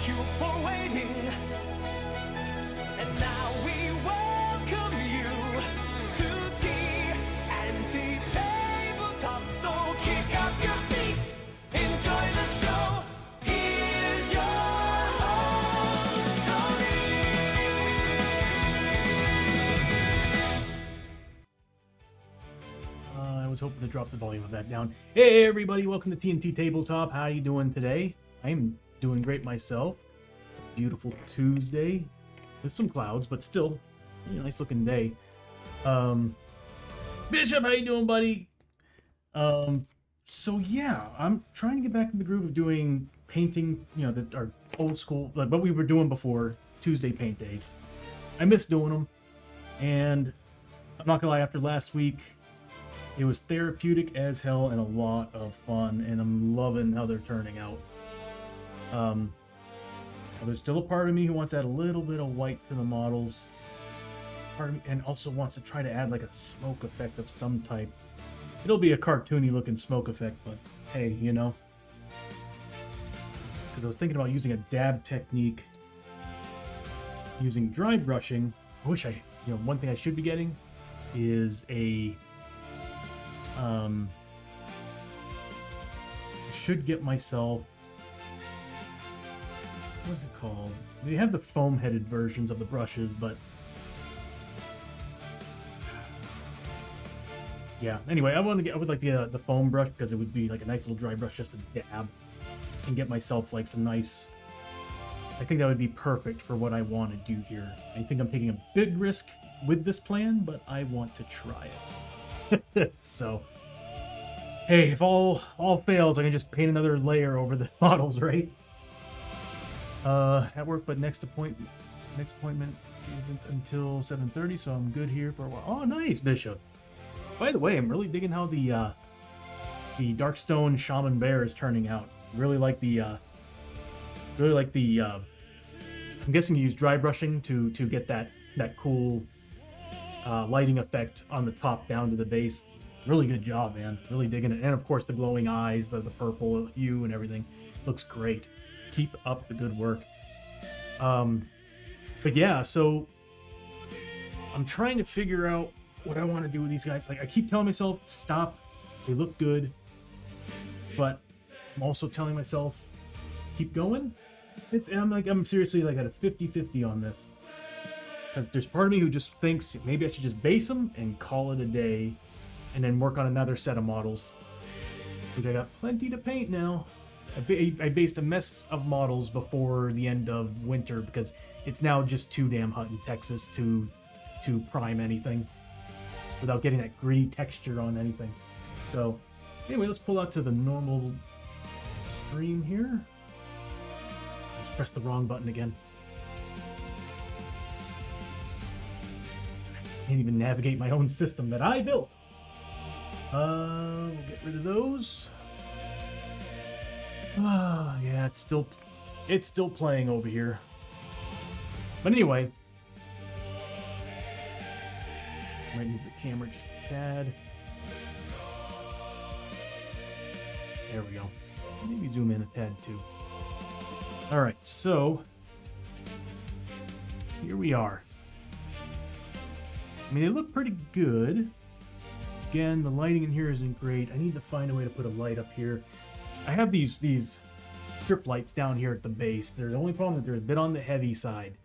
you for waiting. And now we welcome you to TnT Tabletop. So kick up your feet, enjoy the show. Here's your host, Tony. I was hoping to drop the volume of that down. Hey everybody, welcome to TnT Tabletop. How are you doing today? I'm doing great myself. It's a beautiful Tuesday. There's some clouds, but still a nice looking day. Bishop, how you doing, buddy? So yeah, I'm trying to get back in the groove of doing painting, that are old school, like what we were doing before Tuesday paint days. I miss doing them, and I'm not gonna lie, after last week, it was therapeutic as hell and a lot of fun, and I'm loving how they're turning out. There's still a part of me who wants to add a little bit of white to the models. Part of me, and also wants to try to add like a smoke effect of some type. It'll be a cartoony looking smoke effect, but hey, you know. Because I was thinking about using a dab technique, using dry brushing. I wish one thing I should be getting is I should get myself, what's it called? They have the foam-headed versions of the brushes, but yeah. Anyway, I would like the foam brush because it would be like a nice little dry brush just to dab and get myself like some nice. I think that would be perfect for what I want to do here. I think I'm taking a big risk with this plan, but I want to try it. So, hey, if all fails, I can just paint another layer over the models, right? At work, but next appointment isn't until 7:30, so I'm good here for a while. Oh, nice, Bishop. By the way, I'm really digging how the Darkstone Shaman Bear is turning out. Really like the I'm guessing you use dry brushing to get that cool lighting effect on the top down to the base. Really good job, man. Really digging it. And of course the glowing eyes, the purple hue and everything looks great. Keep up the good work. But yeah, so I'm trying to figure out what I want to do with these guys. Like, I keep telling myself, stop. They look good. But I'm also telling myself, keep going. I'm seriously like at a 50-50 on this. Because there's part of me who just thinks maybe I should just base them and call it a day. And then work on another set of models. Which I got plenty to paint now. I based a mess of models before the end of winter because it's now just too damn hot in Texas to prime anything without getting that gritty texture on anything. So anyway, let's pull out to the normal stream here. Just press the wrong button again. I can't even navigate my own system that I built. We'll get rid of those. Yeah, it's still playing over here. But anyway, might move the camera just a tad. There we go. Maybe zoom in a tad too. All right, so here we are. I mean, they look pretty good. Again, the lighting in here isn't great. I need to find a way to put a light up here. I have these strip lights down here at the base. The only problem is that they're a bit on the heavy side.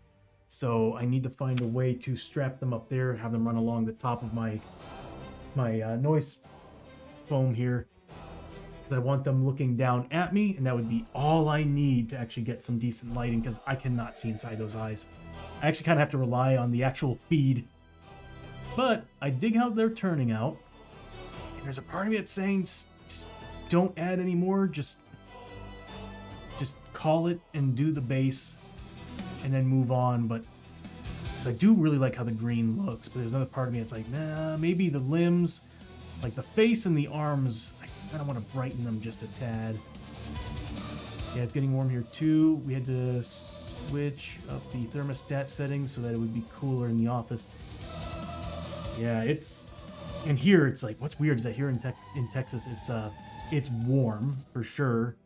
So I need to find a way to strap them up there, have them run along the top of my noise foam here. Because I want them looking down at me, and that would be all I need to actually get some decent lighting, because I cannot see inside those eyes. I actually kind of have to rely on the actual feed. But I dig how they're turning out. And there's a part of me that's saying, don't add any more, just call it and do the base and then move on. But I do really like how the green looks, but there's another part of me that's like, nah, maybe the limbs, like the face and the arms, I kind of want to brighten them just a tad. Yeah, it's getting warm here too. We had to switch up the thermostat settings so that it would be cooler in the office. Yeah, and here it's like, what's weird is that here in Texas, it's warm for sure.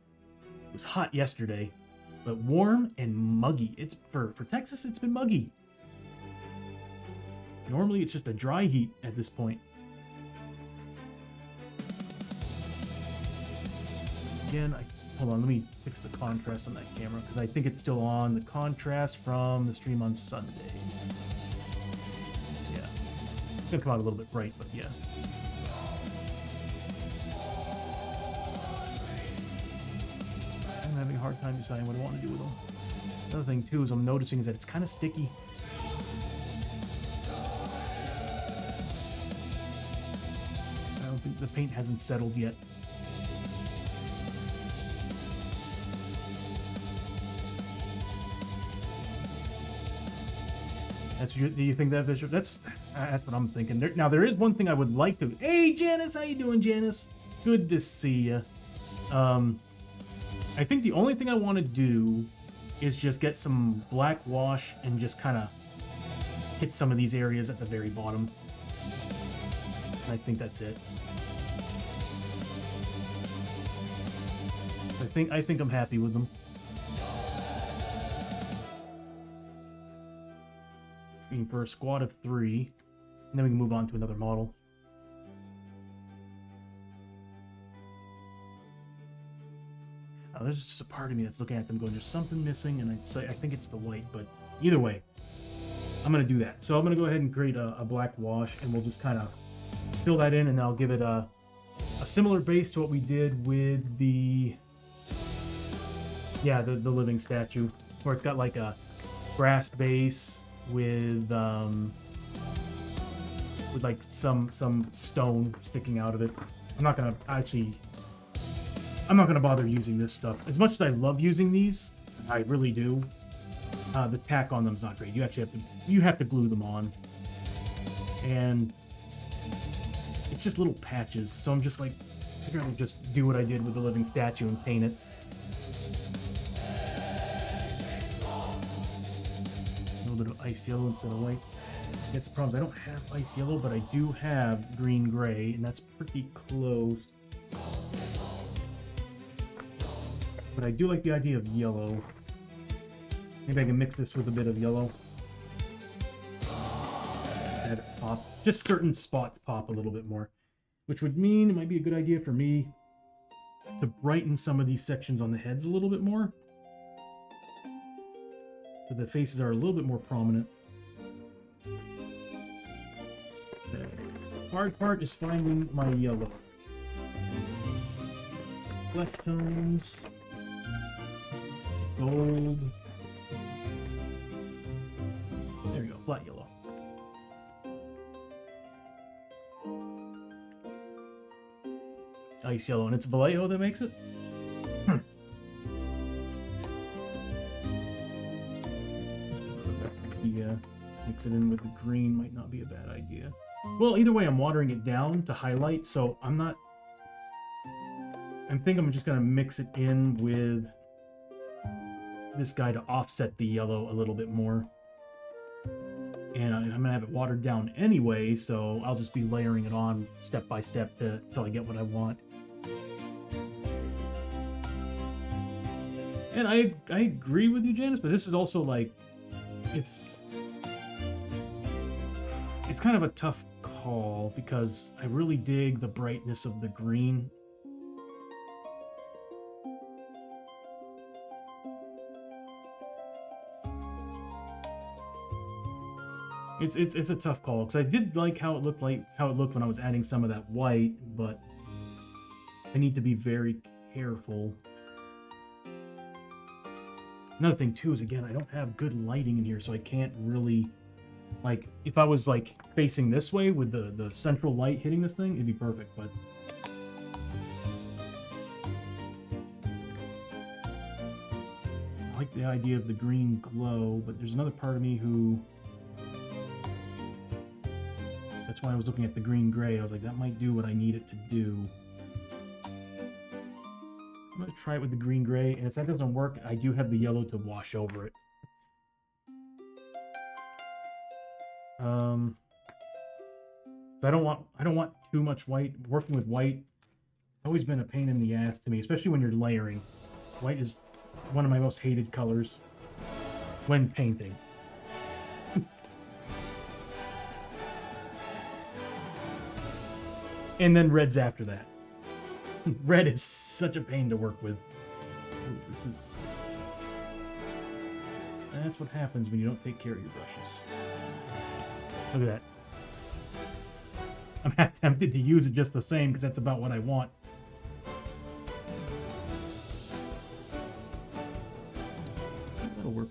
It was hot yesterday, but warm and muggy. It's for Texas, it's been muggy. Normally it's just a dry heat at this point. Again, hold on, let me fix the contrast on that camera because I think it's still on. The contrast from the stream on Sunday. Yeah, it's gonna come out a little bit bright, but yeah. I'm having a hard time deciding what I want to do with them. Another thing too is I'm noticing is that it's kind of sticky. I don't think the paint hasn't settled yet. That's Do you think that visual? That's what I'm thinking. Now there is one thing I would like to. Hey Janice, how you doing, Janice? Good to see you. I think the only thing I want to do is just get some black wash and just kind of hit some of these areas at the very bottom. I think that's it. I think I'm happy with them. Aim for a squad of 3, and then we can move on to another model. Now, there's just a part of me that's looking at them going, there's something missing, and I think it's the white, but either way, I'm going to do that. So I'm going to go ahead and create a black wash, and we'll just kind of fill that in, and I'll give it a similar base to what we did with the living statue, where it's got like a grass base with like some stone sticking out of it. I'm not gonna bother using this stuff. As much as I love using these, I really do. The tack on them is not great. You actually have to glue them on, and it's just little patches. So I'm just like, I'd rather just do what I did with the living statue and paint it. A little bit of ice yellow instead of white. I guess the problem is I don't have ice yellow, but I do have green gray, and that's pretty close. But I do like the idea of yellow. Maybe I can mix this with a bit of yellow. Have it pop. Just certain spots pop a little bit more, which would mean it might be a good idea for me to brighten some of these sections on the heads a little bit more, so the faces are a little bit more prominent. The hard part is finding my yellow. Flesh tones, gold. There you go, flat yellow. Ice yellow, and it's Vallejo that makes it? Yeah, mix it in with the green might not be a bad idea. Well, either way, I'm watering it down to highlight, so I think I'm just gonna mix it in with this guy to offset the yellow a little bit more. And I'm gonna have it watered down anyway, so I'll just be layering it on step by step till I get what I want. And I agree with you, Janice, but this is also like, it's kind of a tough call because I really dig the brightness of the green. It's a tough call because I did like how it looked when I was adding some of that white, but I need to be very careful. Another thing too is, again, I don't have good lighting in here, so I can't really, like, if I was like facing this way with the central light hitting this thing, it'd be perfect, but I like the idea of the green glow, but there's another part of me who, that's why I was looking at the green gray. I was like, that might do what I need it to do. I'm going to try it with the green gray, and if that doesn't work, I do have the yellow to wash over it. I don't want too much white. Working with white has always been a pain in the ass to me, especially when you're layering. White is one of my most hated colors when painting. And then red's after that. Red is such a pain to work with. Ooh, that's what happens when you don't take care of your brushes. Look at that. I'm half tempted to use it just the same because that's about what I want. That'll work.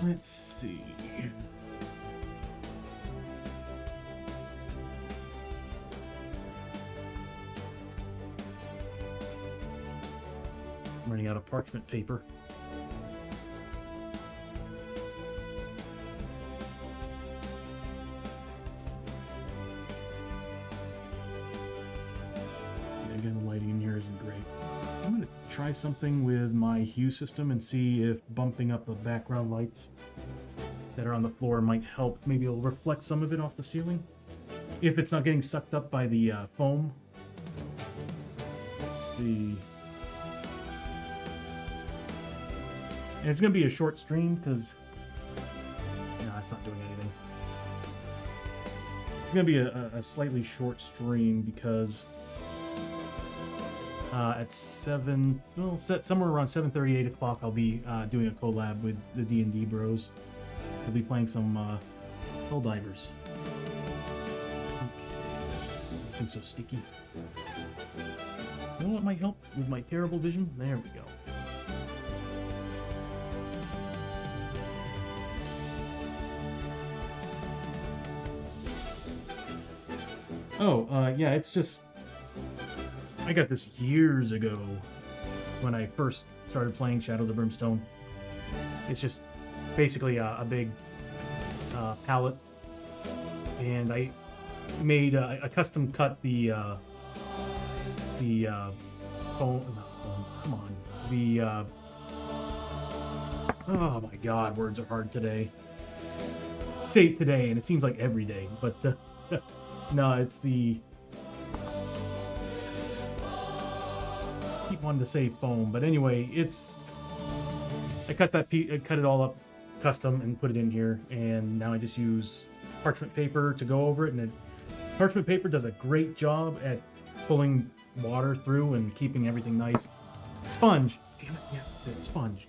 Let's see. I'm running out of parchment paper. try something with my hue system and see if bumping up the background lights that are on the floor might help. Maybe it'll reflect some of it off the ceiling. If it's not getting sucked up by the foam. Let's see. And it's going to be a short stream because... No, it's not doing anything. It's going to be a slightly short stream because... at 7, well, somewhere around 7:30, 8 o'clock, I'll be doing a collab with the D&D bros. We'll be playing some Hell Divers. Things so sticky. You know what might help with my terrible vision? There we go. Oh, yeah, it's just... I got this years ago when I first started playing Shadows of Brimstone. It's just basically a big palette, and I made a custom cut the foam. Come on, the oh my God, words are hard today. Say today, and it seems like every day, but no, it's the. I keep wanting to say foam, but anyway, it's. I cut that I cut it all up custom and put it in here, and now I just use parchment paper to go over it, and parchment paper does a great job at pulling water through and keeping everything nice. Sponge, damn it, yeah, the sponge.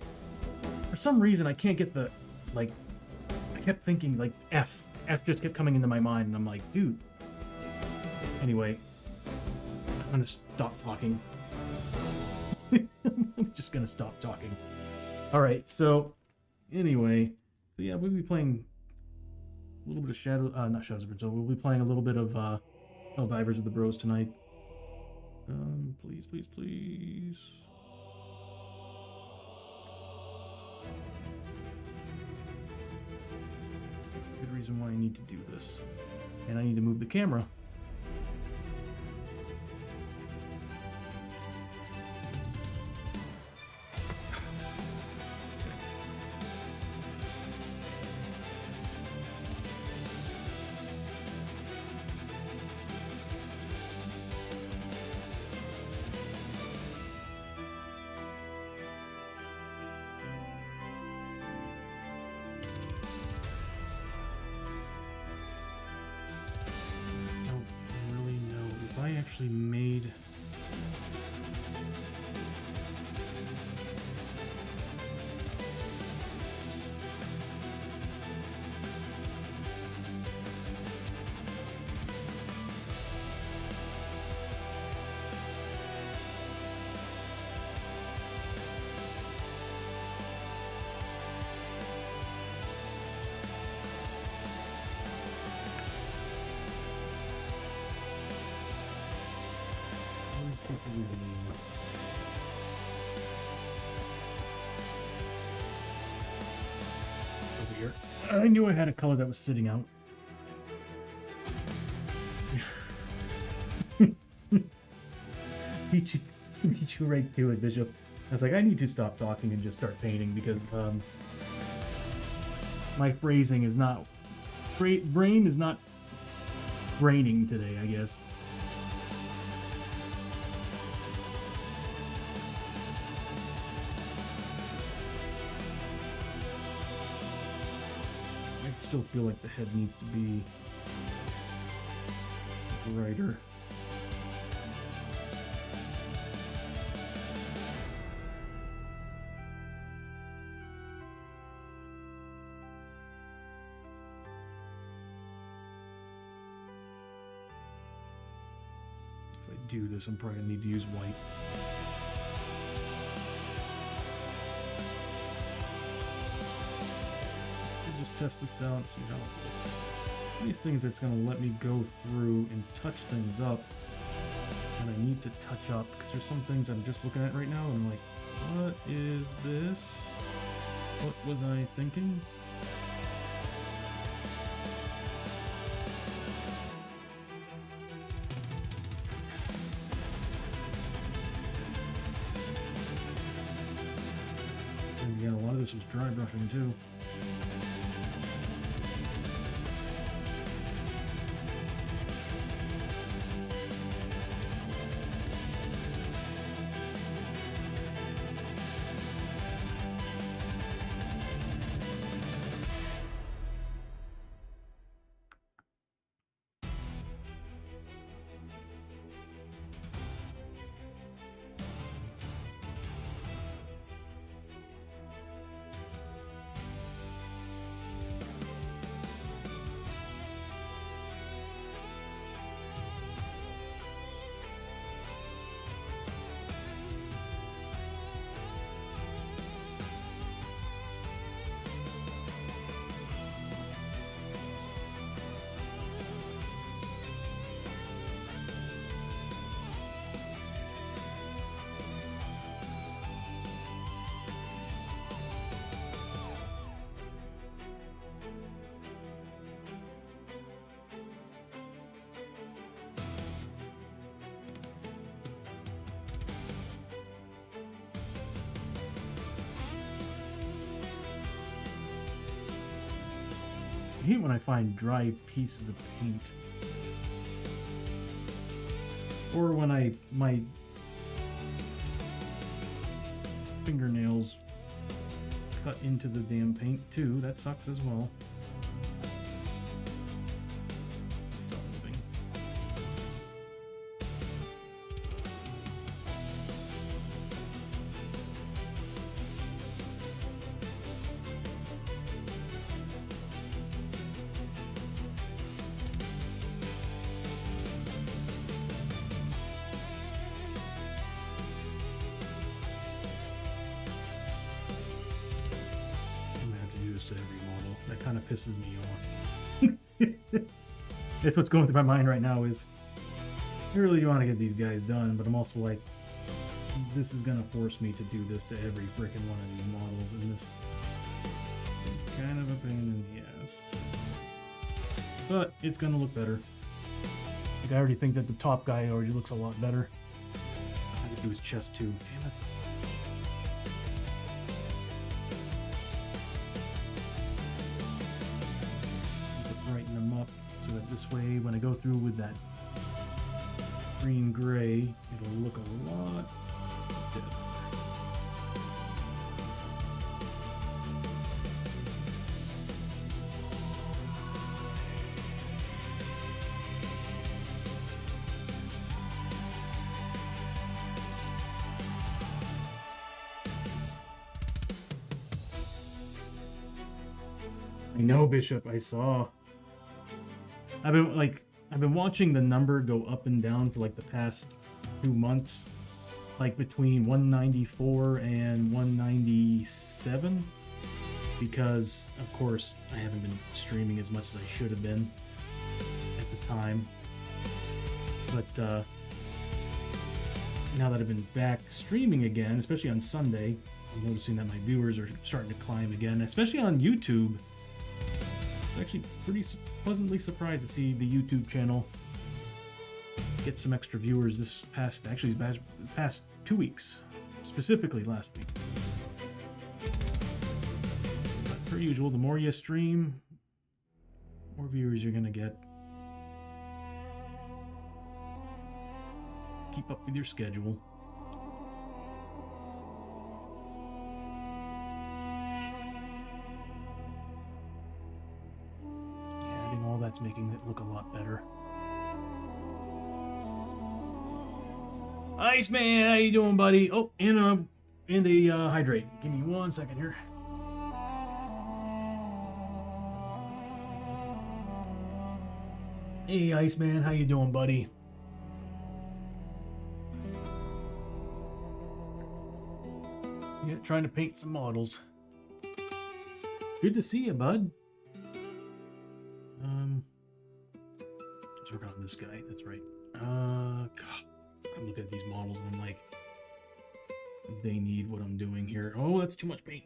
For some reason, I can't get the, like, I kept thinking, like, F just kept coming into my mind, and I'm like, dude. Anyway, I'm gonna stop talking. I'm just gonna stop talking. Alright, so, anyway, so yeah, we'll be playing a little bit of not Shadows of Brimstone, we'll be playing a little bit of Hell Divers with the bros tonight. Please, please, please. Good reason why I need to do this. And I need to move the camera. Actually made over here. I knew I had a color that was sitting out. beat you right to it, Bishop. I was like, I need to stop talking and just start painting because my phrasing is not brain is not braining today, I guess. I still feel like the head needs to be brighter. If I do this, I'm probably gonna need to use white. Test this out, see how it looks. These things it's going to let me go through and touch things up, and I need to touch up because there's some things I'm just looking at right now and I'm like, what is this? What was I thinking? this was dry brushing too. I hate when I find dry pieces of paint, or when my fingernails cut into the damn paint too. That sucks as well. Stop moving. To every model. That kind of pisses me off. That's what's going through my mind right now is I really want to get these guys done, but I'm also like, this is going to force me to do this to every freaking one of these models, and this is kind of a pain in the ass. But it's going to look better. Like, I already think that the top guy already looks a lot better. I have to do his chest too. Damn it. Brighten them up so that this way when I go through with that green gray, it'll look a lot better. I know, Bishop, I saw. I've been watching the number go up and down for like the past 2 months, like between 194 and 197, because of course I haven't been streaming as much as I should have been at the time. But now that I've been back streaming again, especially on Sunday, I'm noticing that my viewers are starting to climb again, especially on YouTube. I'm actually pretty pleasantly surprised to see the YouTube channel get some extra viewers this past 2 weeks, specifically last week. But per usual, the more you stream, the more viewers you're gonna get. Keep up with your schedule. That's making it look a lot better. Iceman, how you doing, buddy? Oh, and a hydrate. Give me 1 second here. Hey, Iceman, how you doing, buddy? Yeah, trying to paint some models. Good to see you, bud. Let's work on this guy. That's right. God, I look at these models and I'm like, they need what I'm doing here. Oh, that's too much paint.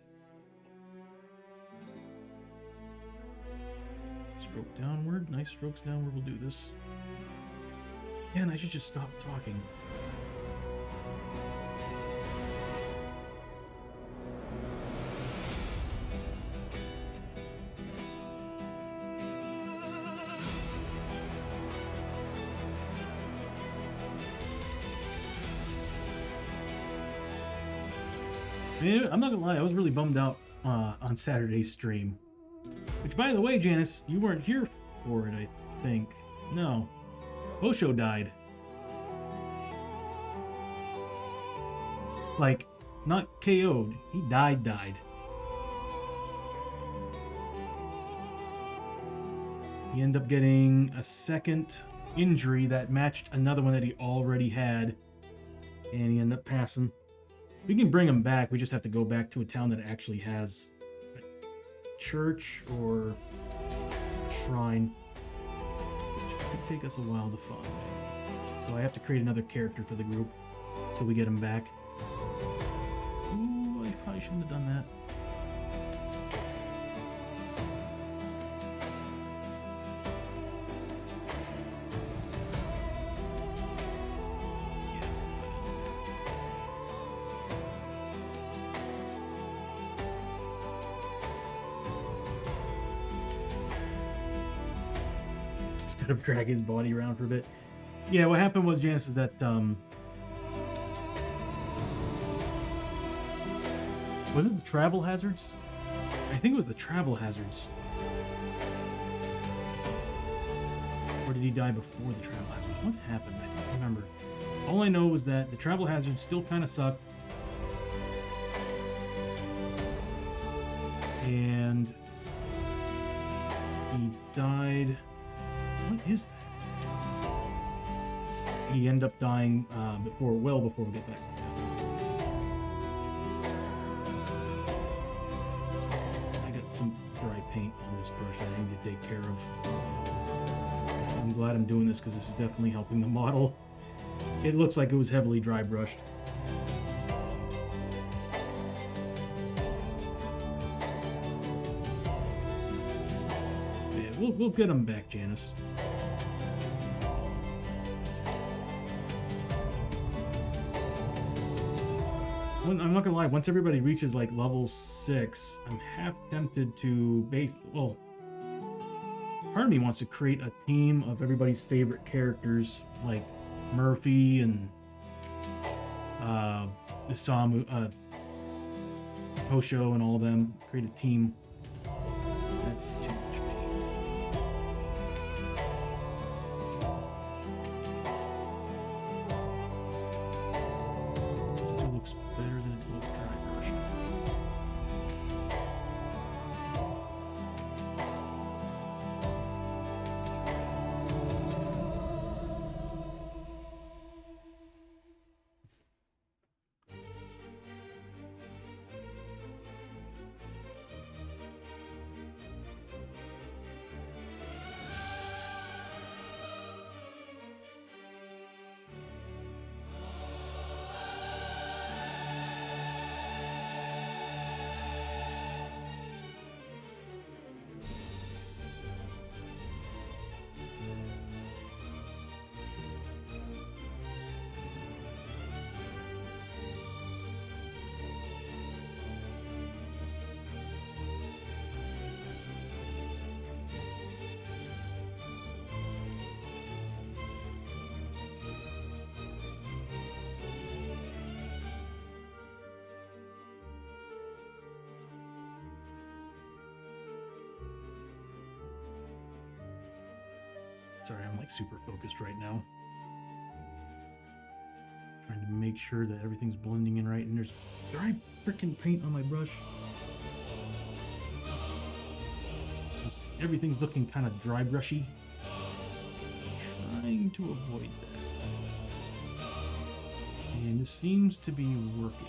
Stroke downward. Nice strokes downward. We'll do this. Yeah, and I should just stop talking. Man, I'm not gonna lie, I was really bummed out on Saturday's stream. Which, by the way, Janice, you weren't here for it, I think. No. Osho died. Like, not KO'd. He died. He ended up getting a second injury that matched another one that he already had. And he ended up passing. We can bring him back. We just have to go back to a town that actually has a church or shrine. Which could take us a while to find. So I have to create another character for the group till we get him back. Ooh, I probably shouldn't have done that. Just gotta drag his body around for a bit. Yeah, what happened was, Janice, is that was it the travel hazards? I think it was the travel hazards. Or did he die before the travel hazards? What happened? I don't remember. All I know was that the travel hazards still kind of sucked. And he died. What is that? He ended up dying well before we get back. Some dry paint on this brush that I need to take care of. I'm glad I'm doing this because this is definitely helping the model. It looks like it was heavily dry brushed. Yeah, we'll get him back, Janice. I'm not gonna lie, once everybody reaches like level 6, I'm half tempted to well, part of me wants to create a team of everybody's favorite characters, like Murphy and Isamu, Osho and all of them. Create a team. That's too much paint. Still looks better than it looked dry brushed. Sorry, I'm like super focused right now. Trying to make sure that everything's blending in right, and there's dry freaking paint on my brush. Everything's looking kind of dry brushy. Trying to avoid that. And this seems to be working.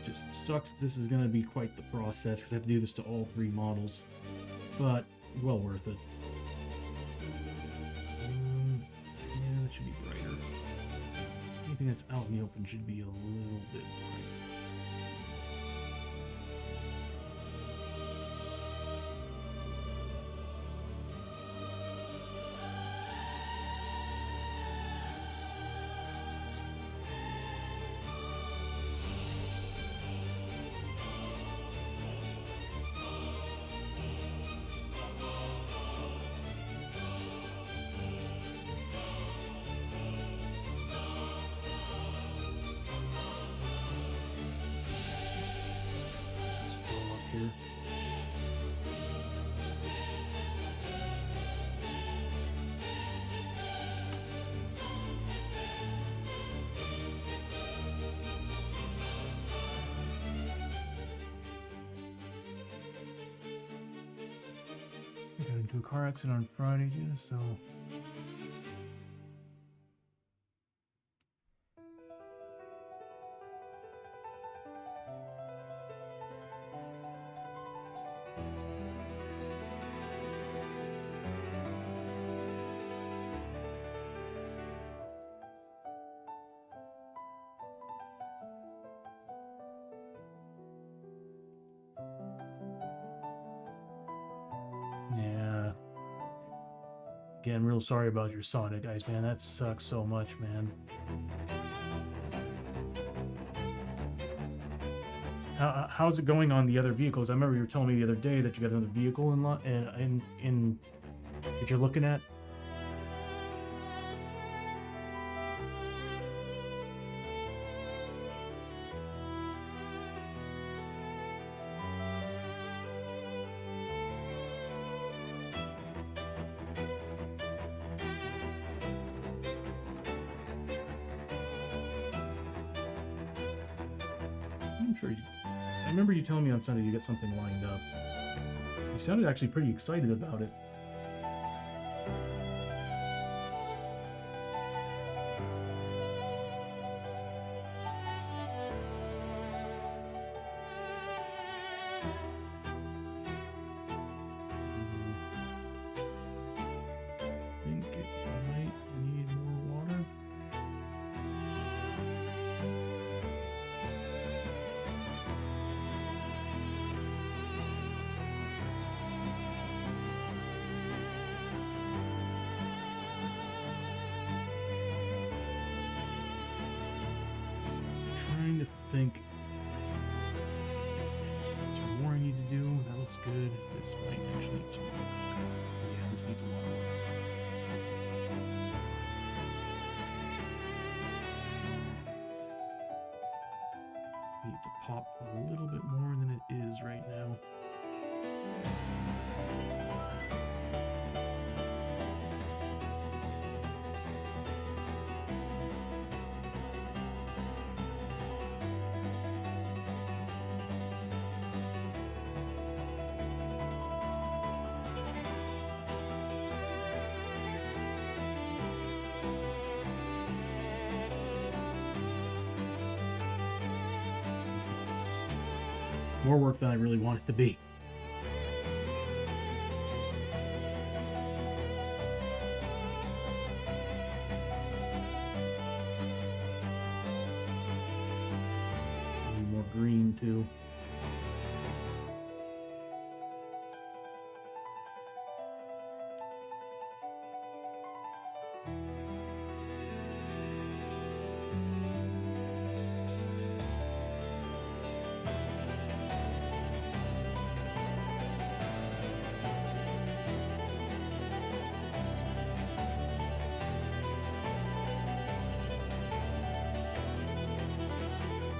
Just sucks. This is going to be quite the process because I have to do this to all 3 models, but well worth it. Yeah, that should be brighter. Anything that's out in the open should be a little bit brighter. to a car accident on Friday, yeah, so... Yeah. Again, real sorry about your Sonic, guys, man. That sucks so much, man. How's it going on the other vehicles? I remember you were telling me the other day that you got another vehicle in that you're looking at. I'm sure you. I remember you telling me on Sunday you got something lined up. You sounded actually pretty excited about it. I think it might need more water. Trying to think. Is there more I need to do? That looks good. This might actually need some more work. Yeah, this needs a lot of work. Need to pop a little bit more than it is right now. More work than I really want it to be. Need more green too.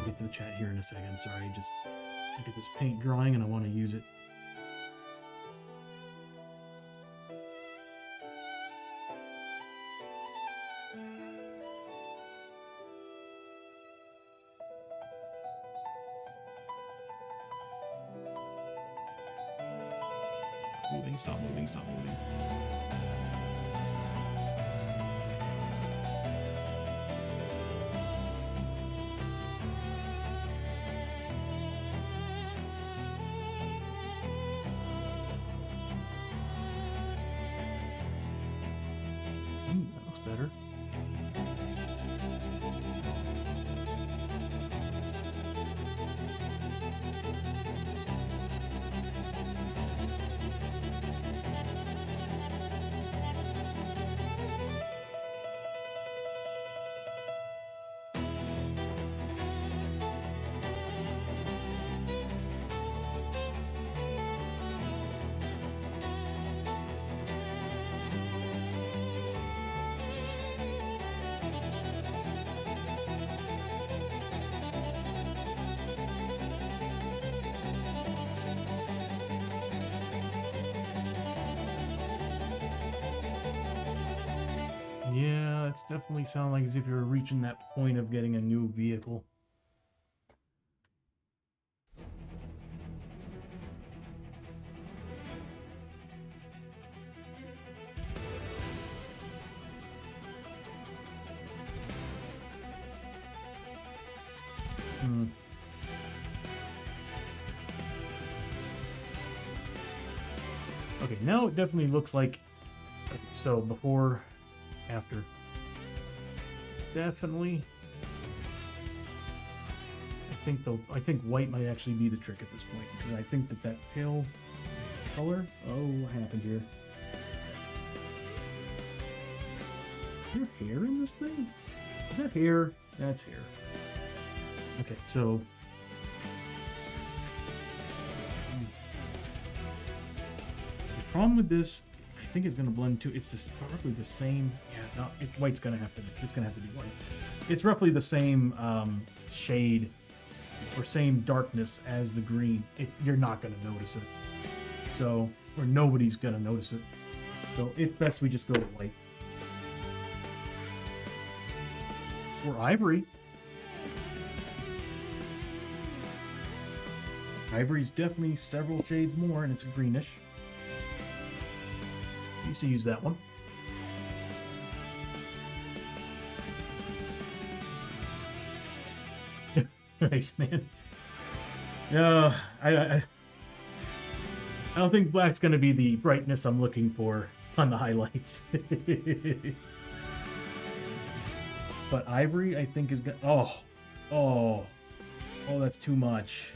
Get to the chat here in a second. Sorry, just I get this paint drying and I want to use it. Moving, stop moving, stop moving. That looks better. Yeah, it's definitely sounding like as if you're reaching that point of getting a new vehicle. Okay, now it definitely looks like, so before, after, definitely. I think white might actually be the trick at this point, because I think that pale color. Oh, what happened here? Is there hair in this thing? Is that hair? That's hair. Okay, so the problem with this, I think it's going to blend too. It's just roughly the same. Yeah, no, white's going to have to. It's going to have to be white. It's roughly the same shade or same darkness as the green. You're not going to notice it. So, or nobody's going to notice it. So it's best we just go with white. Or ivory. Ivory's definitely several shades more, and it's greenish. I used to use that one. Nice, man. I don't think black's gonna be the brightness I'm looking for on the highlights. But ivory, I think, is gonna. Oh, that's too much.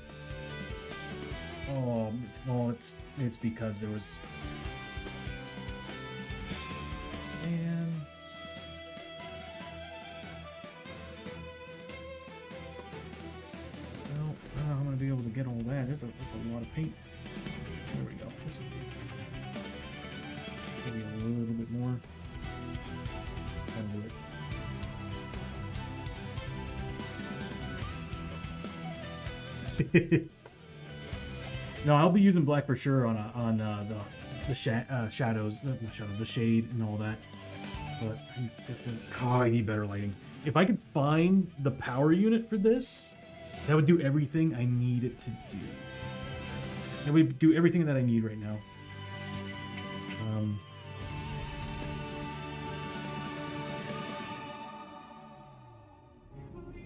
Oh, well, it's because there was. And well, I'm gonna be able to get all that. That's a lot of paint. There we go. Maybe a little bit more. That'll do it. No, I'll be using black for sure on the shadows, not shadows, the shade and all that. But I need better lighting. If I could find the power unit for this, that would do everything I need it to do. That would do everything that I need right now.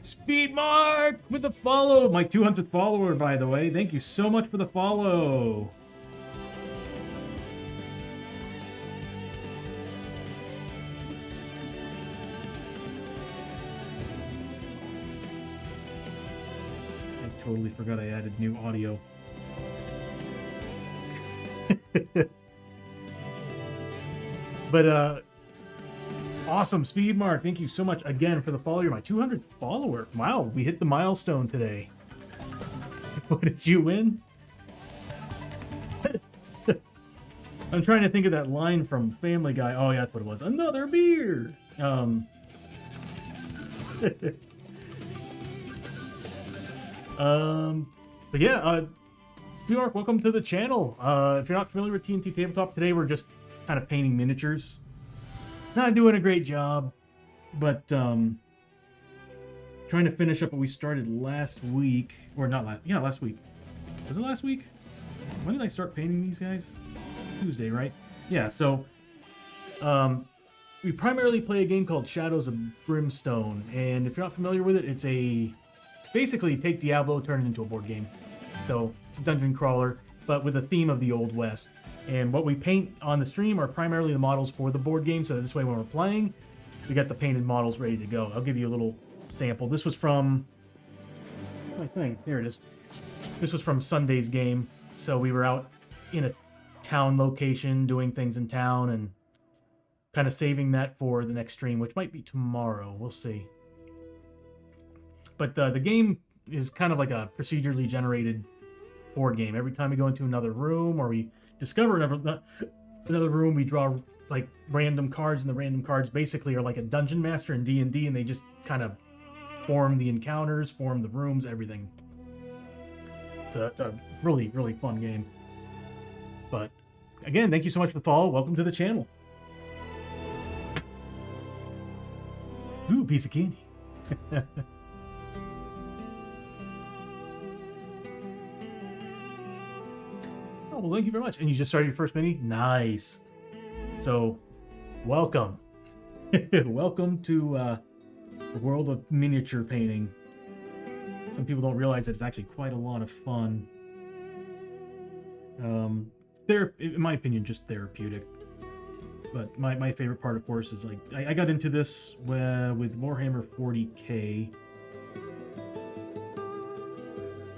Speedmark with the follow, my 200th follower, by the way. Thank you so much for the follow. I totally forgot I added new audio. But awesome, Speedmark. Thank you so much again for the follow. You're my 200th follower. Wow, we hit the milestone today. What did you win? I'm trying to think of that line from Family Guy. Oh, yeah, that's what it was. Another beer. But yeah, Speedmark, welcome to the channel. If you're not familiar with TnT Tabletop, today we're just kind of painting miniatures. Not doing a great job, but trying to finish up what we started last week, or not last, yeah, last week. Was it last week? When did I start painting these guys? It was Tuesday, right? Yeah, so we primarily play a game called Shadows of Brimstone, and if you're not familiar with it, it's basically take Diablo, turn it into a board game. So it's a dungeon crawler, but with a theme of the Old West. And what we paint on the stream are primarily the models for the board game, so this way when we're playing, we got the painted models ready to go. I'll give you a little sample. This was from my thing. There it is. This was from Sunday's game. So we were out in a town location doing things in town and kind of saving that for the next stream, which might be tomorrow. We'll see. But the game is kind of like a procedurally generated board game. Every time we go into another room or we discover another room, we draw like random cards, and the random cards basically are like a dungeon master in D&D, and they just kind of form the encounters, form the rooms, everything. It's a really, really fun game. But again, thank you so much for the follow. Welcome to the channel. Ooh, piece of candy. Oh, well, thank you very much. And you just started your first mini? Nice. So, welcome. Welcome to the world of miniature painting. Some people don't realize that it's actually quite a lot of fun. in my opinion, just therapeutic. But my favorite part, of course, is like I got into this with Warhammer 40k.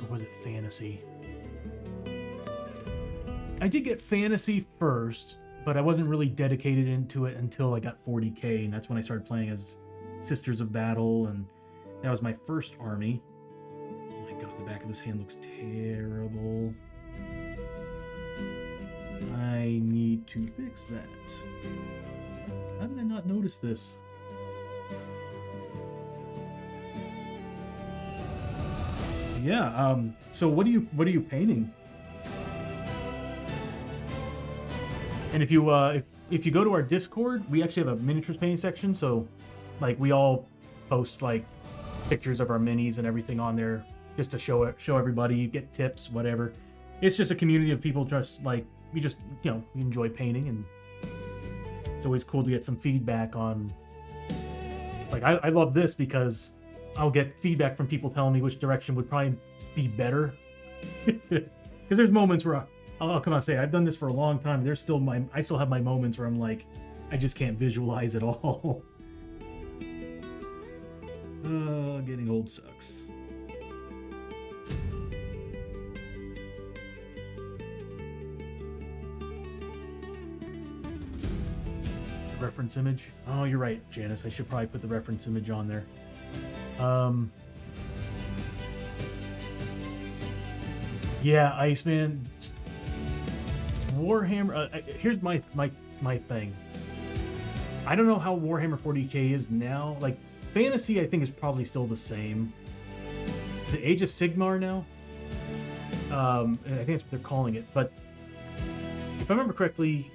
Or was it fantasy? I did get fantasy first, but I wasn't really dedicated into it until I got 40k, and that's when I started playing as Sisters of Battle, and that was my first army. Oh my god, the back of this hand looks terrible. I need to fix that. How did I not notice this? Yeah, so what are you painting? And if you go to our Discord, we actually have a miniatures painting section, so like we all post like pictures of our minis and everything on there just to show everybody, get tips, whatever. It's just a community of people just like we enjoy painting, and it's always cool to get some feedback on. Like I love this because I'll get feedback from people telling me which direction would probably be better. Because there's moments where I'll come out and say I've done this for a long time. I still have my moments where I'm like, I just can't visualize it all. Getting old sucks. Reference image. Oh, you're right, Janice. I should probably put the reference image on there. Yeah, Iceman. Warhammer. Here's my thing. I don't know how Warhammer 40k is now. Like fantasy, I think is probably still the same. Is it Age of Sigmar now? And I think that's what they're calling it. But if I remember correctly,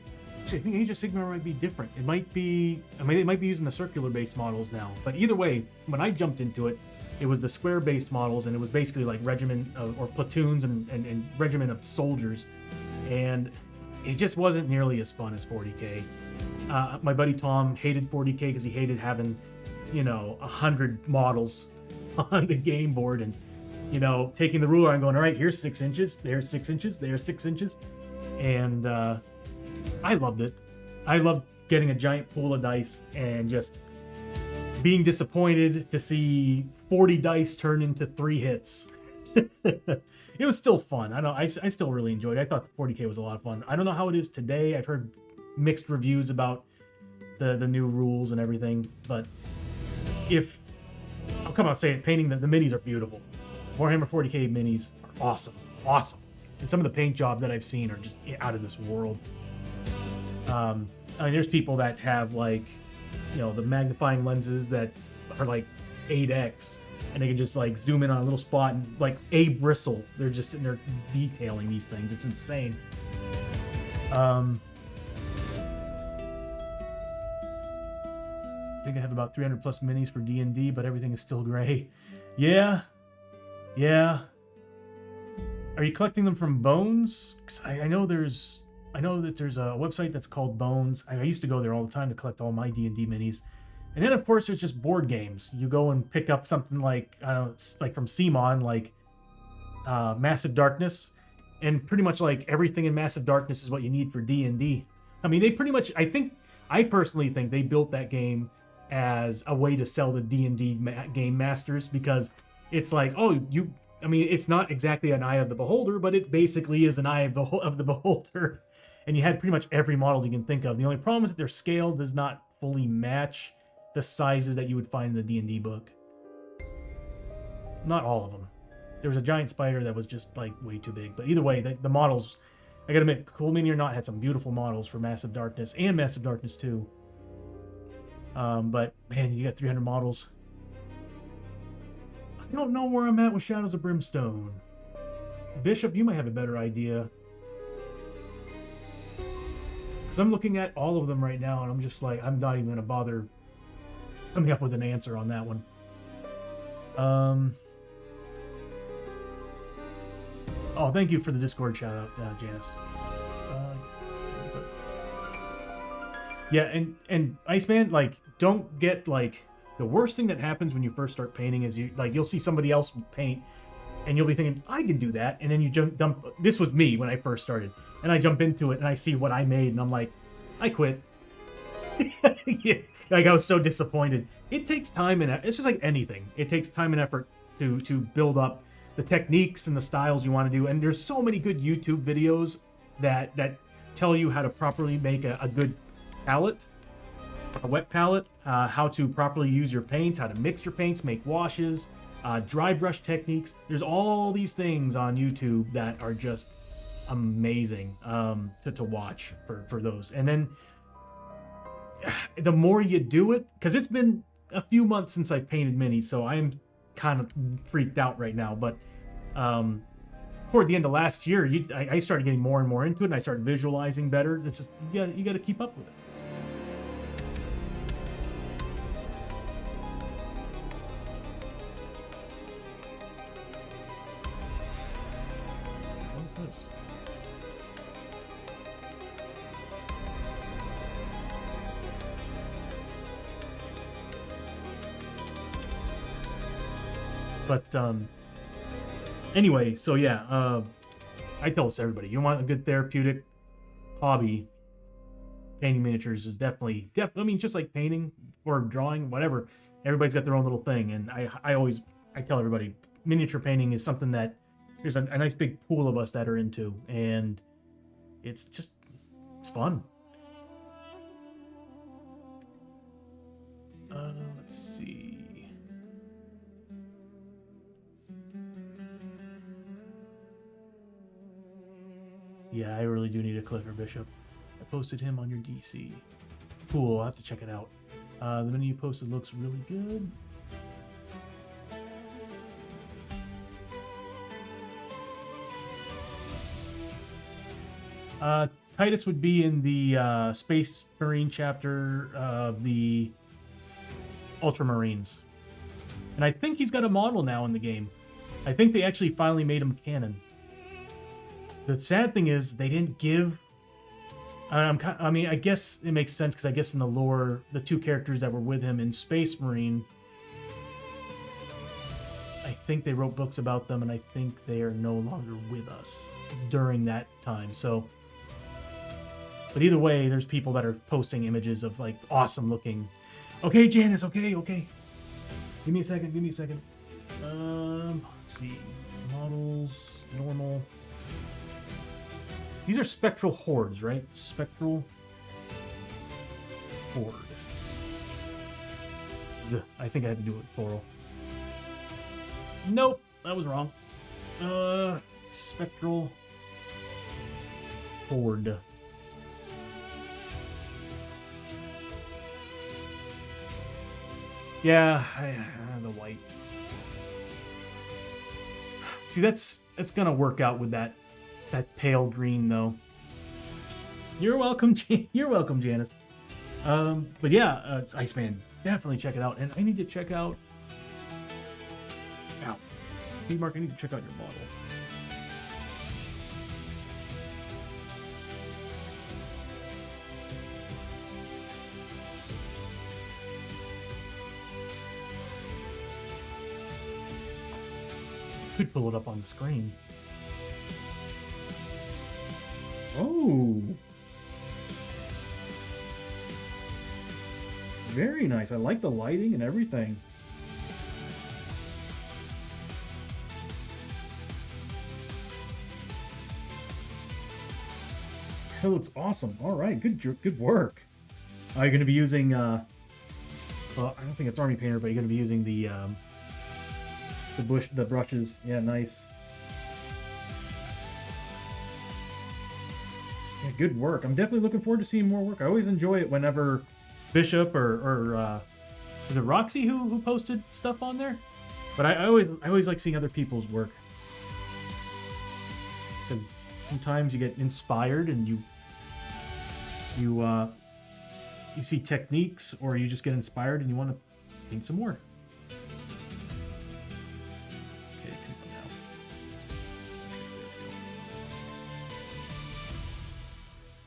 I think Age of Sigmar might be different. It might be, I mean, they might be using the circular-based models now. But either way, when I jumped into it, it was the square-based models, and it was basically like regiment or platoons and regiment of soldiers. And it just wasn't nearly as fun as 40k. My buddy Tom hated 40k because he hated having, 100 models on the game board, and taking the ruler and going, all right, here's 6 inches, there's 6 inches, there's 6 inches, and I loved it. I loved getting a giant pool of dice and just being disappointed to see 40 dice turn into 3 hits. It was still fun. I still really enjoyed it. I thought 40k was a lot of fun. I don't know how it is today. I've heard mixed reviews about the new rules and everything, but I'll come out and say it, painting the minis are beautiful. Warhammer 40k minis are awesome. And some of the paint jobs that I've seen are just out of this world. I mean, there's people that have like, the magnifying lenses that are like 8x, and they can just like zoom in on a little spot and like a bristle. They're just sitting there detailing these things. It's insane. I think I have about 300 plus minis for D&D, but everything is still gray. Yeah. Are you collecting them from Bones? 'Cause I know that there's a website that's called Bones. I used to go there all the time to collect all my D&D minis. And then of course there's just board games. You go and pick up something like, I don't know, like from CMON, like Massive Darkness, and pretty much like everything in Massive Darkness is what you need for D&D. I mean, they pretty much, I personally think they built that game as a way to sell the D&D game masters, because it's like, it's not exactly an eye of the beholder, but it basically is an eye of the beholder. And you had pretty much every model you can think of. The only problem is that their scale does not fully match the sizes that you would find in the D&D book. Not all of them. There was a giant spider that was just like way too big. But either way, the models, I gotta admit, Cool Mini or Not had some beautiful models for Massive Darkness and Massive Darkness 2. But man, you got 300 models. I don't know where I'm at with Shadows of Brimstone. Bishop, you might have a better idea. Because I'm looking at all of them right now, and I'm just like, I'm not even going to bother coming up with an answer on that one. Oh, thank you for the Discord shout out, Janice. Yeah, and Iceman, like, don't get, like, the worst thing that happens when you first start painting is you'll see somebody else paint, and you'll be thinking, I can do that, and then you dump. This was me when I first started, and I jump into it and I see what I made, and I'm like, I quit. Yeah, like I was so disappointed. It takes time and it's just like anything. It takes time and effort to build up the techniques and the styles you want to do. And there's so many good YouTube videos that tell you how to properly make a good palette, a wet palette, how to properly use your paints, how to mix your paints, make washes, dry brush techniques. There's all these things on YouTube that are just amazing to watch for those. And then the more you do it, because it's been a few months since I painted minis, so I'm kind of freaked out right now. But toward the end of last year, I started getting more and more into it, and I started visualizing better. It's just you got to keep up with it. What's this? But anyway, so yeah, I tell this to everybody: you want a good therapeutic hobby, painting miniatures is definitely. I mean, just like painting or drawing, whatever. Everybody's got their own little thing, and I tell everybody, miniature painting is something that there's a nice big pool of us that are into, and it's fun. Let's see. Yeah, I really do need a Clicker Bishop. I posted him on your DC. Cool, I'll have to check it out. The mini you posted looks really good. Titus would be in the Space Marine chapter of the Ultramarines. And I think he's got a model now in the game. I think they actually finally made him canon. The sad thing is they didn't give. I mean, I guess it makes sense because I guess in the lore, the two characters that were with him in Space Marine, I think they wrote books about them, and I think they are no longer with us during that time. So, but either way, there's people that are posting images of like awesome looking. Okay, Janice. Okay. Give me a second. Let's see. Models, normal. These are Spectral Hordes, right? Spectral Horde. I think I had to do it plural. Nope, that was wrong. Spectral Horde. Yeah, the white. See, that's gonna work out with that pale green though. You're welcome, you're welcome, Janice. But yeah, Iceman, definitely check it out. And I need to check out. Ow, hey Mark, I need to check out your model. Could pull it up on the screen. Oh, very nice. I like the lighting and everything. That looks awesome. All right, good work. Are you going to be using? Well, I don't think it's Army Painter, but you're going to be using the brushes. Yeah, nice. Yeah, good work. I'm definitely looking forward to seeing more work. I always enjoy it whenever Bishop or is it Roxy who posted stuff on there? But I always like seeing other people's work, because sometimes you get inspired and you see techniques, or you just get inspired and you want to paint some more.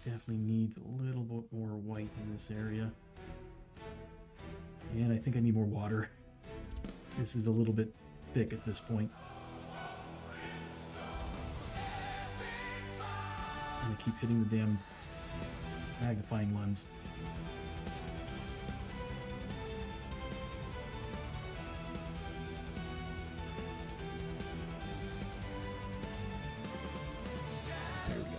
Definitely needs a little bit more white in this area. And I think I need more water. This is a little bit thick at this point. keep hitting the damn magnifying lens. There we go.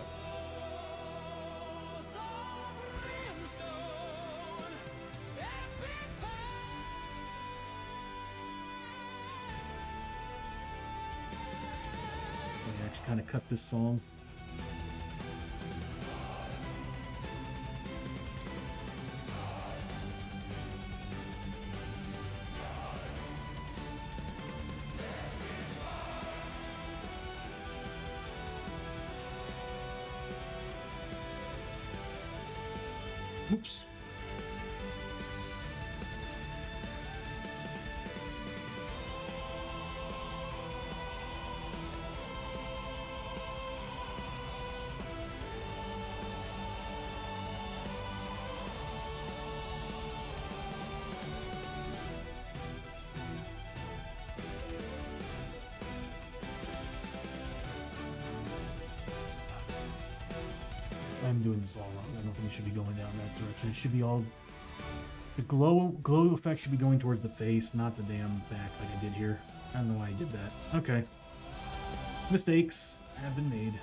I actually kind of cut this song. Oops. I'm doing this all wrong. I don't think it should be going down that direction. It should be all... The glow effect should be going towards the face, not the damn back like I did here. I don't know why I did that. Okay. Mistakes have been made.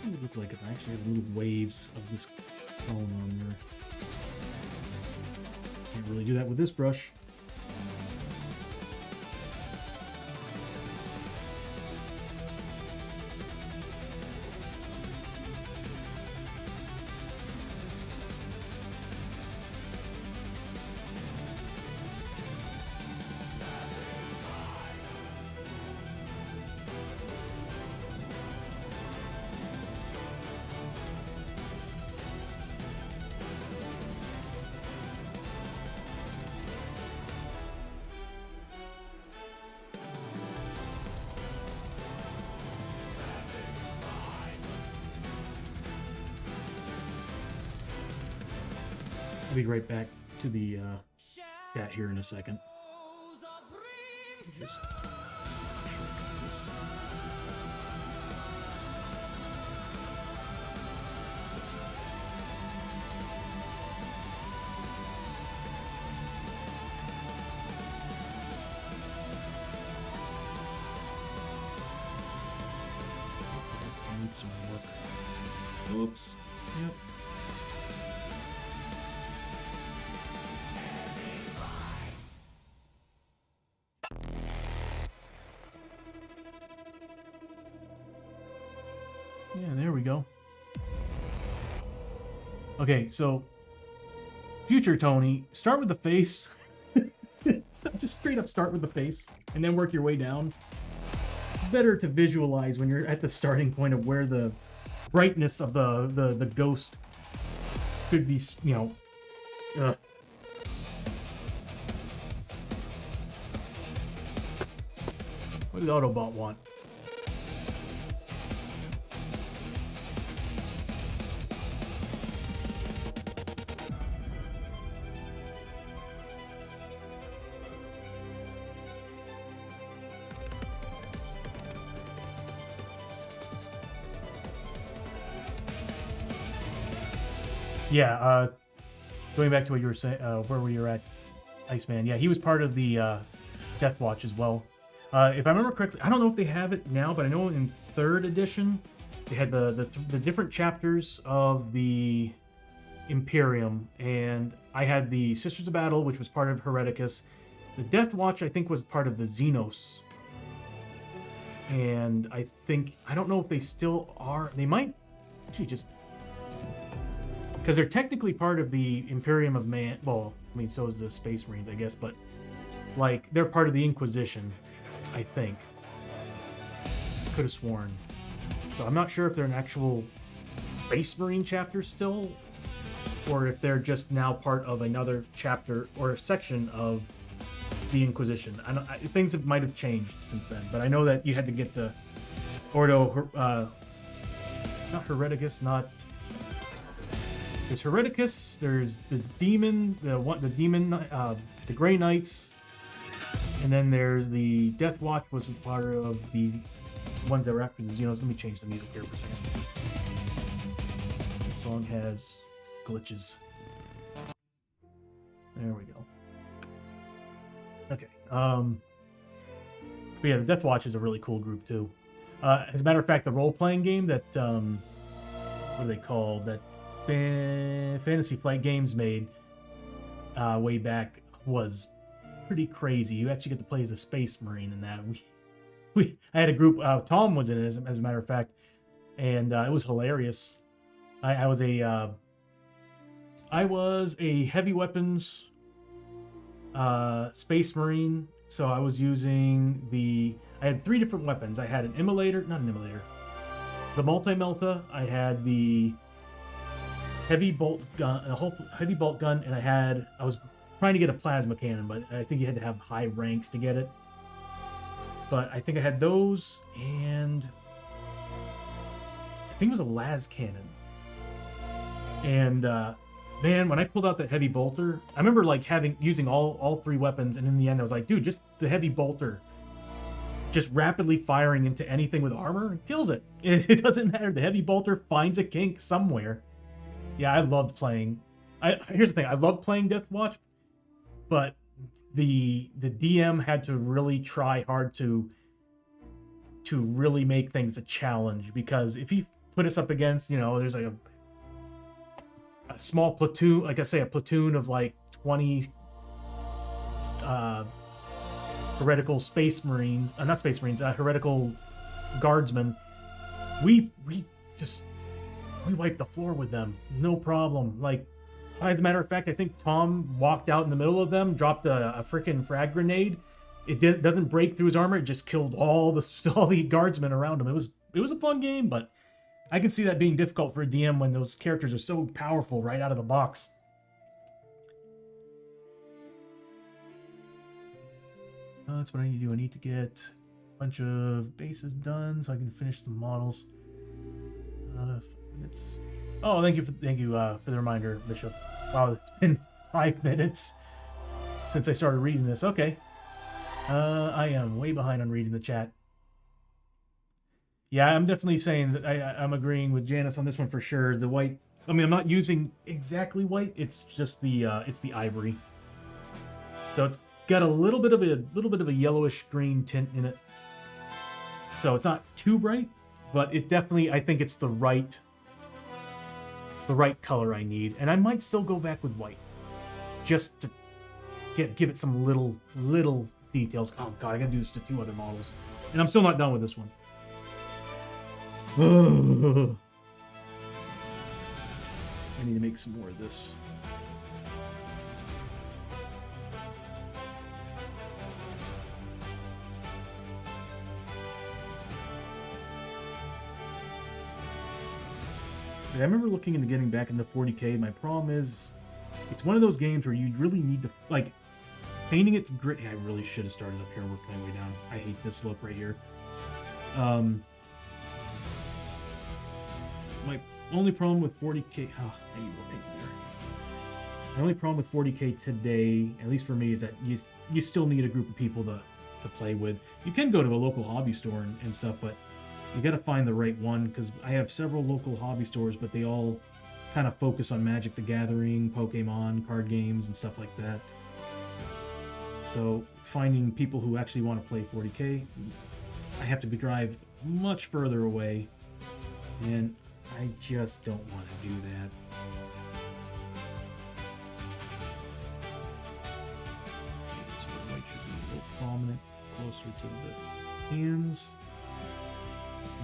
What would it look like if I actually had little waves of this tone on there? Can't really do that with this brush. I'll be right back to the chat here in a second. Need some work. Oops. Yep. Yeah, there we go. Okay, so future Tony, start with the face. Just straight up start with the face and then work your way down. It's better to visualize when you're at the starting point of where the brightness of the ghost could be, you know. What did Autobot want? Yeah, going back to what you were saying, where were you at, Iceman? Yeah, he was part of the Death Watch as well. If I remember correctly, I don't know if they have it now, but I know in 3rd edition, they had the different chapters of the Imperium, and I had the Sisters of Battle, which was part of Hereticus. The Death Watch, I think, was part of the Xenos. And I don't know if they still are. They might actually just... Because they're technically part of the Imperium of Man. Well, I mean, so is the Space Marines, I guess, but like they're part of the Inquisition, I think. Could have sworn. So I'm not sure if they're an actual Space Marine chapter still, or if they're just now part of another chapter or a section of the Inquisition. Things might have changed since then, but I know that you had to get the Ordo, not Hereticus, there's Hereticus, there's the Demon, the Grey Knights, and then there's the Death Watch was part of the ones that were after the Xenos. Let me change the music here for a second. This song has glitches. There we go. Okay. But yeah, the Death Watch is a really cool group too. As a matter of fact, the role-playing game that what do they call that? Fantasy Flight Games made way back was pretty crazy. You actually get to play as a Space Marine in that. I had a group. Tom was in it, as a matter of fact, and it was hilarious. I was a heavy weapons Space Marine, so I was using I had 3 different weapons. I had an the multi-melta. I had the heavy bolt gun, and I was trying to get a plasma cannon, but I think you had to have high ranks to get it. But I think I had those, and I think it was a las cannon. And man, when I pulled out that heavy bolter, I remember like using all 3 weapons, and in the end I was like, dude, just the heavy bolter, just rapidly firing into anything with armor and kills it. It doesn't matter. The heavy bolter finds a kink somewhere. Yeah, I loved playing. Here's the thing: I loved playing Death Watch, but the DM had to really try hard to really make things a challenge, because if he put us up against, there's like a small platoon, like I say, a platoon of like 20 heretical Space Marines, not Space Marines, heretical guardsmen. We wiped the floor with them, no problem. Like, as a matter of fact, I think Tom walked out in the middle of them, dropped a freaking frag grenade. It doesn't break through his armor. It just killed all the guardsmen around him. It was a fun game, but I can see that being difficult for a DM when those characters are so powerful right out of the box. That's what I need to do. I need to get a bunch of bases done so I can finish the models. 5 minutes. Oh, thank you for the reminder, Bishop. Wow, it's been 5 minutes since I started reading this. Okay. I am way behind on reading the chat. Yeah, I'm definitely saying that I'm agreeing with Janice on this one for sure. The white, I mean, I'm not using exactly white. It's just the ivory. So it's got a little bit of a yellowish green tint in it. So it's not too bright, but it definitely, I think it's the right color I need. And I might still go back with white, just to give it some little details. Oh god, I gotta do this to 2 other models, and I'm still not done with this one. I need to make some more of this. I remember looking into getting back into 40K. My problem is, it's one of those games where you really need to, like, painting it's grit. I really should have started up here and worked my way down. I hate this look right here. My only problem with 40K... Oh, I need more paint there. My only problem with 40K today, at least for me, is that you still need a group of people to play with. You can go to a local hobby store and stuff, but you got to find the right one, because I have several local hobby stores, but they all kind of focus on Magic the Gathering, Pokemon, card games, and stuff like that. So finding people who actually want to play 40K, I have to drive much further away, and I just don't want to do that. This white should be a little prominent, closer to the hands.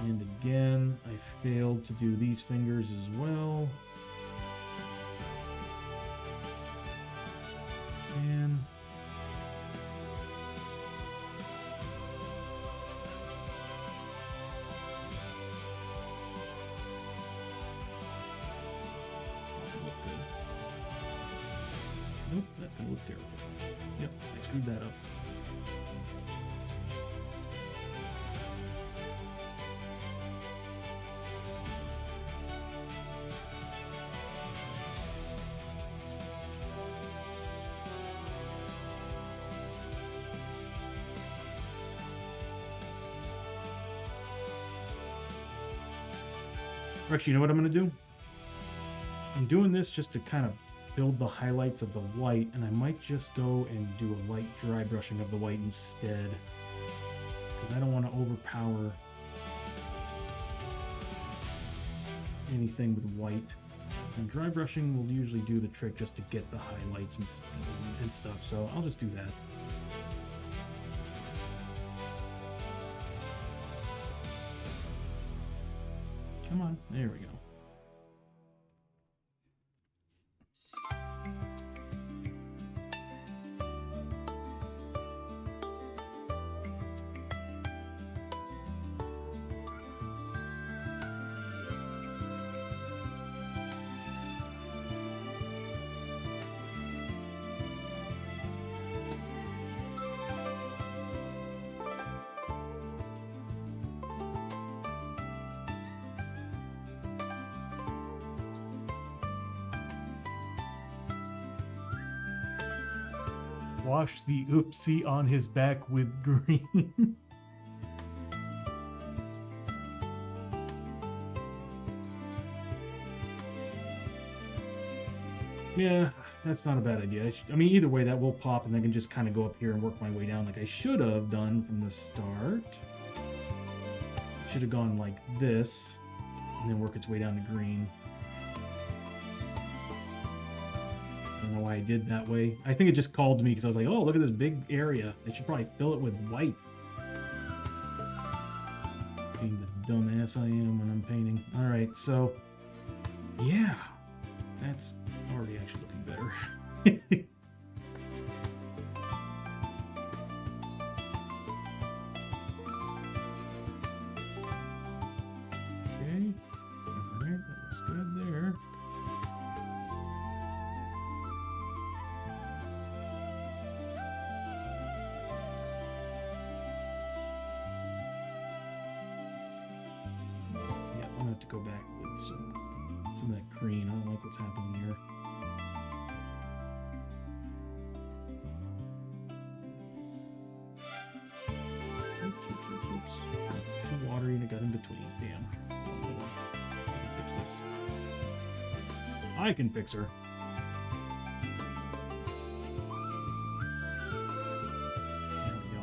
And again, I failed to do these fingers as well. And Nope, that's gonna look terrible. Yep, I screwed that up. Actually, you know what I'm going to do? I'm doing this just to kind of build the highlights of the white, and I might just go and do a light dry brushing of the white instead, because I don't want to overpower anything with white. And dry brushing will usually do the trick just to get the highlights and stuff, so I'll just do that. Come on, there we go. Wash the oopsie on his back with green. Yeah, that's not a bad idea. I mean, either way, that will pop, and I can just kind of go up here and work my way down like I should have done from the start. Should have gone like this, and then work its way down to green. I don't know why I did that way. I think it just called to me because I was like, oh, look at this big area. They should probably fill it with white. Being the dumbass I am when I'm painting. Alright, so yeah. That's already actually looking better. Okay. Alright, that looks good there. I'm gonna have to go back with some of that green. I don't like what's happening here. Oops. Too watery and it got in between. Damn. Hold on. I can fix this. I can fix her. There we go.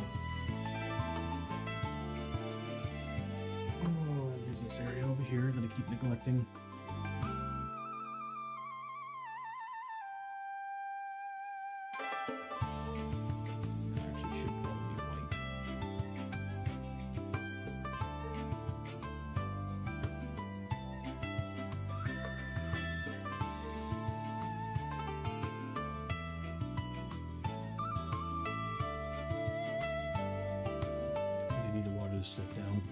Oh, there's this area over here that I keep neglecting. Stuff down.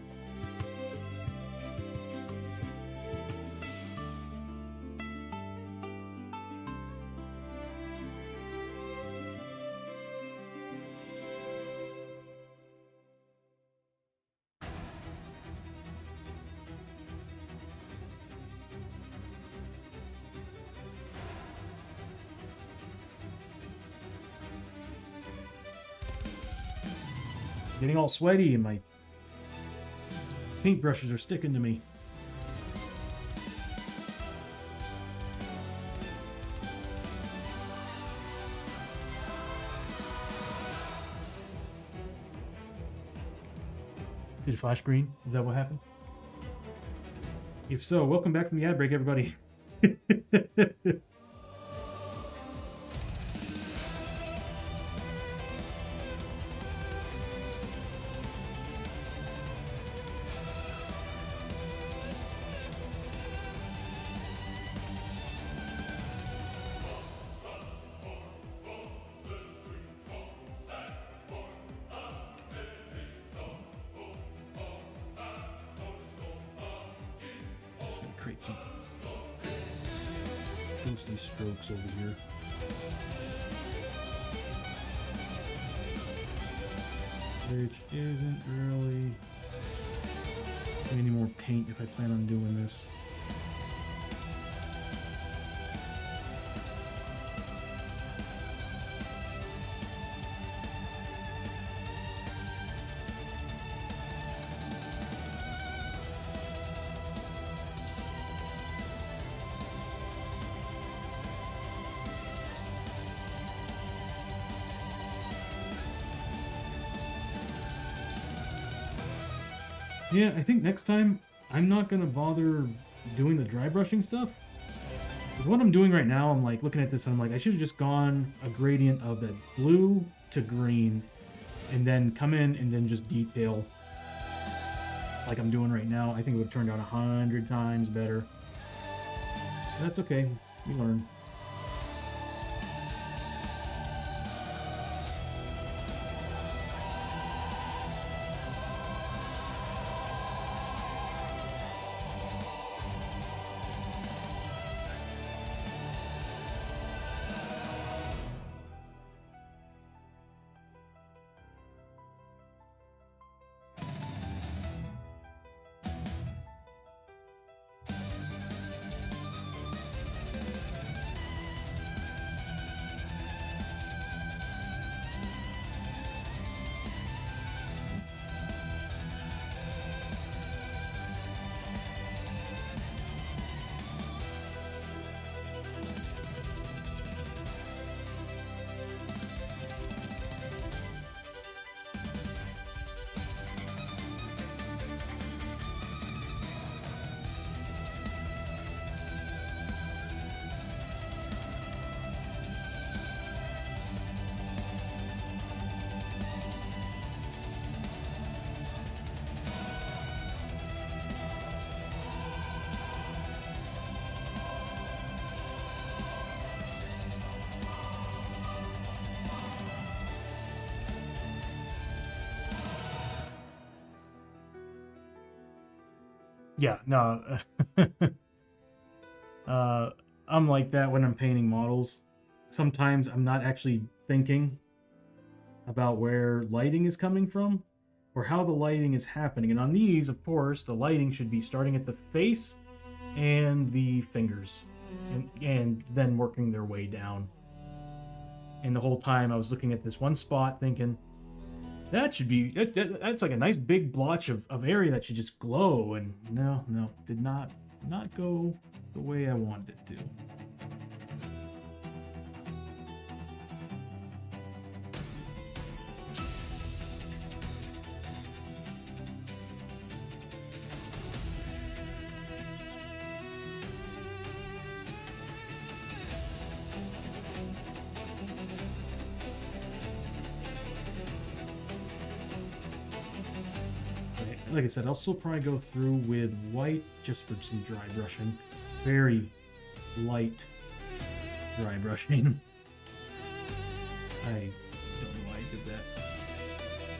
Getting all sweaty and my paintbrushes are sticking to me. Did it flash green? Is that what happened? If so, welcome back from the ad break, everybody. Create some ghostly strokes over here. which isn't really any more paint if I plan on doing this. Yeah, I think next time I'm not gonna bother doing the dry brushing stuff. Because what I'm doing right now, I'm like looking at this, I'm like, I should have just gone a gradient of that blue to green, and then come in and then just detail like I'm doing right now. I think it would have turned out 100 times better. But that's okay. We learn. Yeah, no. I'm like that when I'm painting models. Sometimes I'm not actually thinking about where lighting is coming from or how the lighting is happening. And on these, of course, the lighting should be starting at the face and the fingers and then working their way down. And the whole time I was looking at this one spot thinking, that should be, that's like a nice big blotch of area that should just glow. And no, did not go the way I wanted it to. Like I said, I'll still probably go through with white just for some dry brushing. Very light dry brushing. I don't know why I did that.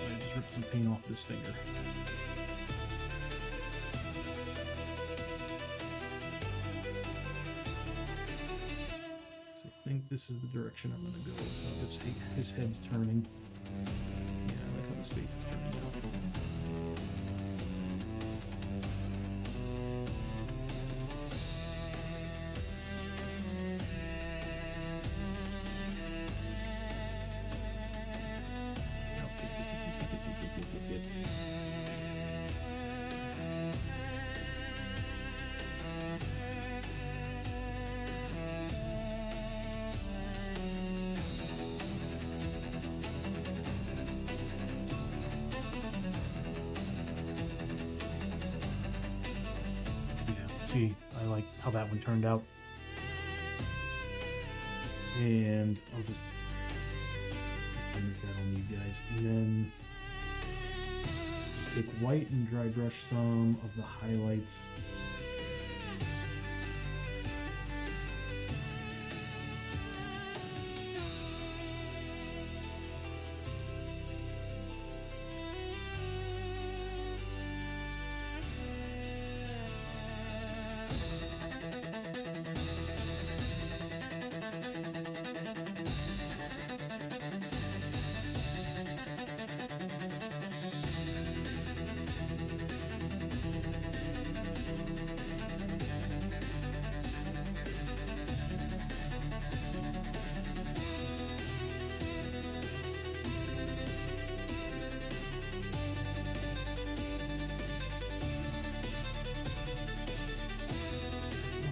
I just ripped some paint off this finger. So I think this is the direction I'm going to go. His head's turning. Yeah, I like how his face is turning out. See, I like how that one turned out. And I'll just make that on you guys. And then take white and dry brush some of the highlights.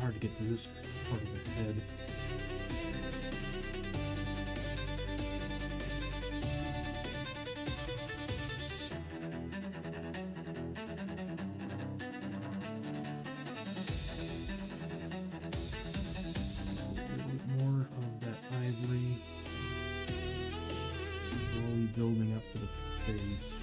hard to get through this part of the head. Building up to the face.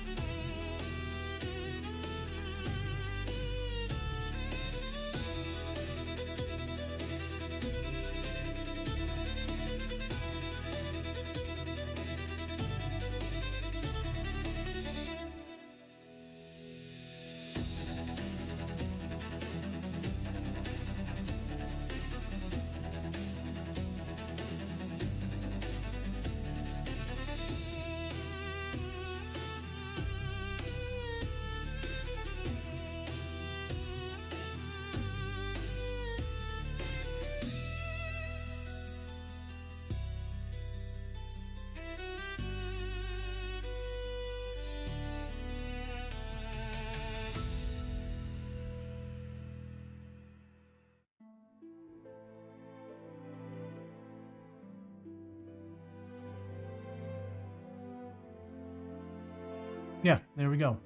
Yeah, there we go.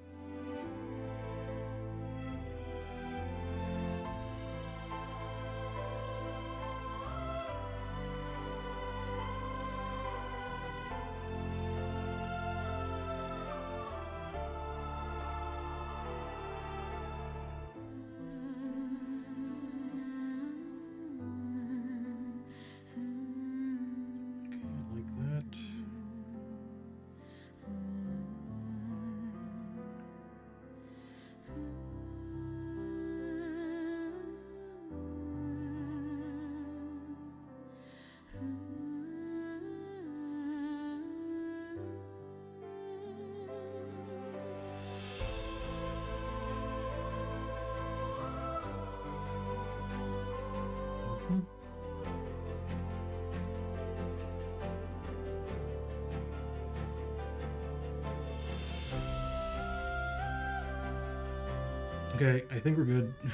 Okay, I think we're good. I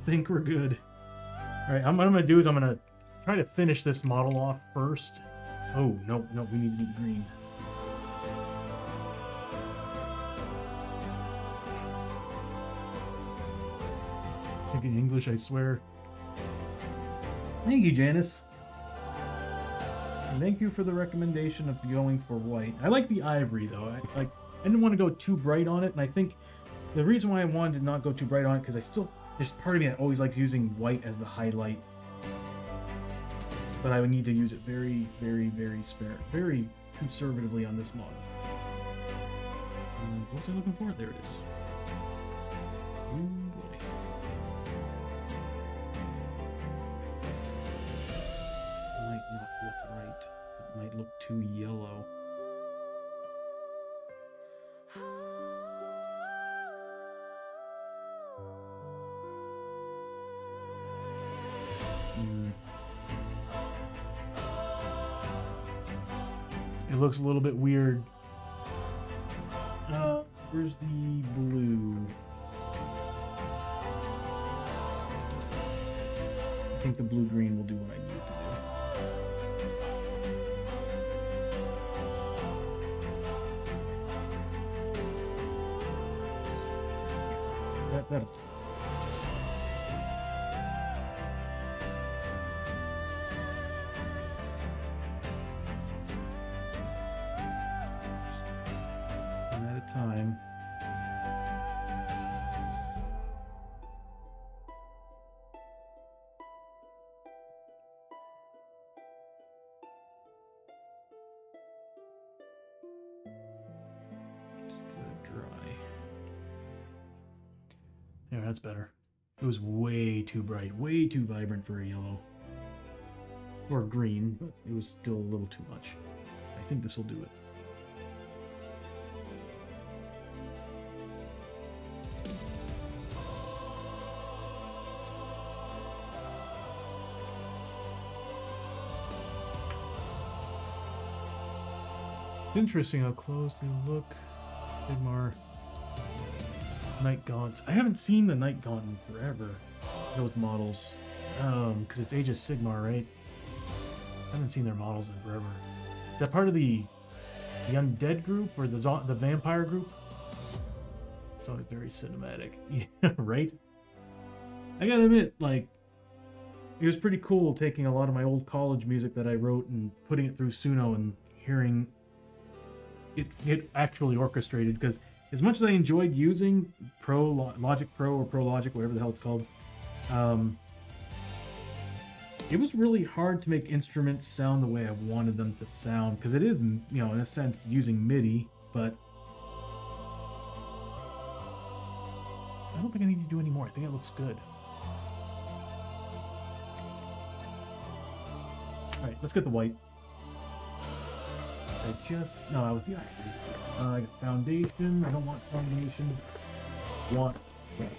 think we're good. All right, what I'm gonna do is I'm gonna try to finish this model off first. Oh, no, we need to do the green. Speaking English, I swear. Thank you, Janice. And thank you for the recommendation of going for white. I like the ivory though. I didn't want to go too bright on it, and I think the reason why I wanted to not go too bright on it because there's part of me that always likes using white as the highlight, but I would need to use it very, very, very conservatively on this model. What was I looking for? There it is. Oh boy. Might not look right. It might look too yellow. It looks a little bit weird. Where's the blue? I think the blue-green will do what I need it to do. That'll do. Time. Just let it dry. There, that's better. It was way too bright, way too vibrant for a yellow. Or green, but it was still a little too much. I think this will do it. It's interesting how close they look. Sigmar. Night Gaunts. I haven't seen the Night Gaunt in forever. Those models. Because it's Age of Sigmar, right? I haven't seen their models in forever. Is that part of the undead group or the vampire group? It's always very cinematic. Yeah, right? I gotta admit, like, it was pretty cool taking a lot of my old college music that I wrote and putting it through Suno and hearing it actually orchestrated. Because as much as I enjoyed using Logic Pro or Pro Logic, whatever the hell it's called, it was really hard to make instruments sound the way I wanted them to sound, because it is, you know, in a sense, using MIDI, but I don't think I need to do any more. I think it looks good. Alright, let's get the white. No, that was the ivory. I got foundation. I don't want foundation. I want red.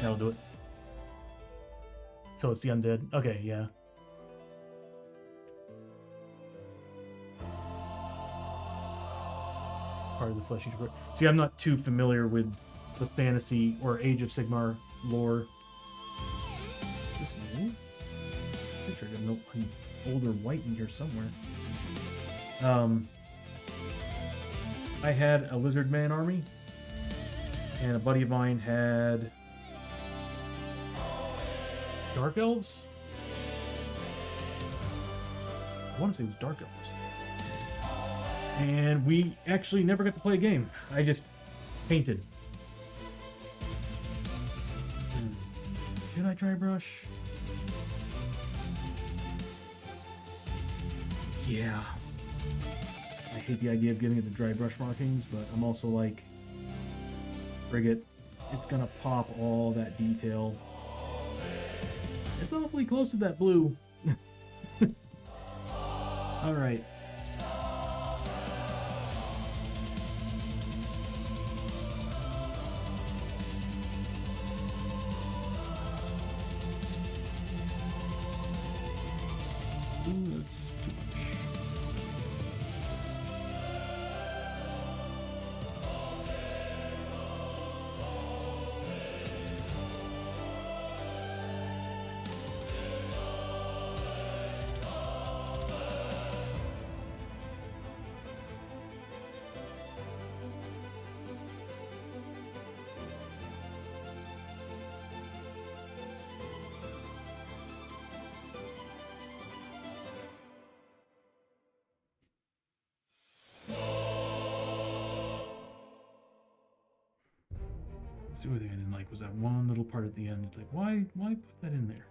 That'll do it. So it's the undead. Okay, yeah. Part of the fleshy support. See, I'm not too familiar with the fantasy or Age of Sigmar lore. Is this new? I'm sure I got an older white in here somewhere. I had a lizard man army, and a buddy of mine had dark elves. I want to say it was dark elves. And we actually never got to play a game. I just painted. Should I dry brush? Yeah. I hate the idea of giving it the dry brush markings, but I'm also like, frig it. It's gonna pop all that detail. It's awfully close to that blue. Alright. The only thing I didn't like was that one little part at the end. It's like, why put that in there?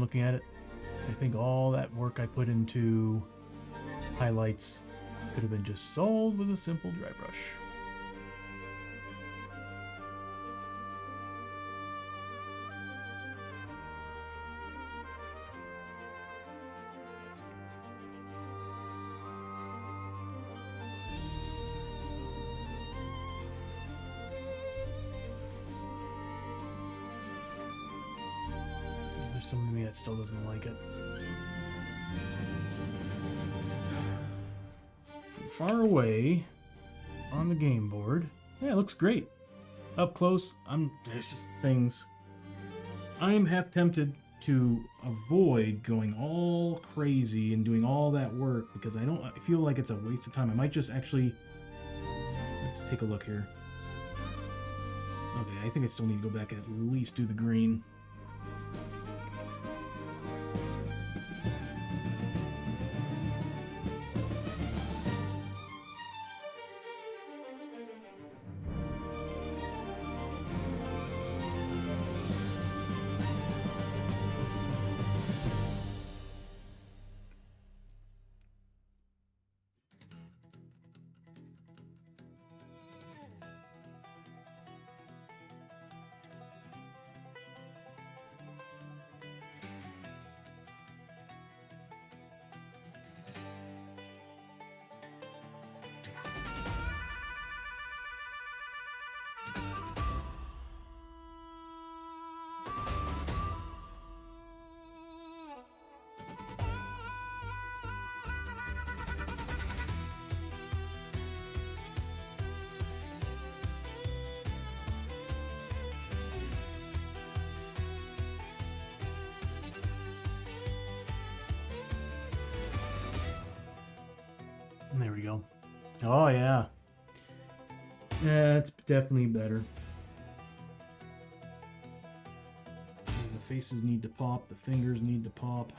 looking at it. I think all that work I put into highlights could have been just solved with a simple dry brush. There's someone to me that still doesn't like it. Far away on the game board, yeah, it looks great. Up close, there's just things. I am half tempted to avoid going all crazy and doing all that work because I feel like it's a waste of time. I might just actually, let's take a look here. Okay, I think I still need to go back and at least do the green. There we go. Oh yeah. Yeah, it's definitely better. And the faces need to pop, the fingers need to pop.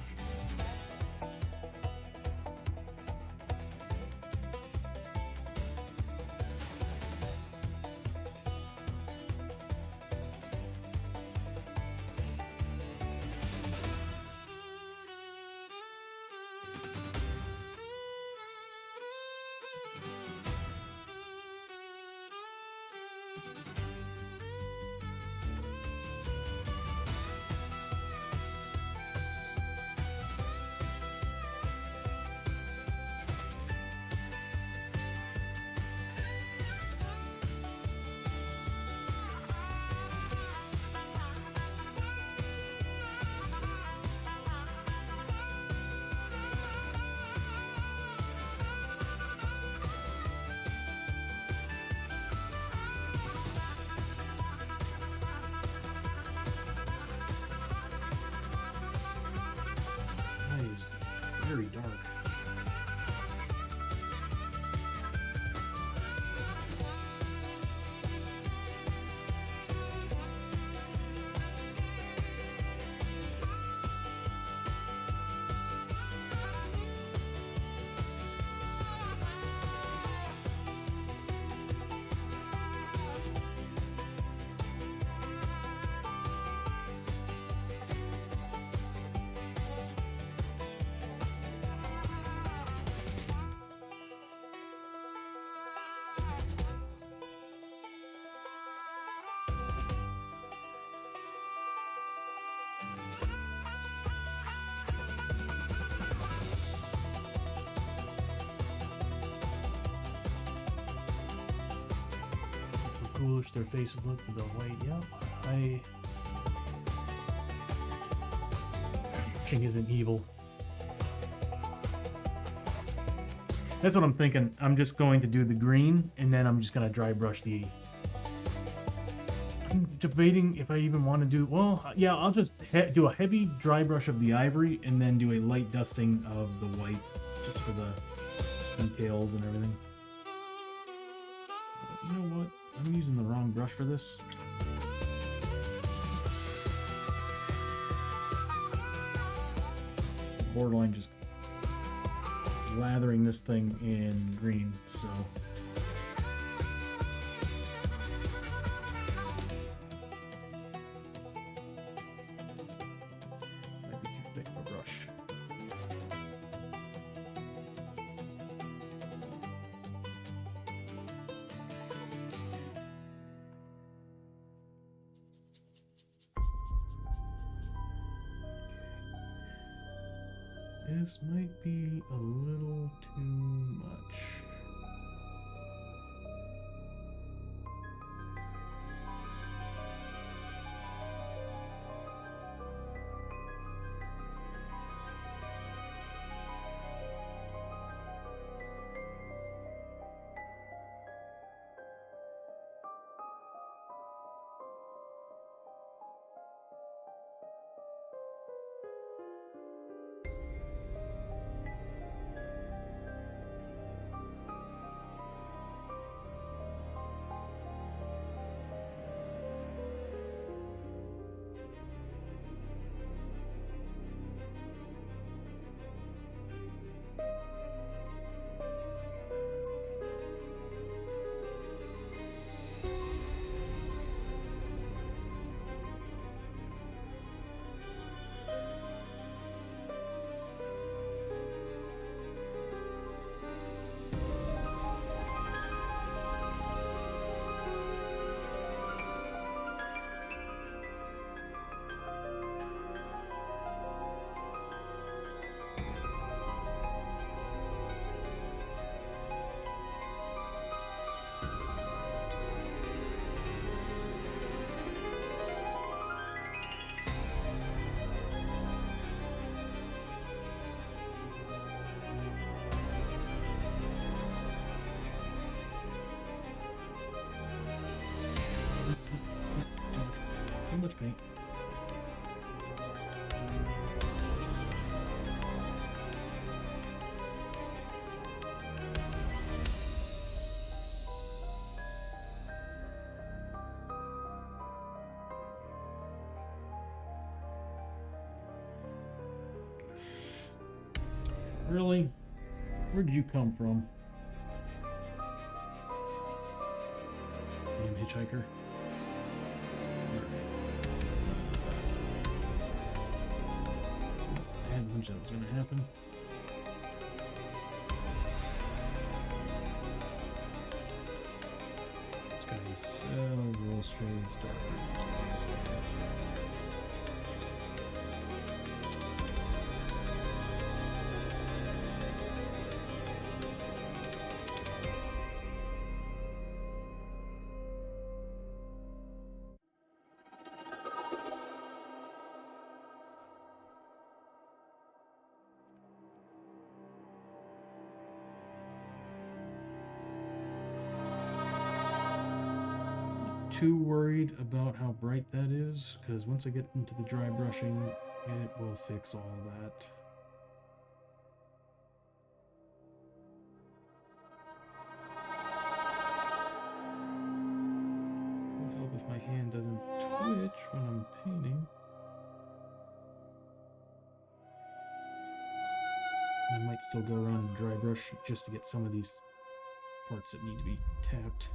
Very dark. Foolish their faces look with the white. Yep, King isn't evil. That's what I'm thinking. I'm just going to do the green, and then I'm just going to dry brush the... I'm debating if I even want to do... Well, yeah, I'll just do a heavy dry brush of the ivory, and then do a light dusting of the white, just for the details and everything. You know what? I'm using the wrong brush for this. Borderline just lathering this thing in green, so. Might be This might be a little too much. Too much paint. Really? Where did you come from? Damn hitchhiker. I had a hunch that was going to happen. This guy is several shades darker. Too worried about how bright that is, because once I get into the dry brushing, it will fix all that. It will help if my hand doesn't twitch when I'm painting. I might still go around and dry brush just to get some of these parts that need to be tapped.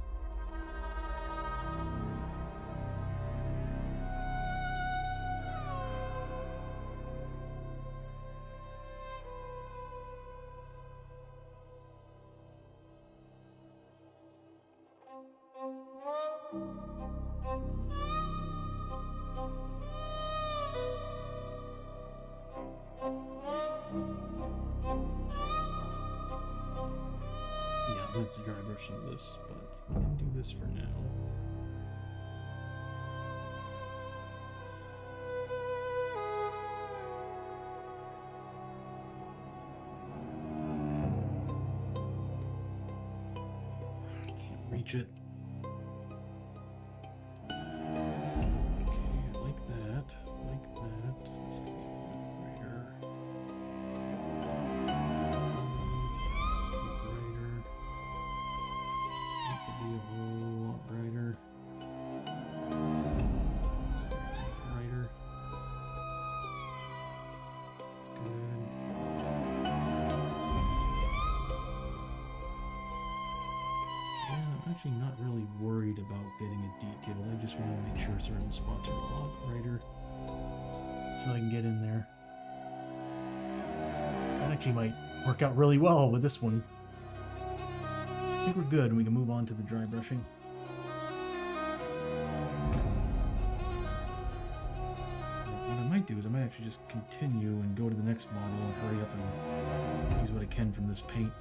Yeah, I'm going to have to dry brush some of this, but I can do this for now. I can't reach it. Okay, like that, like that. This could be a little brighter. Brighter. That could be a whole lot brighter. Brighter. Good. Yeah, I'm actually not really worried about getting it detailed. I just want to make sure certain spots are a lot brighter so I can get in there. That actually might work out really well with this one. I think we're good and we can move on to the dry brushing. What I might do is I might might actually just continue and go to the next model and hurry up and use what I can from this paint.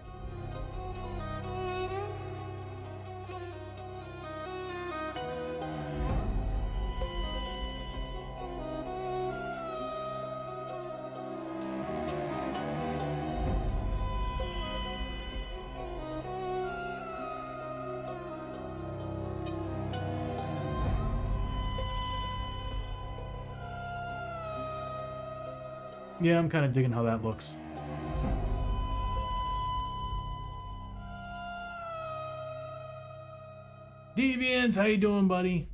Yeah, I'm kind of digging how that looks. Deviants, how you doing, buddy?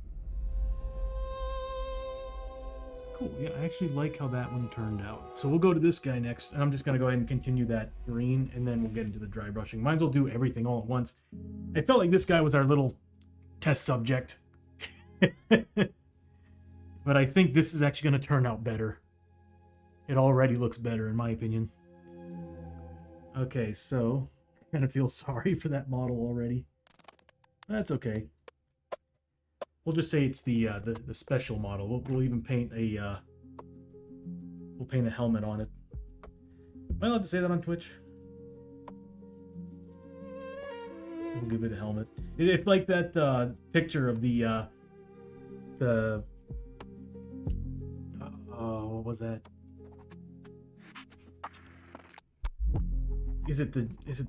Cool, yeah, I actually like how that one turned out. So we'll go to this guy next, and I'm just going to go ahead and continue that green, and then we'll get into the dry brushing. Might as well do everything all at once. I felt like this guy was our little test subject. But I think this is actually going to turn out better. It already looks better, in my opinion. Okay, so I kind of feel sorry for that model already. That's okay. We'll just say it's the special model. We'll even paint a helmet on it. Am I allowed to say that on Twitch? We'll give it a helmet. It's like that picture of the what was that? Is it the what's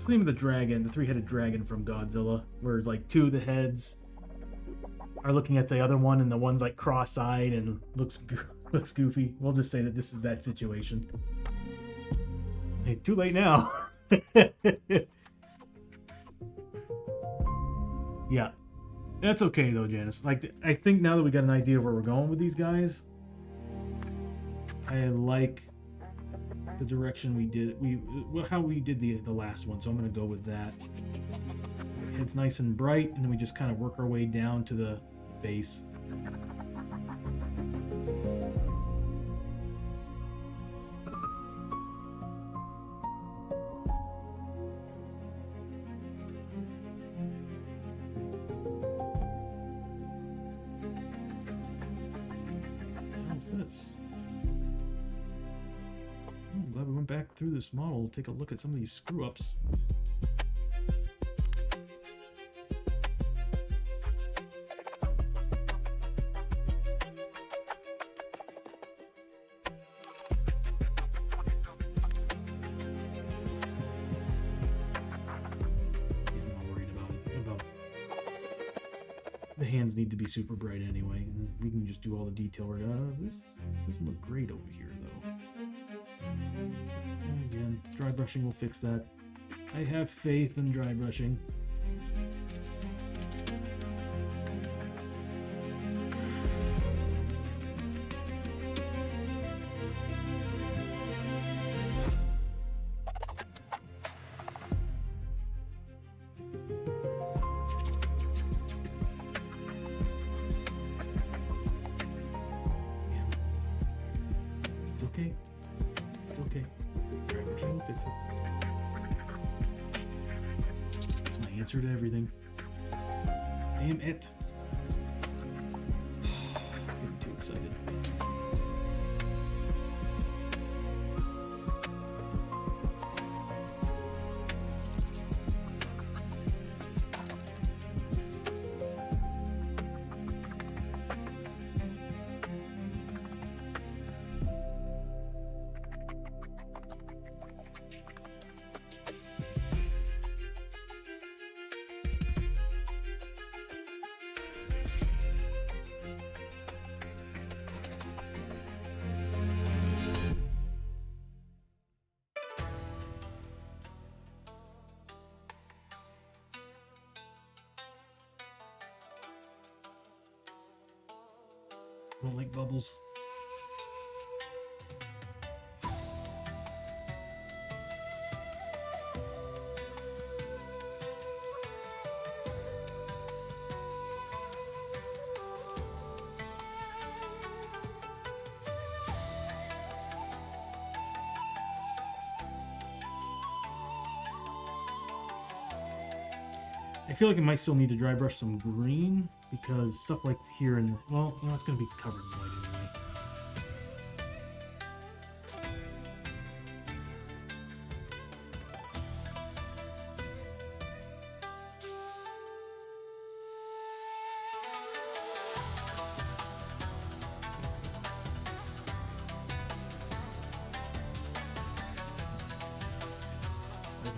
the name of the dragon, the three-headed dragon from Godzilla, where like two of the heads are looking at the other one and the one's like cross-eyed and looks goofy. We'll just say that this is that situation. Hey, too late now. Yeah, that's okay though, Janice. Like, I think now that we got an idea of where we're going with these guys, I like the direction we did how we did the last one, so I'm going to go with that. It's nice and bright, and then we just kind of work our way down to the base. How's this? I'm glad we went back through this model to take a look at some of these screw-ups. The hands need to be super bright anyway, and we can just do all the detail work. This doesn't look great over here, though. And again, dry brushing will fix that. I have faith in dry brushing. It's okay. Dry brushing will fix it. That's my answer to everything. Damn it. Getting too excited. Don't like bubbles. I feel like I might still need to dry brush some green because stuff like here and, well, you know, it's going to be covered in white anyway.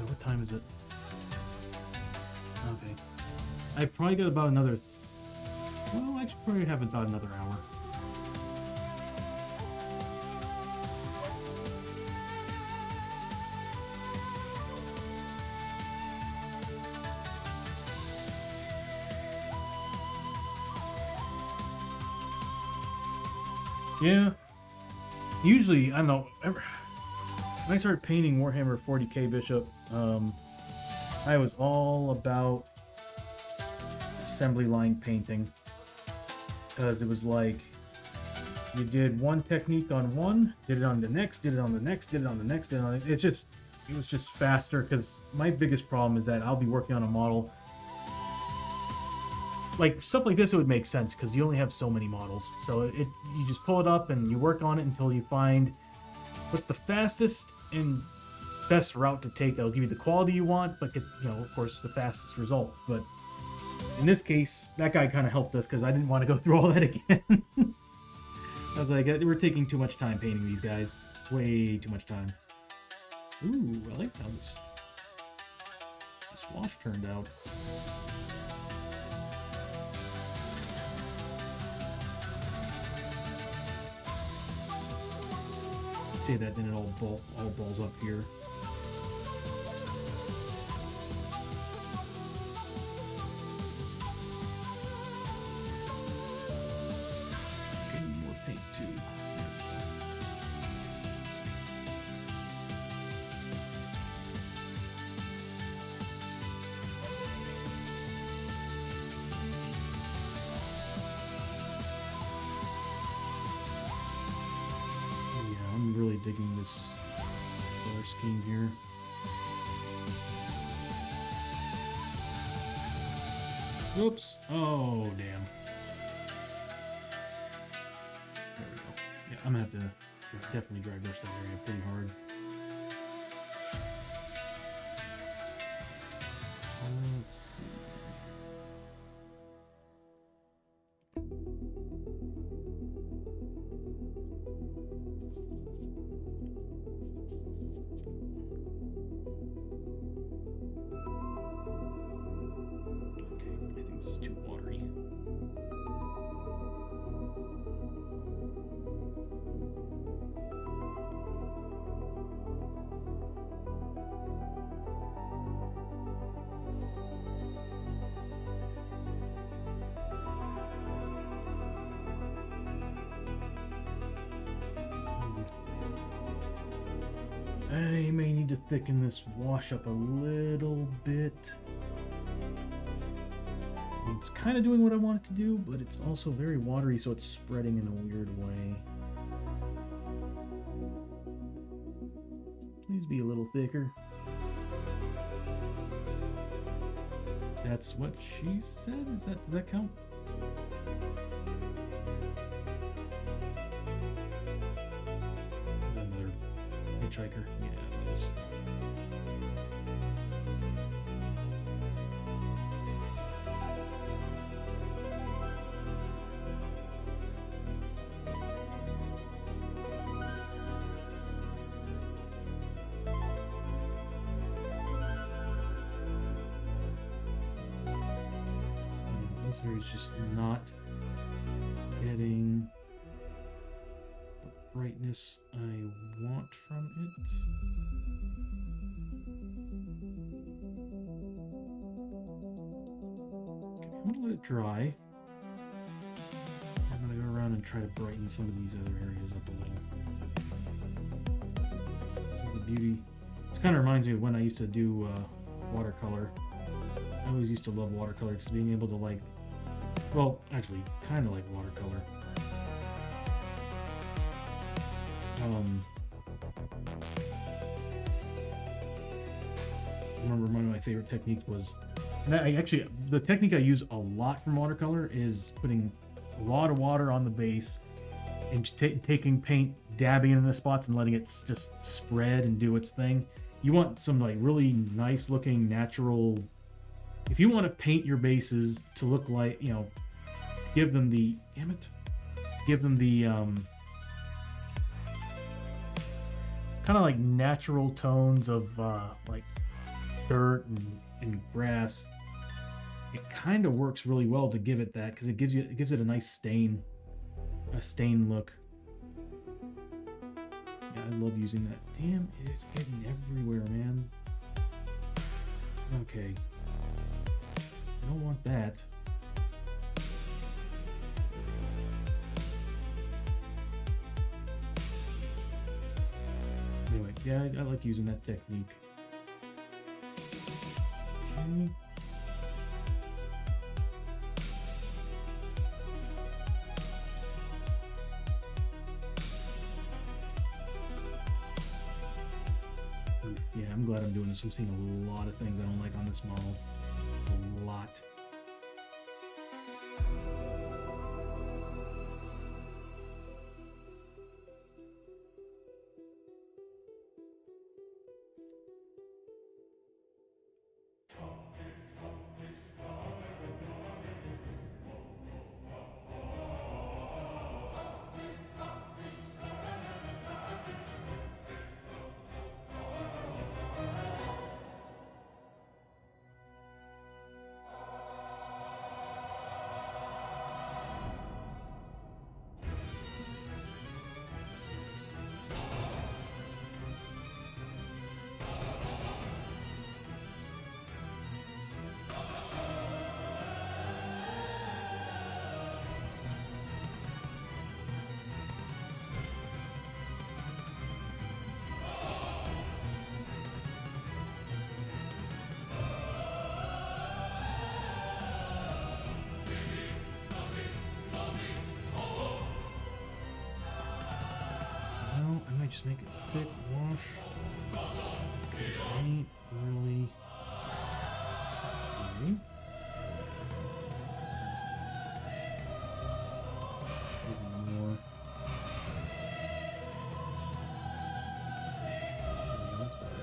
What time is it? Okay. I probably got about another... Well, I should probably have about another hour. Yeah. Usually, I don't know, when I started painting Warhammer 40k Bishop, I was all about assembly line painting, because it was like you did one technique on one, did it on the next, did it on the next, did it on the next, did it on it. It was just faster, because my biggest problem is that I'll be working on a model like stuff like this. It would make sense because you only have so many models, so you just pull it up and you work on it until you find what's the fastest and best route to take that'll give you the quality you want, but get, you know, of course, the fastest result. But in this case, that guy kind of helped us because I didn't want to go through all that again. I was like, we're taking too much time painting these guys. Way too much time. Ooh, I like how this wash turned out. Say that, then it all balls up here. Getting more paint too. I'm really digging this color scheme here. Oops. Oh, damn. There we go. Yeah, I'm gonna have to definitely dry brush that area pretty hard. Let's see. I may need to thicken this wash up a little bit. It's kind of doing what I want it to do, but it's also very watery, so it's spreading in a weird way. Please be a little thicker. That's what she said? Does that count? Another hitchhiker. Yeah, it is. This area is just not getting the brightness I want from it. Okay, I'm gonna let it dry. I'm gonna go around and try to brighten some of these other areas up a little. This is the beauty. This kind of reminds me of when I used to do watercolor. I always used to love watercolor because being able to, like, well, actually, kind of like watercolor. I remember one of my favorite techniques was And I actually, the technique I use a lot from watercolor is putting a lot of water on the base and taking paint, dabbing it in the spots and letting it just spread and do its thing. You want some like really nice looking natural. If you want to paint your bases to look like, you know, give them the, damn it, give them the kind of like natural tones of like dirt and grass. It kind of works really well to give it that, because it gives it a nice stain look. Yeah, I love using that. Damn, it's getting everywhere, man. Okay, I don't want that. Anyway, yeah, I like using that technique. Okay. Yeah, I'm glad I'm doing this. I'm seeing a lot of things I don't like on this model. A lot. I might just make it a quick wash. This ain't really. Okay. Even more. Yeah, that's better.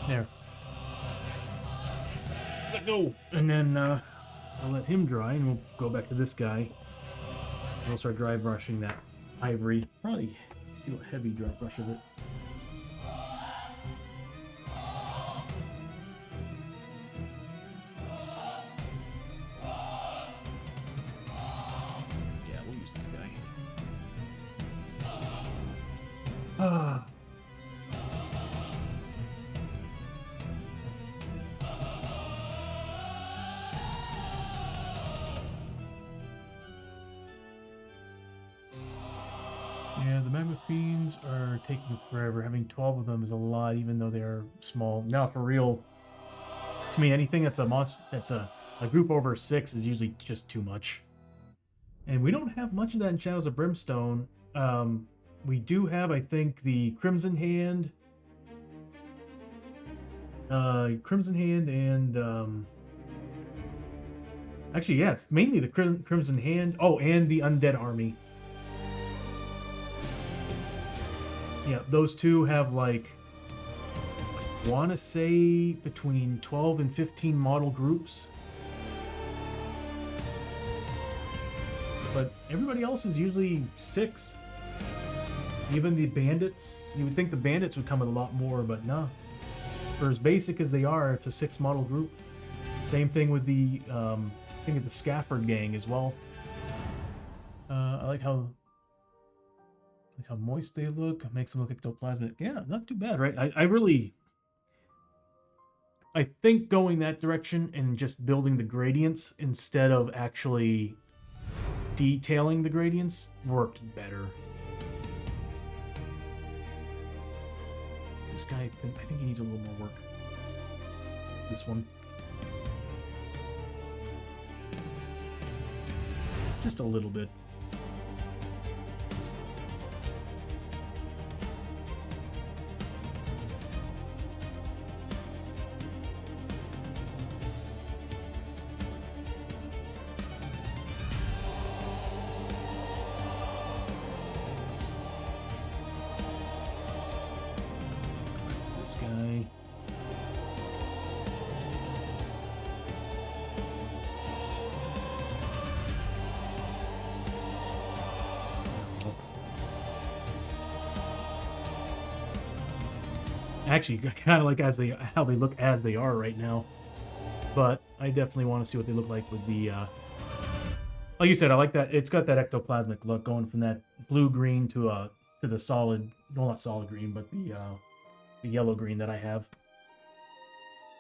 There. Let go. And then I'll let him dry, and we'll go back to this guy. We'll start dry brushing that ivory. Probably do a heavy dry brush of it. Yeah, we'll use this guy. Ah. Yeah, the Mammoth Fiends are taking forever. Having 12 of them is a lot, even though they're small. Now, for real, to me, anything that's a monster, that's a group over 6 is usually just too much. And we don't have much of that in Shadows of Brimstone. We do have, I think, the Crimson Hand. Crimson Hand and... actually, yeah, it's mainly the Crimson Hand. Oh, and the Undead Army. Yeah, those two have, like, I want to say between 12 and 15 model groups. But everybody else is usually 6. Even the bandits, you would think the bandits would come with a lot more, but no. For as basic as they are, it's a 6 model group. Same thing with the, I think of the Scafford gang as well. I like how moist they look. Makes them look ectoplasmic. Yeah, not too bad, right? I really... I think going that direction and just building the gradients instead of actually detailing the gradients worked better. This guy, I think he needs a little more work. This one. Just a little bit. This guy. Actually, kind of like how they look as they are right now, but I definitely want to see what they look like with the. Like you said, I like that. It's got that ectoplasmic look, going from that blue green to the solid, well, not solid green, but the yellow green that I have.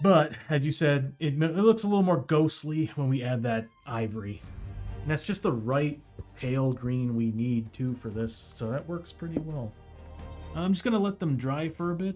But as you said, it looks a little more ghostly when we add that ivory, and that's just the right pale green we need too for this, so that works pretty well. I'm just gonna let them dry for a bit.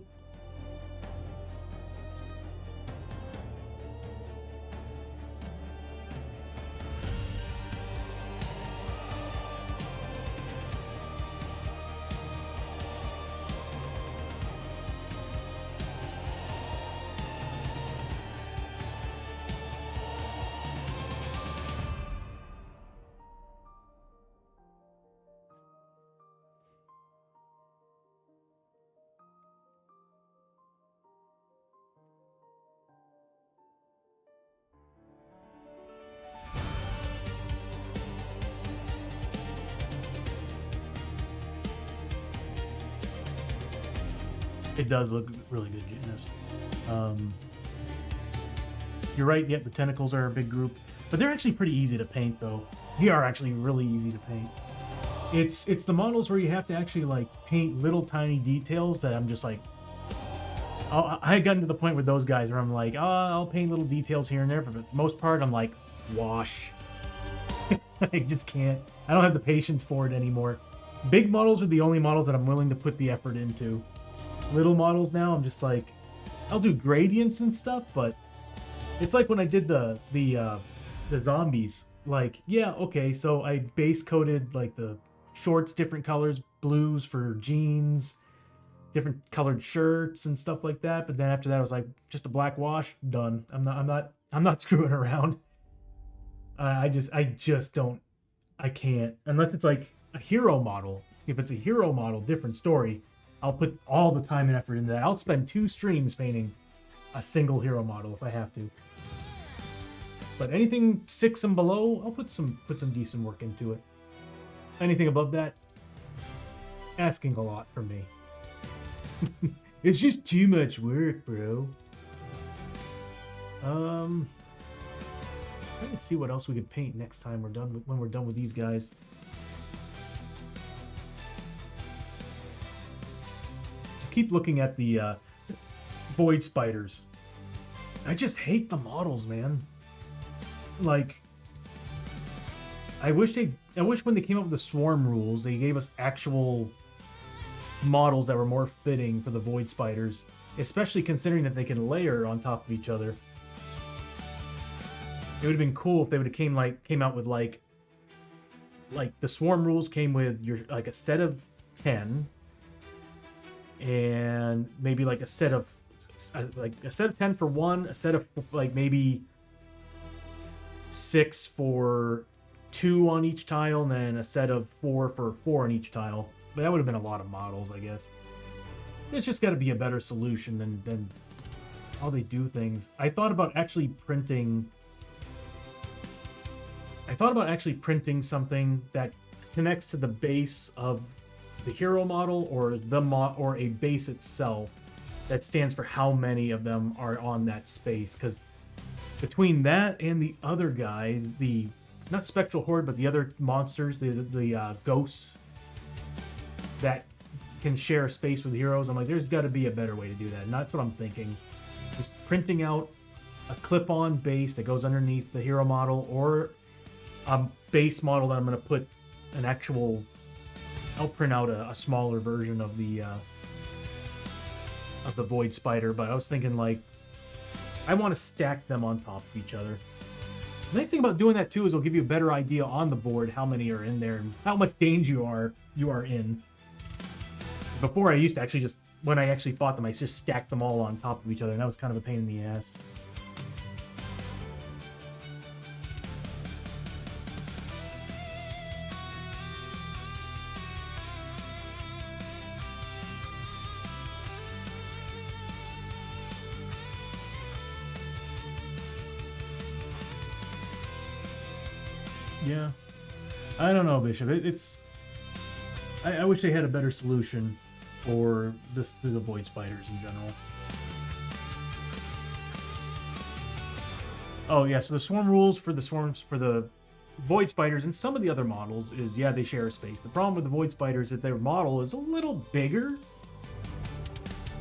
It does look really good, Janice. You're right, yeah, the tentacles are a big group, but they're actually pretty easy to paint, though. They are actually really easy to paint. It's the models where you have to actually, like, paint little tiny details that I'm just like... I had gotten to the point with those guys where I'm like, oh, I'll paint little details here and there, but for the most part, I'm like, wash. I just can't. I don't have the patience for it anymore. Big models are the only models that I'm willing to put the effort into. Little models now, I'm just like, I'll do gradients and stuff, but it's like when I did the zombies. Like, yeah, okay, so I base coated like the shorts, different colors, blues for jeans, different colored shirts and stuff like that. But then after that, I was like, just a black wash, done. I'm not screwing around. I just don't. I can't unless it's like a hero model. If it's a hero model, different story. I'll put all the time and effort into that. I'll spend 2 streams painting a single hero model if I have to. But anything 6 and below, I'll put some decent work into it. Anything above that, asking a lot from me. It's just too much work, bro. Trying to see what else we could paint next time when we're done with these guys. Keep looking at the void spiders. I just hate the models, man. Like, I wish when they came up with the swarm rules, they gave us actual models that were more fitting for the void spiders, especially considering that they can layer on top of each other. It would have been cool if they would have came out with like the swarm rules came with your like a set of 10. And maybe like a set of 10 for one, a set of like maybe 6 for 2 on each tile, and then a set of 4 for 4 on each tile. But that would have been a lot of models, I guess. It's just got to be a better solution than how they do things. I thought about actually printing something that connects to the base of the hero model or or a base itself that stands for how many of them are on that space, because between that and the other guy, the not Spectral Horde but the other monsters, the ghosts that can share space with heroes, I'm like, there's got to be a better way to do that, and that's what I'm thinking. just printing out a clip-on base that goes underneath the hero model, or a base model that I'm going to put an actual... I'll print out a smaller version of the Void Spider, but I was thinking, like, I want to stack them on top of each other. The nice thing about doing that too is it'll give you a better idea on the board how many are in there and how much danger you are in. Before, I used to actually just, when I actually fought them, I just stacked them all on top of each other, and that was kind of a pain in the ass. Yeah, I don't know, Bishop. I wish they had a better solution for the Void Spiders in general. Oh yeah, so the swarm rules for the Void Spiders and some of the other models is, yeah, they share a space. The problem with the Void Spiders is that their model is a little bigger.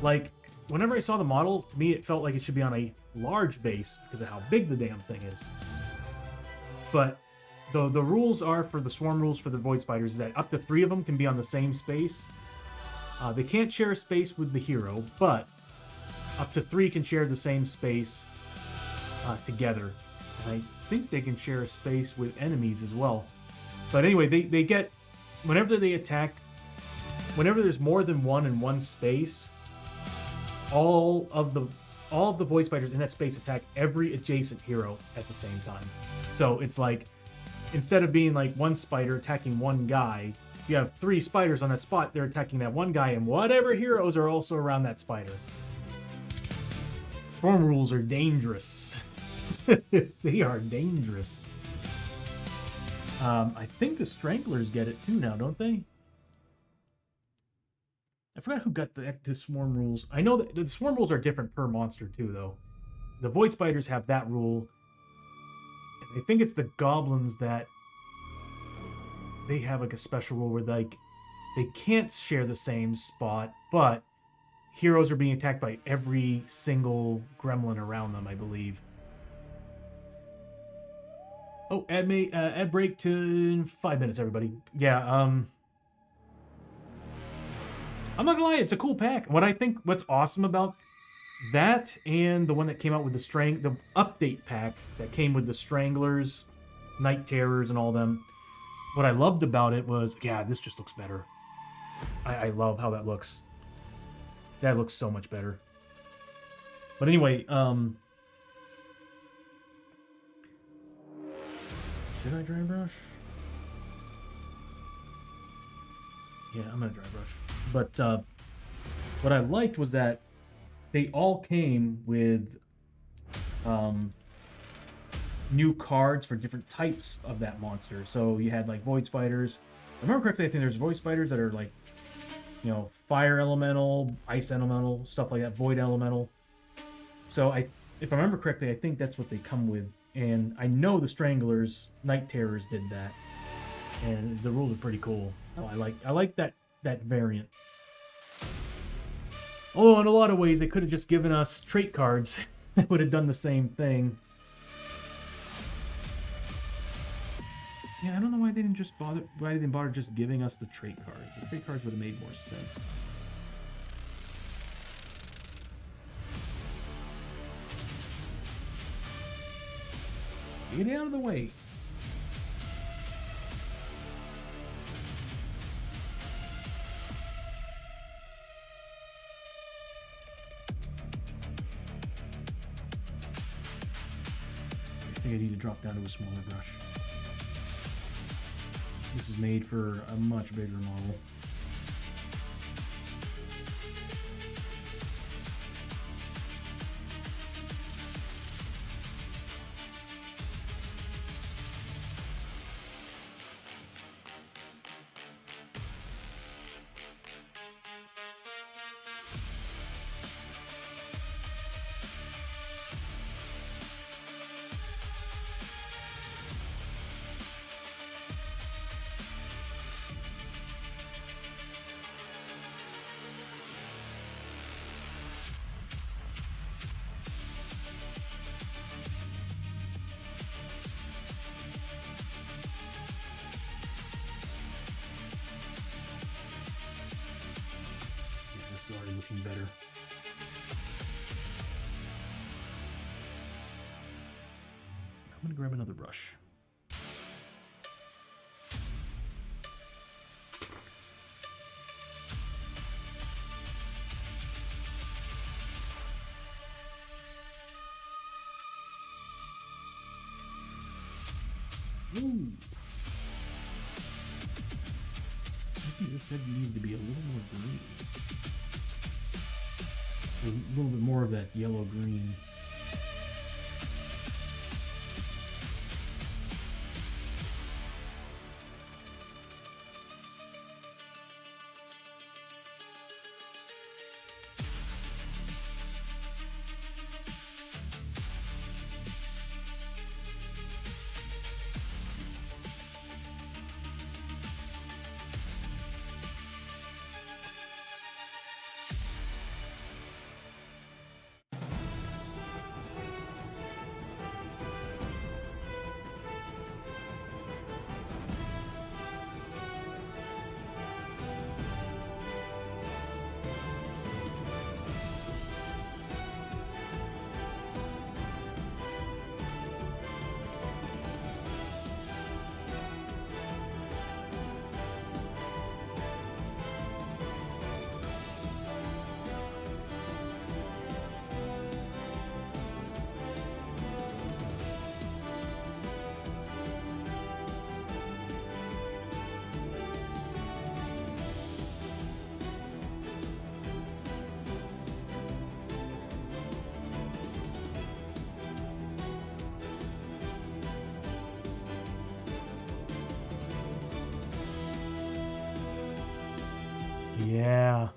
Like, whenever I saw the model, to me it felt like it should be on a large base because of how big the damn thing is. But the rules are, for the swarm rules for the Void Spiders, is that up to 3 of them can be on the same space. They can't share a space with the hero, but up to 3 can share the same space together. And I think they can share a space with enemies as well. But anyway, they get, whenever they attack, whenever there's more than one in one space, all of the Void Spiders in that space attack every adjacent hero at the same time. So it's like, instead of being like one spider attacking one guy, you have 3 spiders on that spot, they're attacking that one guy, and whatever heroes are also around that spider. Swarm rules are dangerous. They are dangerous. I think the Stranglers get it too now, don't they? I forgot who got the swarm rules. I know that the swarm rules are different per monster too, though. The Void Spiders have that rule. I think it's the goblins that they have like a special rule where, like, they can't share the same spot, but heroes are being attacked by every single gremlin around them, I believe. Oh, ad break to 5 minutes, everybody. Yeah, I'm not gonna lie, it's a cool pack. What's awesome about that, and the one that came out with the update pack that came with the Stranglers, Night Terrors, and all them. What I loved about it was, yeah, this just looks better. I love how that looks. That looks so much better. But anyway, should I dry brush? Yeah, I'm gonna dry brush. But what I liked was that they all came with new cards for different types of that monster. So you had like Void Spiders. If I remember correctly, I think there's Void Spiders that are like, you know, Fire Elemental, Ice Elemental, stuff like that, Void Elemental. So if I remember correctly, I think that's what they come with. And I know the Stranglers, Night Terrors did that. And the rules are pretty cool. Oh, I like that variant. Although in a lot of ways they could have just given us trait cards that would have done the same thing. Yeah, I don't know why they didn't bother just giving us the trait cards. The trait cards would have made more sense. Get out of the way. I think I need to drop down to a smaller brush. This is made for a much bigger model. grab another brush. Ooh. Maybe this head needs to be a little more green. A little bit more of that yellow green. Yeah.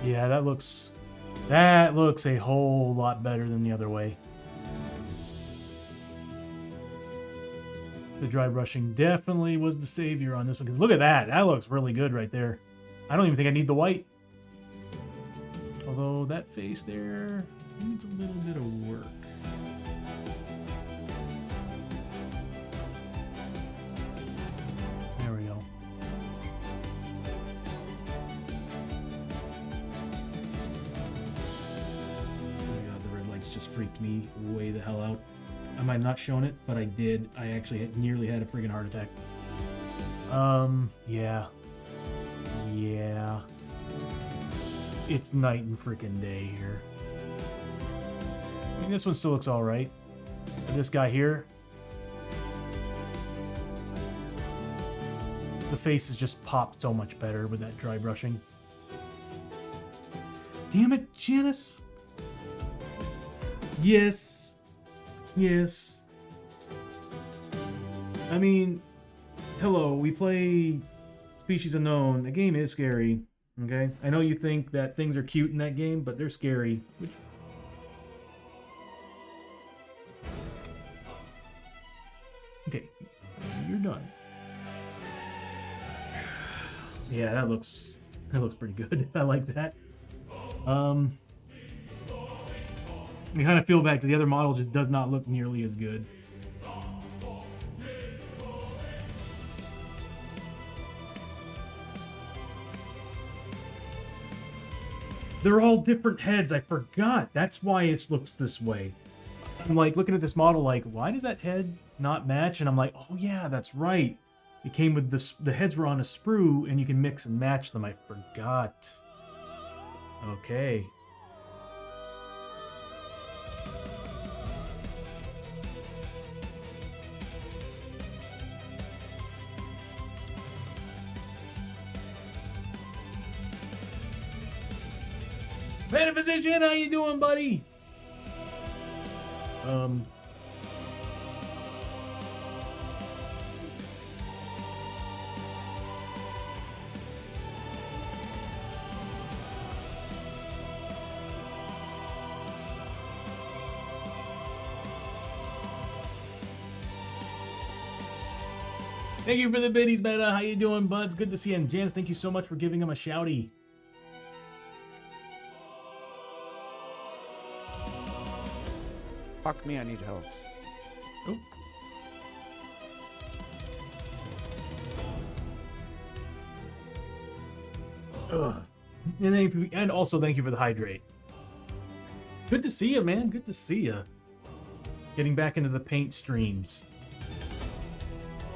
Yeah, that looks a whole lot better than the other way. The dry brushing definitely was the savior on this one, because look at that. That looks really good right there. I don't even think I need the white. Although that face there needs a little bit of work. There we go. The red lights just freaked me way the hell out. I might have not shown it, but I did. I actually nearly had a freaking heart attack. Yeah. Yeah. It's night and freaking day here. I mean, this one still looks alright. This guy here, the face has just popped so much better with that dry brushing. Damn it, Janice! Yes. Yes. I mean, hello, we play Species Unknown. The game is scary, okay? I know you think that things are cute in that game, but they're scary. Okay, you're done. Yeah, that looks pretty good. I like that. I kind of feel back to the other model just does not look nearly as good. They're all different heads. I forgot. That's why it looks this way. I'm like looking at this model like, why does that head not match? And I'm like, oh yeah, that's right. It came with this, the heads were on a sprue and you can mix and match them. I forgot. Okay. Metaphysician, how you doing, buddy? Thank you for the biddies, Meta. How you doing, buds? Good to see you. And Janice, thank you so much for giving him a shouty. Fuck me, I need health. Oh. Ugh. And also thank you for the hydrate. Good to see you, man. Good to see you. Getting back into the paint streams.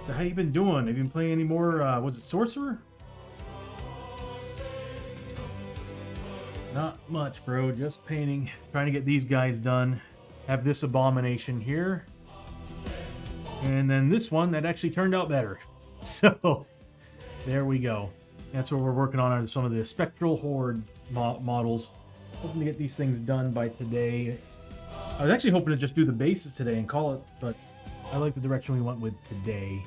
So how you been doing? Have you been playing any more, was it Sorcerer? Not much, bro. Just painting. Trying to get these guys done. Have this abomination here. And then this one that actually turned out better. So, there we go. That's what we're working on some of the Spectral Horde models. Hoping to get these things done by today. I was actually hoping to just do the bases today and call it, but I like the direction we went with today.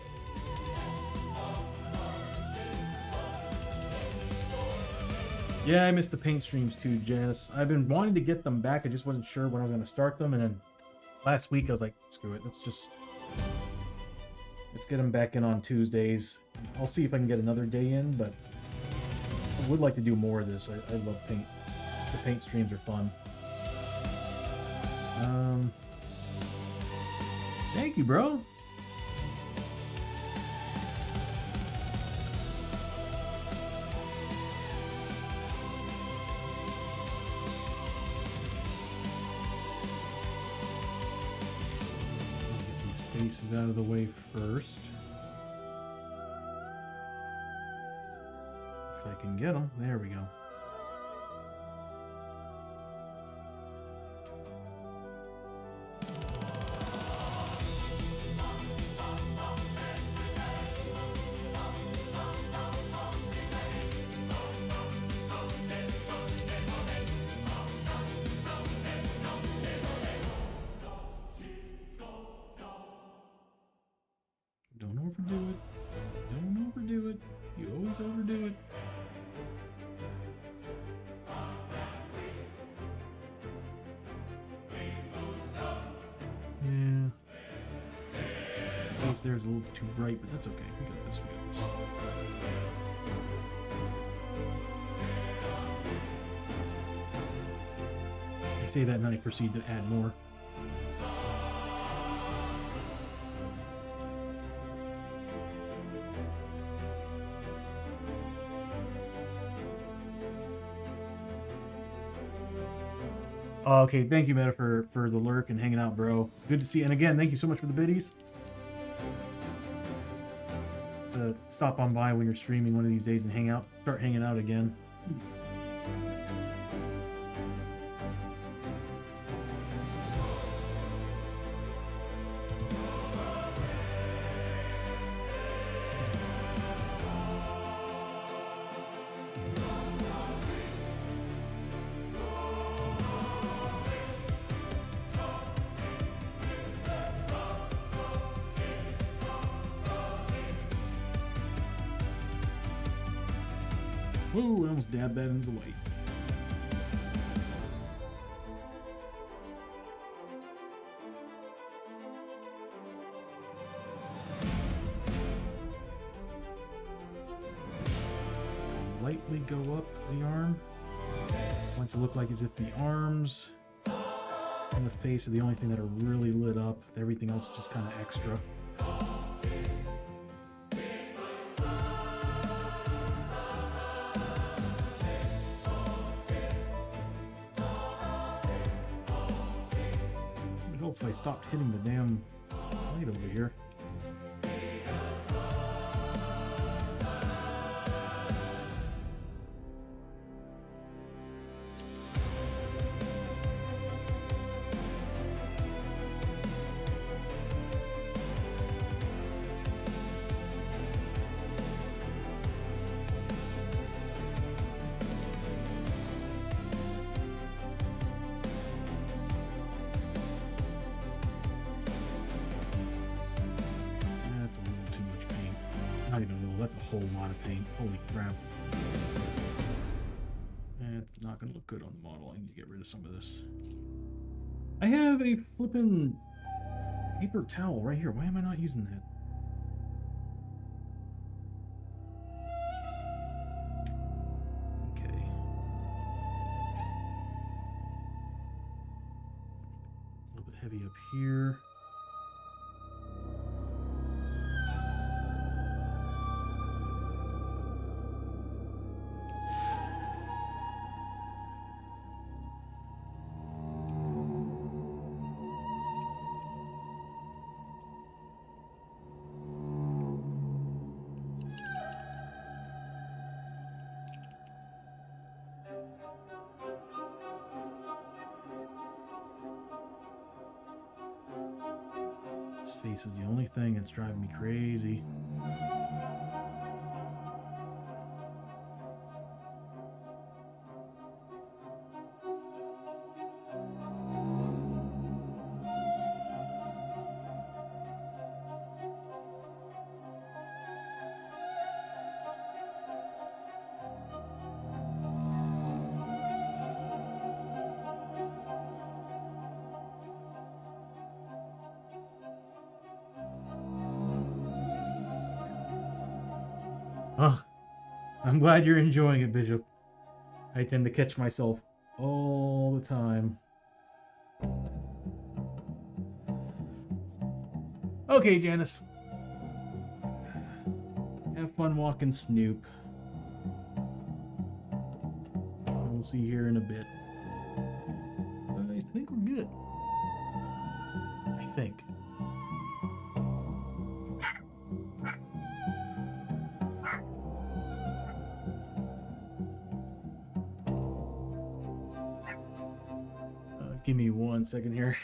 Yeah, I missed the paint streams too, Janice. I've been wanting to get them back. I just wasn't sure when I was going to start them. And then last week I was like, screw it. Let's get them back in on Tuesdays. I'll see if I can get another day in, but I would like to do more of this. I love paint. The paint streams are fun. Thank you, bro. Get these faces out of the way first. If I can get them. There we go. Don't overdo it. Don't overdo it. You always overdo it. Yeah. Face there's a little too bright, but that's okay. We got this. We got this. I say that and then I proceed to add more. Okay, thank you, Meta, for the lurk and hanging out, bro. Good to see you. And again, thank you so much for the biddies. Stop on by when you're streaming one of these days and hang out. Start hanging out again. Whoa, I almost dabbed that into the light. Lightly go up the arm. I want it to look like as if the arms and the face are the only thing that are really lit up. Everything else is just kind of extra. If I stopped hitting the damn light over here. Not even a little, that's a whole lot of paint. Holy crap. It's not going to look good on the model. I need to get rid of some of this. I have a flippin' paper towel right here. Why am I not using that? heavy up here. This face is the only thing that's driving me crazy. Oh, I'm glad you're enjoying it, Bishop. I tend to catch myself all the time. Okay, Janice. Have fun walking Snoop. We'll see here in a bit. I think we're good. I think. Give me 1 second here.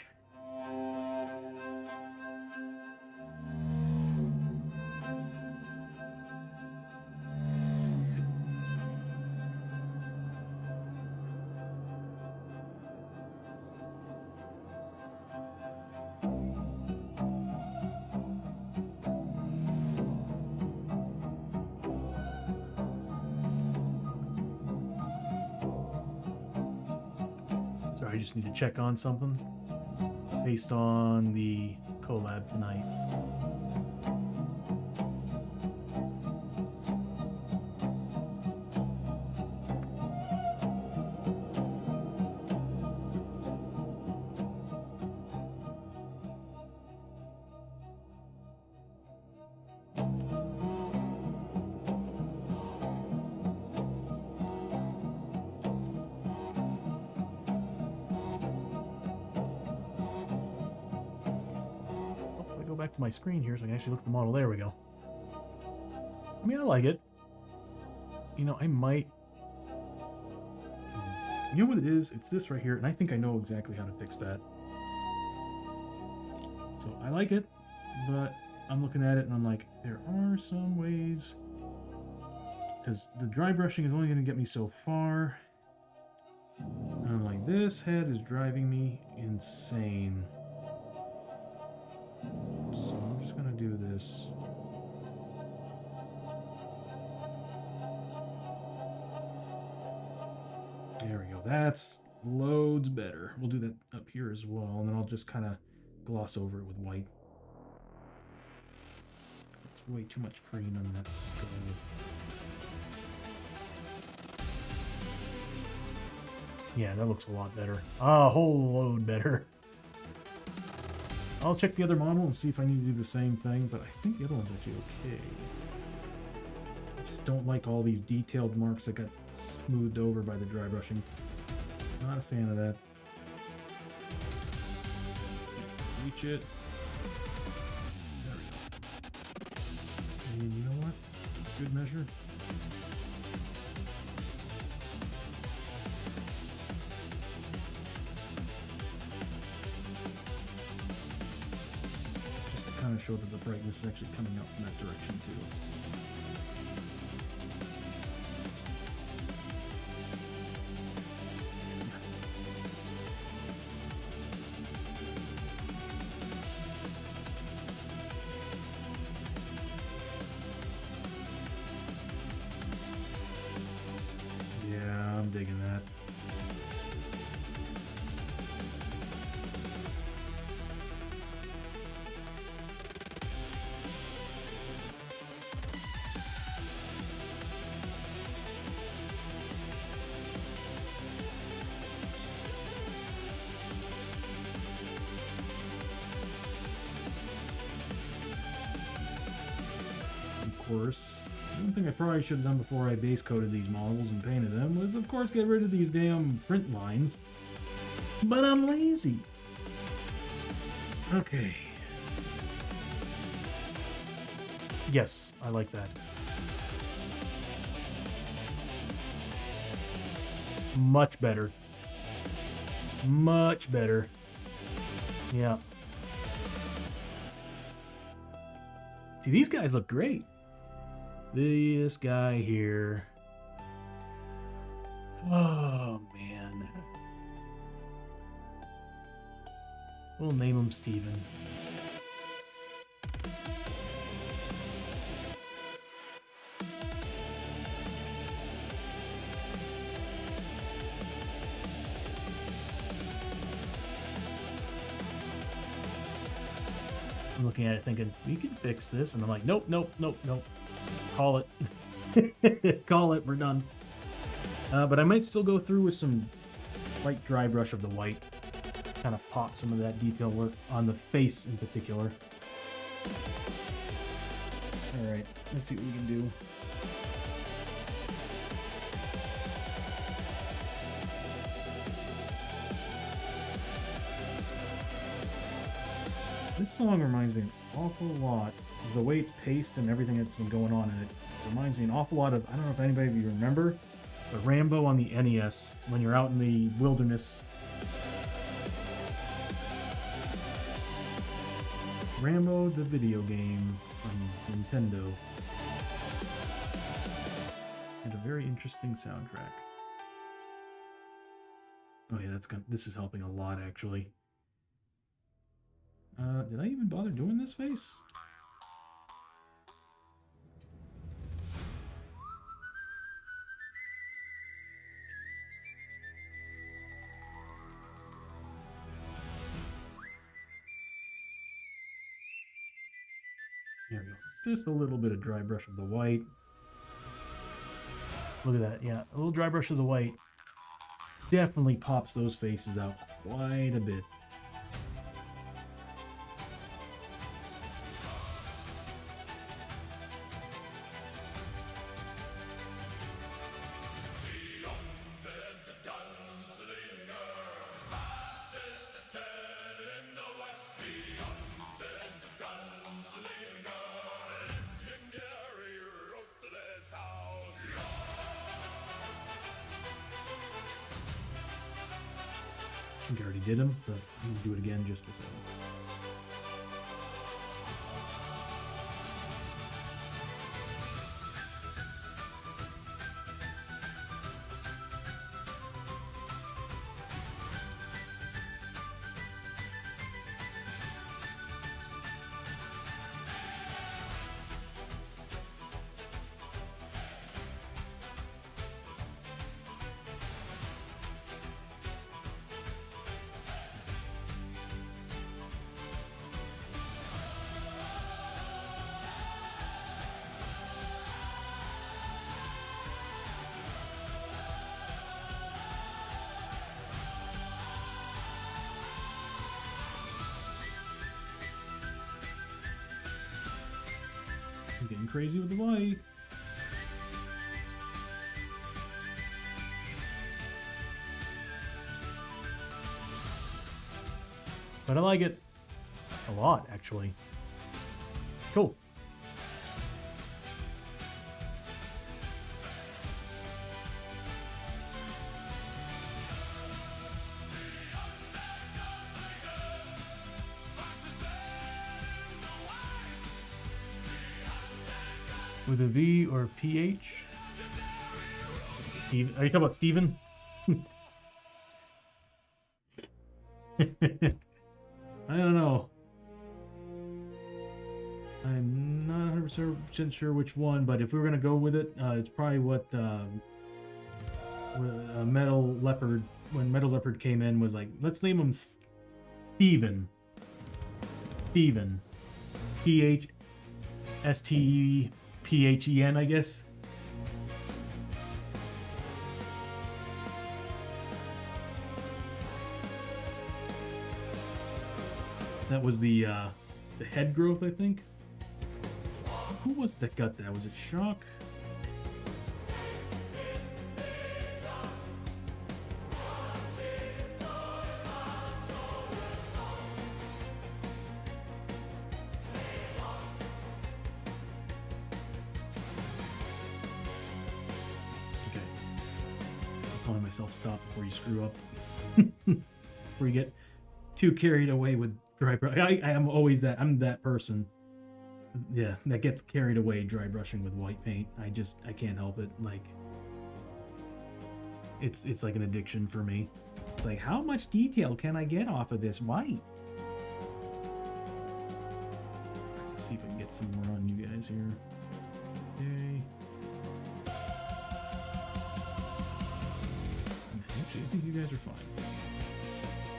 Sorry, I just need to check on something based on the collab tonight. Back to my screen here so I can actually look at the model. There we go. I mean, I like it. You know, I might... You know what it is? It's this right here, and I think I know exactly how to fix that. So I like it, but I'm looking at it and I'm like, there are some ways... Because the dry brushing is only going to get me so far. And I'm like, this head is driving me insane. So I'm just going to do this. There we go. That's loads better. We'll do that up here as well, and then I'll just kind of gloss over it with white. It's way too much green on that skull. Yeah, that looks a lot better. A whole load better. I'll check the other model and see if I need to do the same thing, but I think the other one's actually okay. I just don't like all these detailed marks that got smoothed over by the dry brushing. Not a fan of that. Reach it. There we go. And you know what? Good measure. Kind of show that the brightness is actually coming up from that direction too. Yeah, I'm digging that. course, one thing I probably should have done before I base coated these models and painted them was, of course, get rid of these damn print lines. But I'm lazy. Okay. Yes, I like that. Much better. Much better. Yeah. See, these guys look great. This guy here. Oh, man. We'll name him Steven. I'm looking at it thinking, we can fix this. And I'm like, nope, nope, nope, nope. Call it. Call it, we're done. But I might still go through with some light dry brush of the white. Kind of pop some of that detail work on the face in particular. Alright, let's see what we can do. This song reminds me an awful lot of the way it's paced and everything that's been going on in it. It reminds me an awful lot of, I don't know if anybody of you remember, but Rambo on the NES, when you're out in the wilderness. Rambo the video game from Nintendo. And a very interesting soundtrack. Oh yeah, this is helping a lot actually. Did I even bother doing this face? There we go. Just a little bit of dry brush of the white. Look at that. Yeah, a little dry brush of the white definitely pops those faces out quite a bit. I think I already did them, but I'm going to do it again just the same. I'm getting crazy with the white. But I like it a lot, actually. Cool. With a V or PH? Steve, are you talking about Steven? I don't know. I'm not 100% sure which one, but if we were going to go with it, it's probably what Metal Leopard, when Metal Leopard came in, was like, let's name him Steven. Steven. P-H-S-T-E-P-H-E-N, I guess. That was the head growth, I think. Who was that got that? Was it Shock? Okay. I'm telling myself stop before you screw up. Before you get too carried away with dry brush. I am always that. I'm that person. Yeah, that gets carried away dry brushing with white paint. I can't help it. Like, it's like an addiction for me. It's like, how much detail can I get off of this white? Let's see if I can get some more on you guys here. Okay. Actually, I think you guys are fine.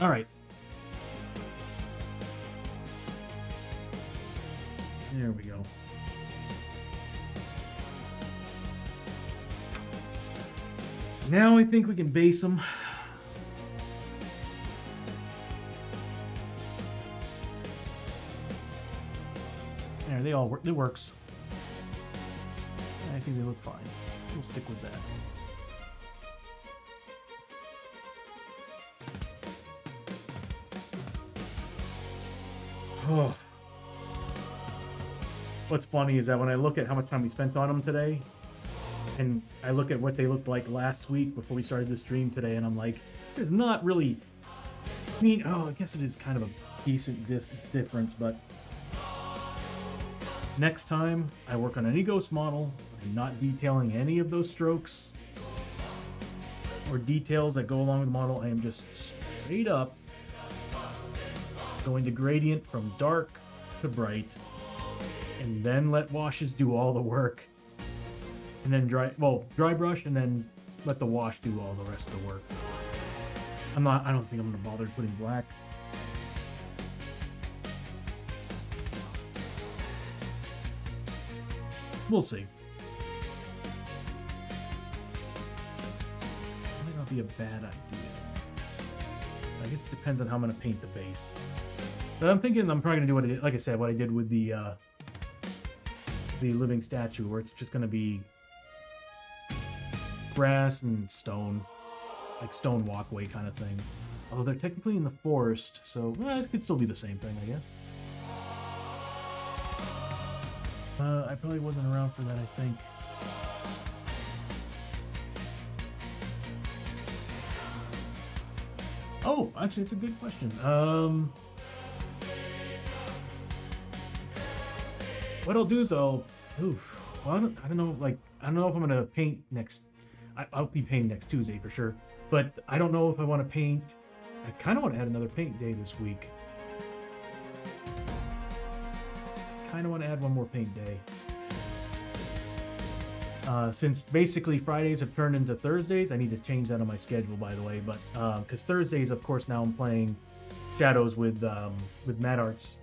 All right. There we go. Now I think we can base them. There, they all work. It works. I think they look fine. We'll stick with that. Oh. What's funny is that when I look at how much time we spent on them today, and I look at what they looked like last week before we started the stream today, and I'm like, there's not really... I mean, I guess it is kind of a decent difference, but... Next time I work on any ghost model, I'm not detailing any of those strokes or details that go along with the model. I am just straight up going to gradient from dark to bright, and then let washes do all the work, and then dry brush, and then let the wash do all the rest of the work. I don't think I'm gonna bother putting black. We'll see. Might not be a bad idea. I guess it depends on how I'm gonna paint the base. But I'm thinking I'm probably gonna do what I did, like I said, what I did with the living statue, where it's just gonna be grass and stone, like stone walkway kind of thing. Although they're technically in the forest, so it could still be the same thing, I guess. I probably wasn't around for that, I think. Oh, actually, it's a good question. What I'll do is well, I don't know, like, I don't know if I'm gonna paint next. I'll be painting next Tuesday for sure, but I don't know if I want to paint. I kind of want to add another paint day this week. Kind of want to add one more paint day. Since basically Fridays have turned into Thursdays, I need to change that on my schedule, by the way. But because Thursdays, of course, now I'm playing Shadows with Mad Arts,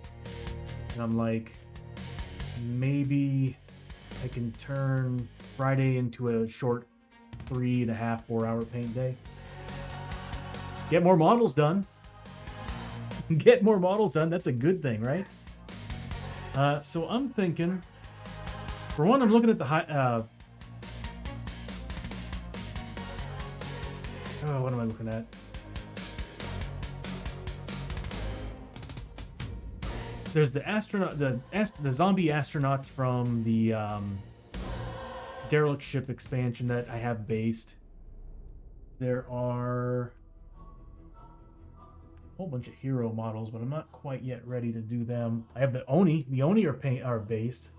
and I'm like, maybe I can turn Friday into a short 3.5, 4-hour paint day. Get more models done. Get more models done. That's a good thing, right? So I'm thinking, for one, I'm looking at the high. What am I looking at? There's the astronaut, the zombie astronauts from the derelict ship expansion that I have based. There are a whole bunch of hero models, but I'm not quite yet ready to do them. I have the Oni. The Oni are based.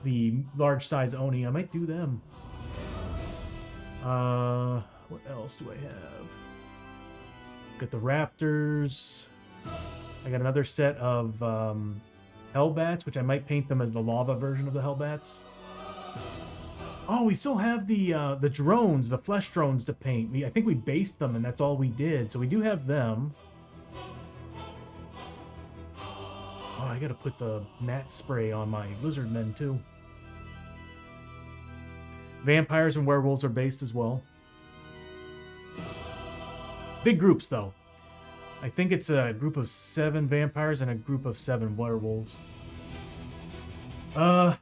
The large size Oni, I might do them. What else do I have? Got the Raptors. I got another set of Hellbats, which I might paint them as the lava version of the Hellbats. Oh, we still have the drones, the flesh drones to paint. I think we based them, and that's all we did. So we do have them. Oh, I gotta put the matte spray on my lizard men too. Vampires and werewolves are based as well. Big groups, though. I think it's a group of 7 vampires and a group of 7 werewolves. I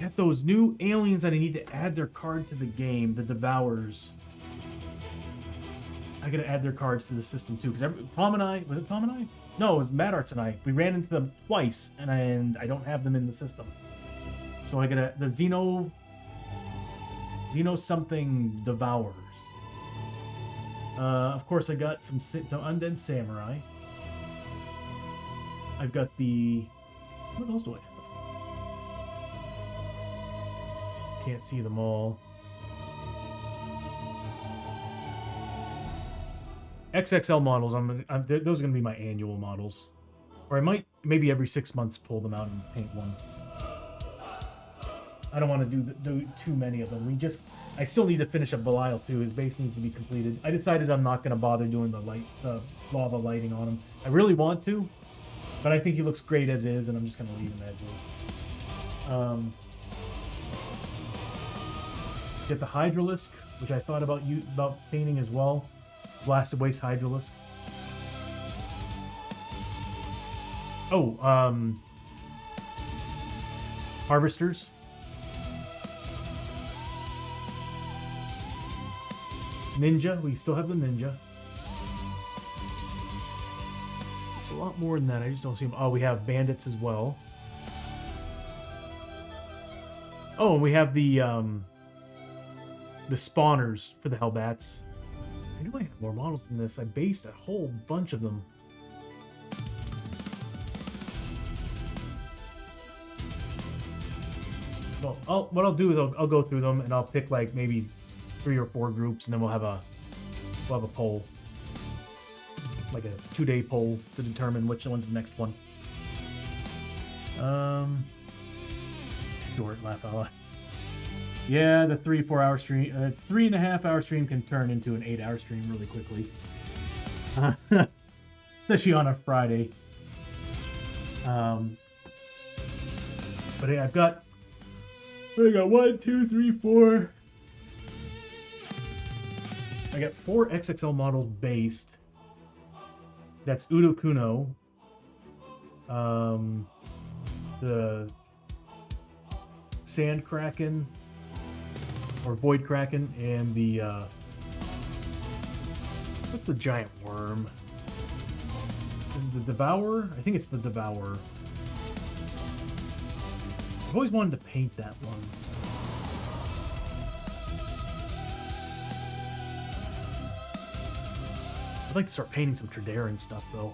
got those new aliens that I need to add their card to the game, the Devourers. I gotta add their cards to the system too, because Tom and I, was it Tom and I? No, it was Mad Arts and I. We ran into them twice, and I don't have them in the system. So I gotta, the Xeno something Devourers. Of course, I got some Undead Samurai. I've got the, what else do I have? Can't see them all. XXL models, those are going to be my annual models. Or I might, maybe every 6 months, pull them out and paint one. I don't want to do too many of them. I still need to finish up Belial too. His base needs to be completed. I decided I'm not going to bother doing the lava lighting on him. I really want to, but I think he looks great as is, and I'm just going to leave him as is. Get the Hydralisk, which I thought about painting as well. Blasted Waste Hydralisk. Oh, Harvesters. Ninja, we still have the Ninja. A lot more than that, I just don't see them. Oh, we have Bandits as well. Oh, and we have the spawners for the Hellbats. I knew I had more models than this. I based a whole bunch of them. Well, what I'll do is I'll go through them and I'll pick like maybe 3 or 4 groups, and then we'll have a poll, like a 2-day poll to determine which one's the next one. Short laugh out loud. Yeah, the 3-4 hour stream, 3.5 hour stream can turn into an 8-hour stream really quickly. Especially on a Friday. But hey, I got 1, 2, 3, 4. I got 4 XXL models based. That's Udo Kuno. The Sand Kraken, or Void Kraken, and the what's the giant worm? Is it the Devourer? I think it's the Devourer. I've always wanted to paint that one. I'd like to start painting some Tredaran stuff though.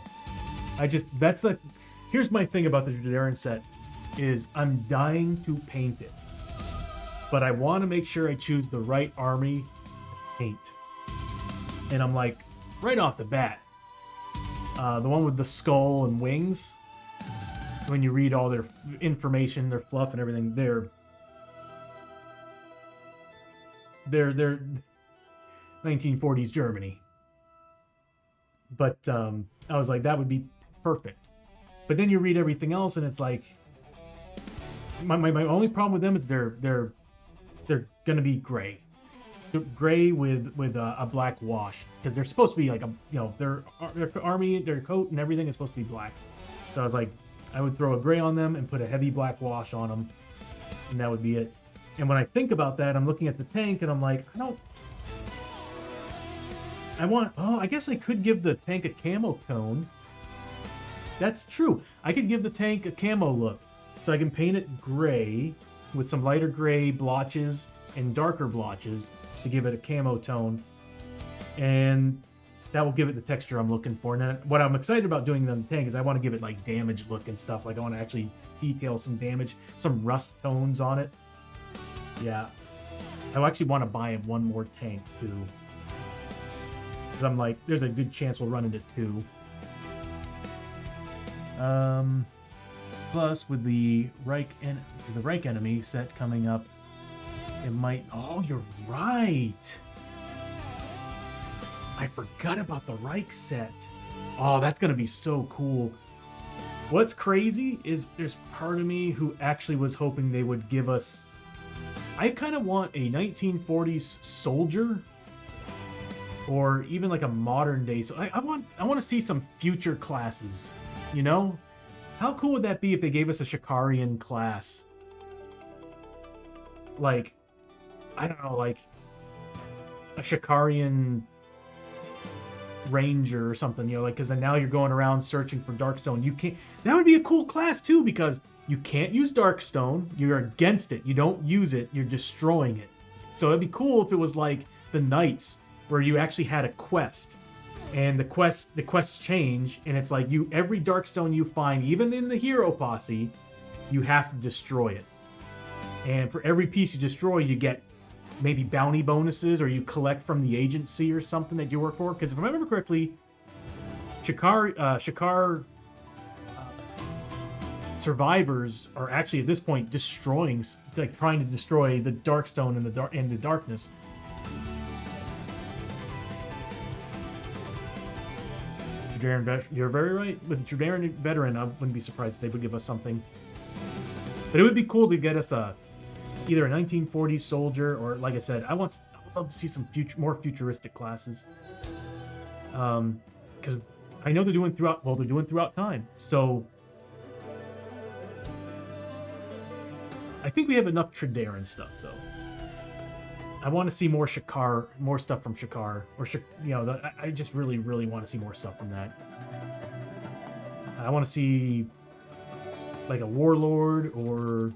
Here's my thing about the Tredaran set is I'm dying to paint it. But I want to make sure I choose the right army to paint. And I'm like, right off the bat, the one with the skull and wings, when you read all their information, their fluff and everything, they're 1940s Germany. But I was like, that would be perfect. But then you read everything else and it's like, my only problem with them is they're gonna be gray. They're gray with a black wash, because they're supposed to be like their army, their coat and everything is supposed to be black. So I was like, I would throw a gray on them and put a heavy black wash on them, and that would be it. And when I think about that, I'm looking at the tank and I'm like, I guess I could give the tank a camo tone. That's true. I could give the tank a camo look. So I can paint it gray with some lighter gray blotches and darker blotches to give it a camo tone. And that will give it the texture I'm looking for. And then what I'm excited about doing on the tank is I want to give it like damage look and stuff. Like I want to actually detail some damage, some rust tones on it. Yeah. I actually want to buy one more tank too. Because I'm like, there's a good chance we'll run into 2. Plus, with the Reich enemy set coming up, it might... Oh, you're right! I forgot about the Reich set. Oh, that's going to be so cool. What's crazy is there's part of me who actually was hoping they would give us... I kind of want a 1940s soldier, or even like a modern day... So I want to see some future classes, you know? How cool would that be if they gave us a Shikarian class? Like, I don't know, like a Shikarian ranger or something, you know, like, because now you're going around searching for Darkstone. You can't. That would be a cool class too, because you can't use Darkstone. You're against it. You don't use it. You're destroying it. So it'd be cool if it was like the Knights, where you actually had a quest, and the quests change, and it's like every Darkstone you find, even in the hero posse, you have to destroy it. And for every piece you destroy, you get maybe bounty bonuses, or you collect from the agency or something that you work for. Because if I remember correctly, Shikar survivors are actually at this point destroying, like trying to destroy the Darkstone and the darkness. You're very right. With Judean veteran, I wouldn't be surprised if they would give us something. But it would be cool to get us either a 1940s soldier, or, like I said, I would love to see some more futuristic classes. Because I know they're doing throughout time. So I think we have enough Tredaran stuff, though. I want to see more Shikar, more stuff from Shikar, or I just really, really want to see more stuff from that. I want to see like a warlord or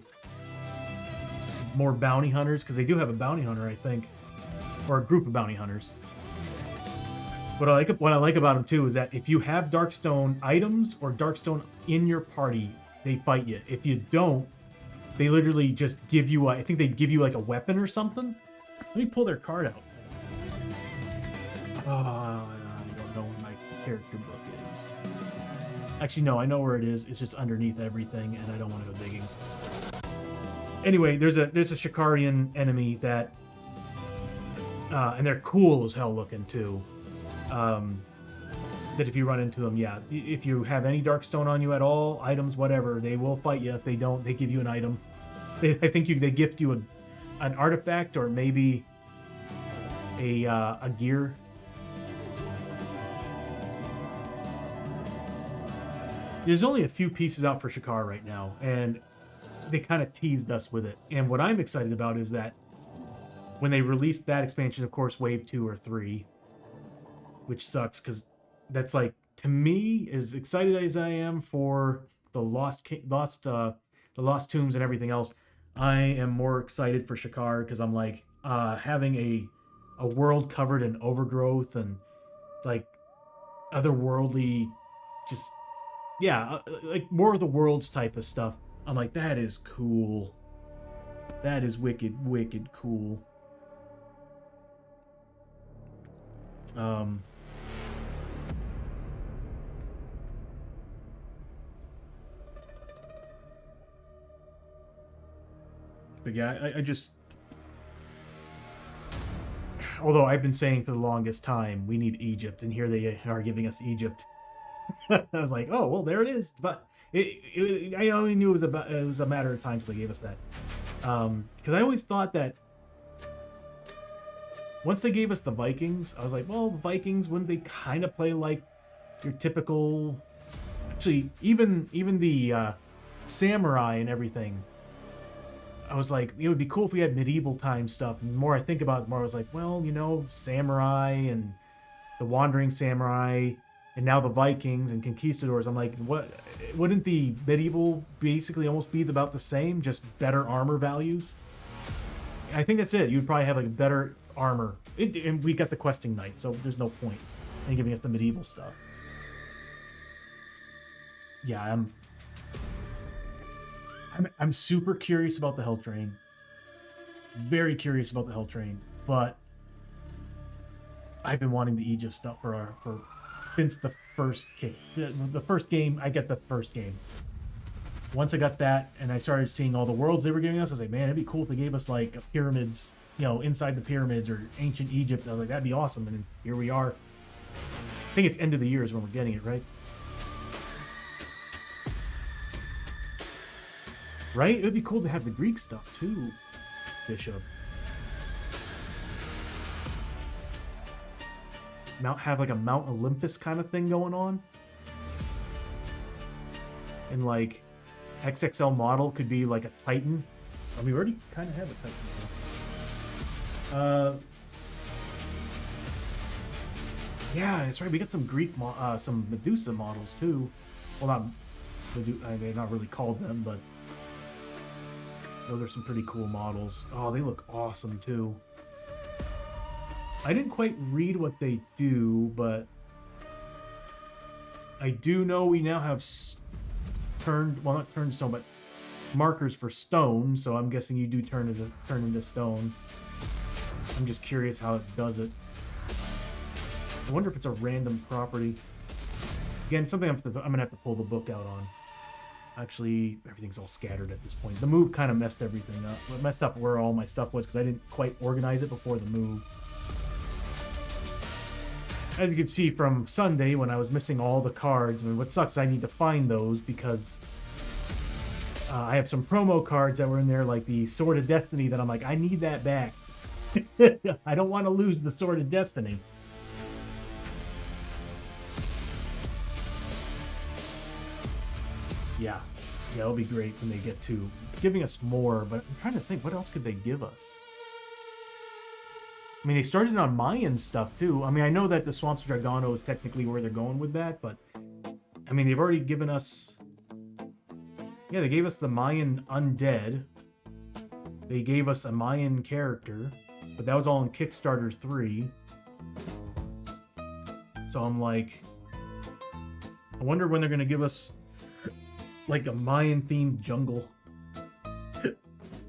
more bounty hunters, because they do have a bounty hunter, I think, or a group of bounty hunters. What I like about them too is that if you have Darkstone items or Darkstone in your party, they fight you. If you don't, they literally just give you I think they give you like a weapon or something. Let me pull their card out. Oh, I don't know where my character book is. Actually, no, I know where it is. It's just underneath everything, and I don't want to go digging. Anyway, there's a Shikarian enemy that, and they're cool as hell looking too. That if you run into them, yeah, if you have any Darkstone on you at all, items, whatever, they will fight you. If they don't, they give you an item. I think they gift you an artifact, or maybe a gear. There's only a few pieces out for Shikar right now, and they kind of teased us with it. And what I'm excited about is that when they released that expansion, of course, Wave 2 or 3, which sucks, because that's like, to me, as excited as I am for the Lost Tombs and everything else, I am more excited for Shikar, because I'm like, having a world covered in overgrowth and like otherworldly, just, yeah, like more of the worlds type of stuff. I'm like, that is cool. That is wicked, wicked cool. But yeah, I just... Although I've been saying for the longest time, we need Egypt, and here they are giving us Egypt. I was like, oh, well, there it is. But I only knew it was a matter of time till they gave us that. Because I always thought that once they gave us the Vikings, I was like, well, the Vikings, wouldn't they kind of play like your typical... Actually, even the samurai and everything, I was like, it would be cool if we had medieval time stuff. And the more I think about it, the more I was like, well, samurai and the wandering samurai, and now the Vikings and conquistadors. I'm like, what? Wouldn't the medieval basically almost be about the same, just better armor values? I think that's it. You'd probably have like better armor. And we got the questing knight, so there's no point in giving us the medieval stuff. Yeah, I'm super curious about the Hell Train. Very curious about the Hell Train, but I've been wanting the Egypt stuff since the first game. The first game, I get the first game. Once I got that, and I started seeing all the worlds they were giving us, I was like, man, it'd be cool if they gave us like pyramids, inside the pyramids, or ancient Egypt. I was like, that'd be awesome. And here we are. I think it's end of the year is when we're getting it, right? Right? It would be cool to have the Greek stuff too, Bishop. Have like a Mount Olympus kind of thing going on. and like XXL model could be like a Titan. I mean, we already kind of have a Titan. Yeah, that's right. We got some some Medusa models too. Well, not Medusa. They're not really called them, but those are some pretty cool models. Oh, they look awesome too. I didn't quite read what they do, but I do know we now have not turned stone, but markers for stone. So I'm guessing you do turn into stone. I'm just curious how it does it. I wonder if it's a random property. Again, something I'm gonna have to pull the book out on. Actually, everything's all scattered at this point. The move kind of messed everything up. It messed up where all my stuff was because I didn't quite organize it before the move. As you can see from Sunday, when I was missing all the cards, I mean, what sucks is I need to find those because I have some promo cards that were in there, like the Sword of Destiny, that I'm like, I need that back. I don't want to lose the Sword of Destiny. Yeah, it'll be great when they get to giving us more, but I'm trying to think, what else could they give us? I mean, they started on Mayan stuff too. I mean, I know that the Swamps of Dragano is technically where they're going with that, but I mean, they've already given us... Yeah, they gave us the Mayan Undead. They gave us a Mayan character, but that was all in Kickstarter 3. So I'm like, I wonder when they're going to give us like a Mayan-themed jungle.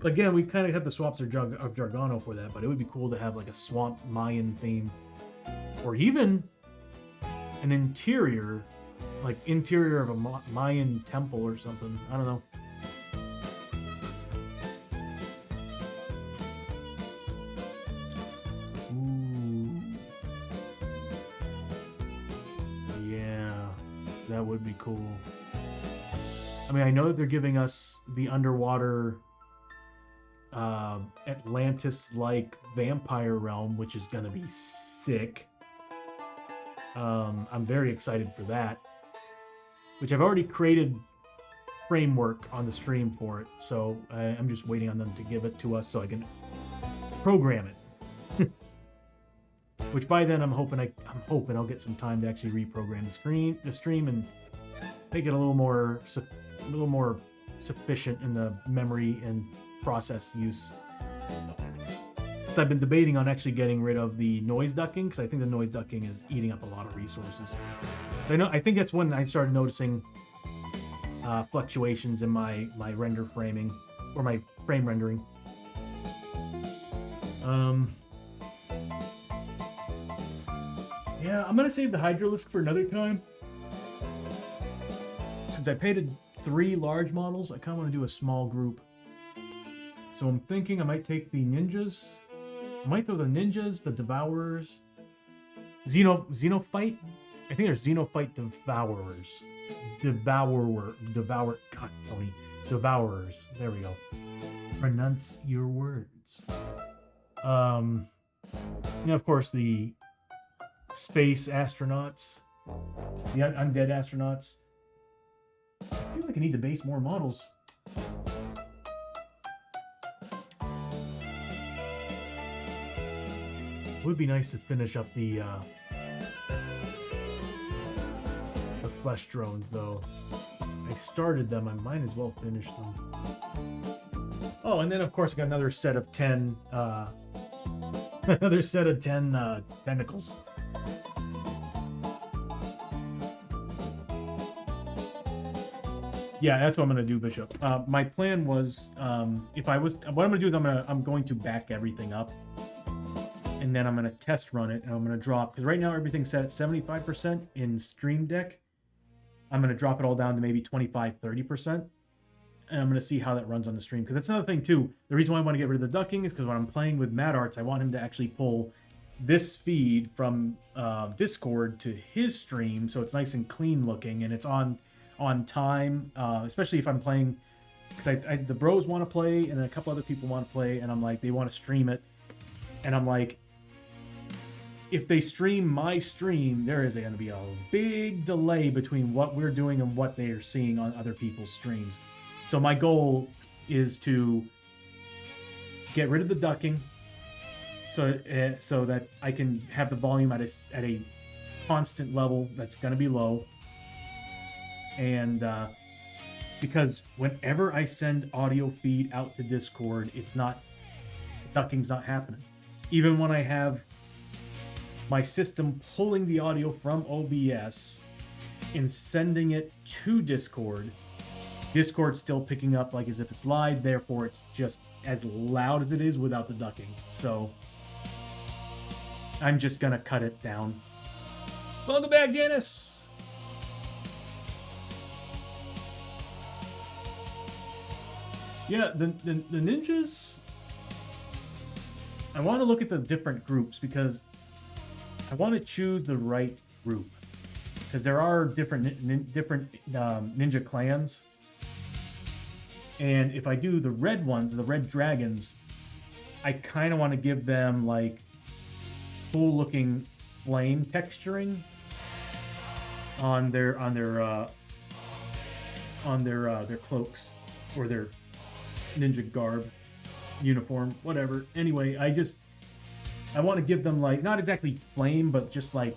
Again, we kind of have the Swamps of Dragano for that, but it would be cool to have like a swamp Mayan theme, or even an interior, like interior of a Mayan temple or something. I don't know. Ooh. Yeah, that would be cool. I mean, I know that they're giving us the underwater Atlantis-like vampire realm, which is going to be sick. I'm very excited for that, which I've already created framework on the stream for it, so I'm just waiting on them to give it to us so I can program it. Which by then I'm hoping I'll get some time to actually reprogram the stream and make it a little more sufficient in the memory and process use. So I've been debating on actually getting rid of the noise ducking, because I think the noise ducking is eating up a lot of resources. I think that's when I started noticing fluctuations in my render framing, or my frame rendering. Yeah, I'm gonna save the Hydralisk for another time. Since I painted 3 large models, I kind of want to do a small group. So I'm thinking I might take the ninjas. I might throw the ninjas, the devourers, Xenophyte. I think there's Xenophyte devourers. God, Tony. Devourers. There we go. Pronounce your words. Of course, the space astronauts, the undead astronauts. I feel like I need to base more models. It would be nice to finish up the flesh drones, though. I started them. I might as well finish them. Oh, and then of course I got another set of 10 tentacles. Yeah, that's what I'm gonna do, Bishop. My plan was, what I'm gonna do is I'm going to back everything up, and then I'm gonna test run it, and I'm gonna drop, because right now everything's set at 75% in Stream Deck. I'm gonna drop it all down to maybe 25-30%, and I'm gonna see how that runs on the stream. Because that's another thing too. The reason why I want to get rid of the ducking is because when I'm playing with Mad Arts, I want him to actually pull this feed from Discord to his stream, so it's nice and clean looking, and it's on time, especially if I'm playing, because the bros want to play and a couple other people want to play, and I'm like, they want to stream it, and I'm like, if they stream my stream, there is going to be a big delay between what we're doing and what they are seeing on other people's streams. So my goal is to get rid of the ducking, so that I can have the volume at a constant level that's going to be low. And because whenever I send audio feed out to Discord, ducking's not happening. Even when I have my system pulling the audio from OBS and sending it to Discord's still picking up like as if it's live, therefore it's just as loud as it is without the ducking. So I'm just gonna cut it down. Welcome back, Janice! Yeah, the ninjas, I want to look at the different groups because I want to choose the right group, because there are different ninja clans, and if I do the red ones, the red dragons, I kind of want to give them like cool looking flame texturing on their cloaks or their ninja garb, uniform, whatever. Anyway, I want to give them like, not exactly flame, but just like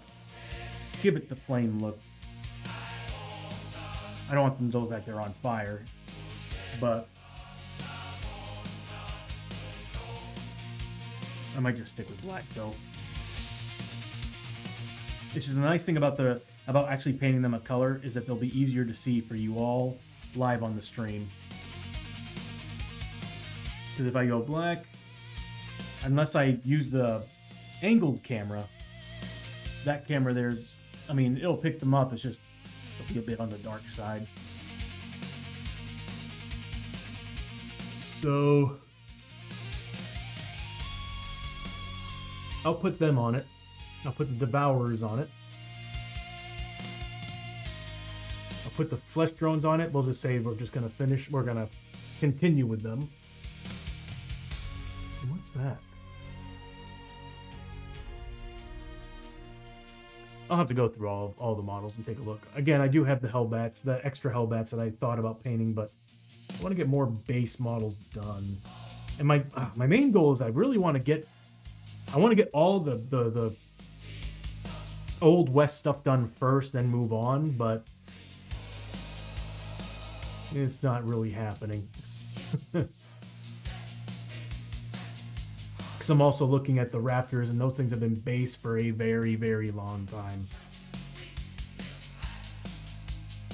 give it the flame look. I don't want them to look like they're on fire, but I might just stick with black though. Which is the nice thing about actually painting them a color, is that they'll be easier to see for you all live on the stream. Because if I go black, unless I use the angled camera, that camera it'll pick them up, it's just it'll be a bit on the dark side. So I'll put them on it. I'll put the Devourers on it. I'll put the Flesh Drones on it. We'll just say we're gonna continue with them. What's that? I'll have to go through all the models and take a look. Again, I do have the Hellbats, the extra Hellbats that I thought about painting, but I want to get more base models done. And my main goal is I want to get all the Old West stuff done first, then move on, but it's not really happening. I'm also looking at the Raptors, and those things have been based for a very, very long time.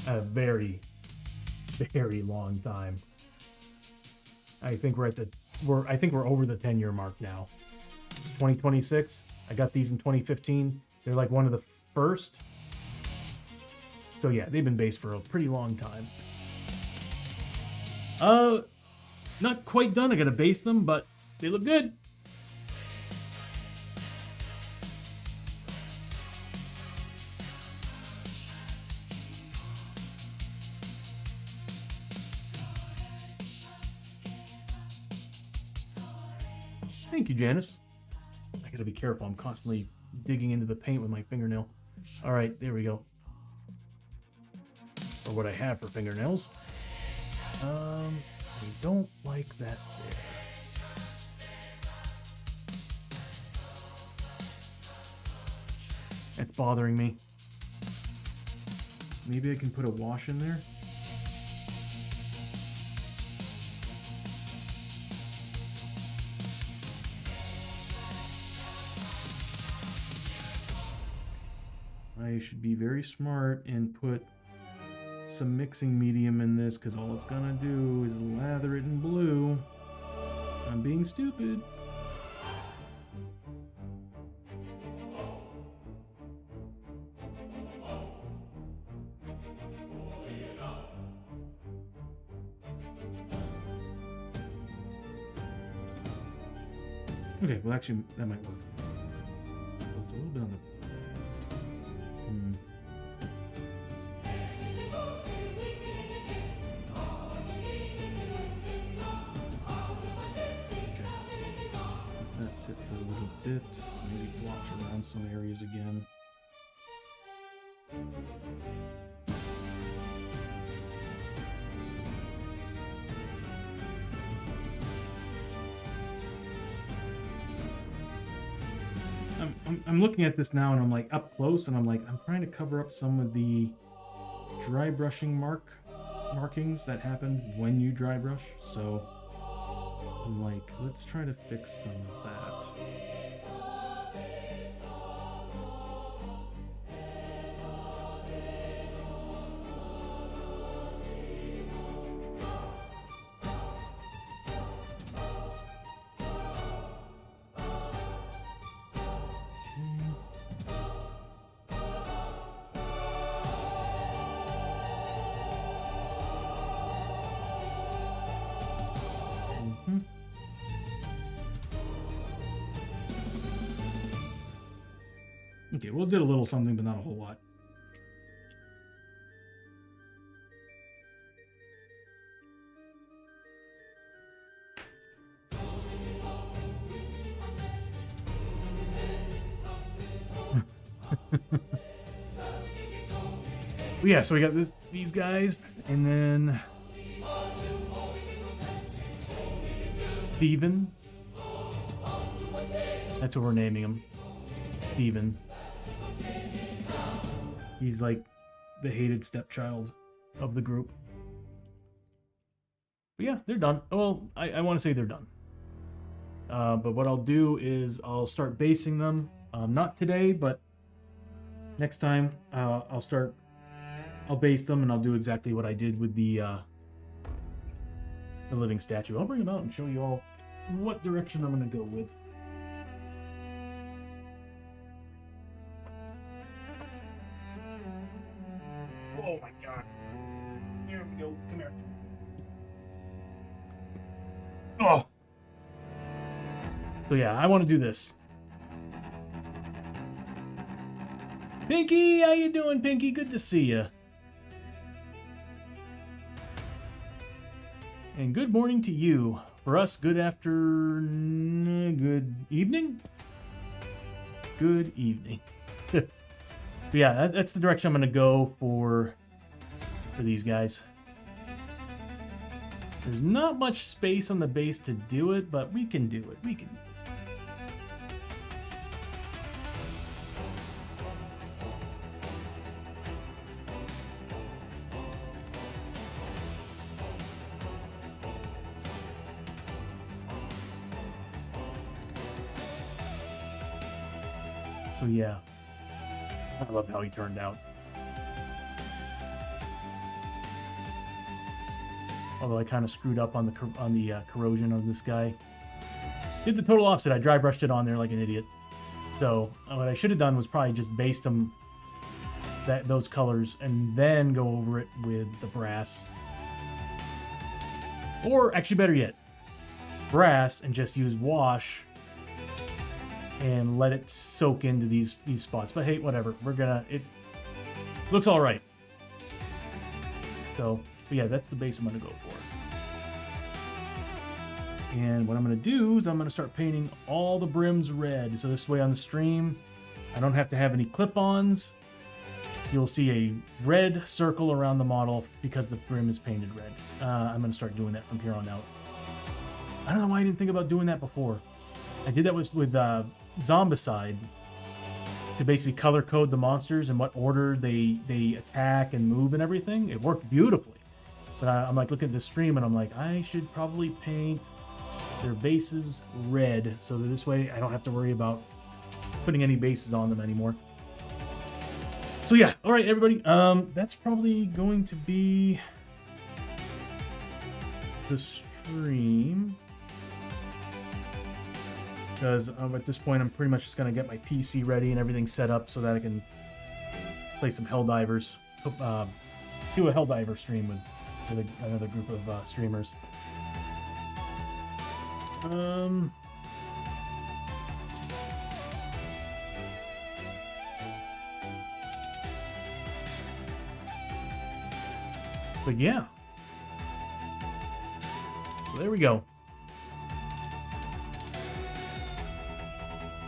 A very, very long time. I think we're over the 10-year mark now. 2026. I got these in 2015. They're like one of the first. So yeah, they've been based for a pretty long time. Not quite done. I gotta base them, but they look good. Thank you, Janice. I gotta be careful. I'm constantly digging into the paint with my fingernail. All right, there we go. Or what I have for fingernails. I don't like that there. It's bothering me. Maybe I can put a wash in there. I should be very smart and put some mixing medium in this, because all it's gonna do is lather it in blue. I'm being stupid. Okay, well actually that might work. It's a little bit on the sit for a little bit, maybe watch around some areas again. I'm looking at this now and I'm like up close and I'm like, I'm trying to cover up some of the dry brushing markings that happen when you dry brush. So I'm like, let's try to fix some of that. Okay, well, it did a little something, but not a whole lot. Yeah, so we got these guys, and then Steven. That's what we're naming him. Steven. He's like the hated stepchild of the group. But yeah, they're done. Well, I want to say they're done. But what I'll do is I'll start basing them. Not today, but next time I'll base them and I'll do exactly what I did with the living statue. I'll bring them out and show you all what direction I'm going to go with. Oh my god. Here we go. Come here. Oh. So yeah, I want to do this. Pinky, how you doing, Pinky? Good to see you. And good morning to you. For us, good evening? Good evening. But yeah, that's the direction I'm going to go for these guys. There's not much space on the base to do it, but we can do it. We can. So yeah, I love how he turned out. Although I kind of screwed up on the corrosion of this guy. Did the total opposite. I dry brushed it on there like an idiot. So what I should have done was probably just based them those colors and then go over it with the brass. Or actually better yet, brass and just use wash and let it soak into these spots. But hey, whatever. It looks all right. So, but yeah, that's the base I'm going to go for. And what I'm going to do is I'm going to start painting all the brims red. So this way on the stream, I don't have to have any clip-ons. You'll see a red circle around the model because the brim is painted red. I'm going to start doing that from here on out. I don't know why I didn't think about doing that before. I did that with Zombicide to basically color code the monsters and what order they attack and move and everything. It worked beautifully. But I'm like looking at the stream and I'm like, I should probably paint their bases red so that this way I don't have to worry about putting any bases on them anymore. So yeah, all right, everybody. That's probably going to be the stream. Because at this point, I'm pretty much just going to get my PC ready and everything set up so that I can play some Helldivers. Do a Helldiver stream with another group of streamers. But yeah. So there we go.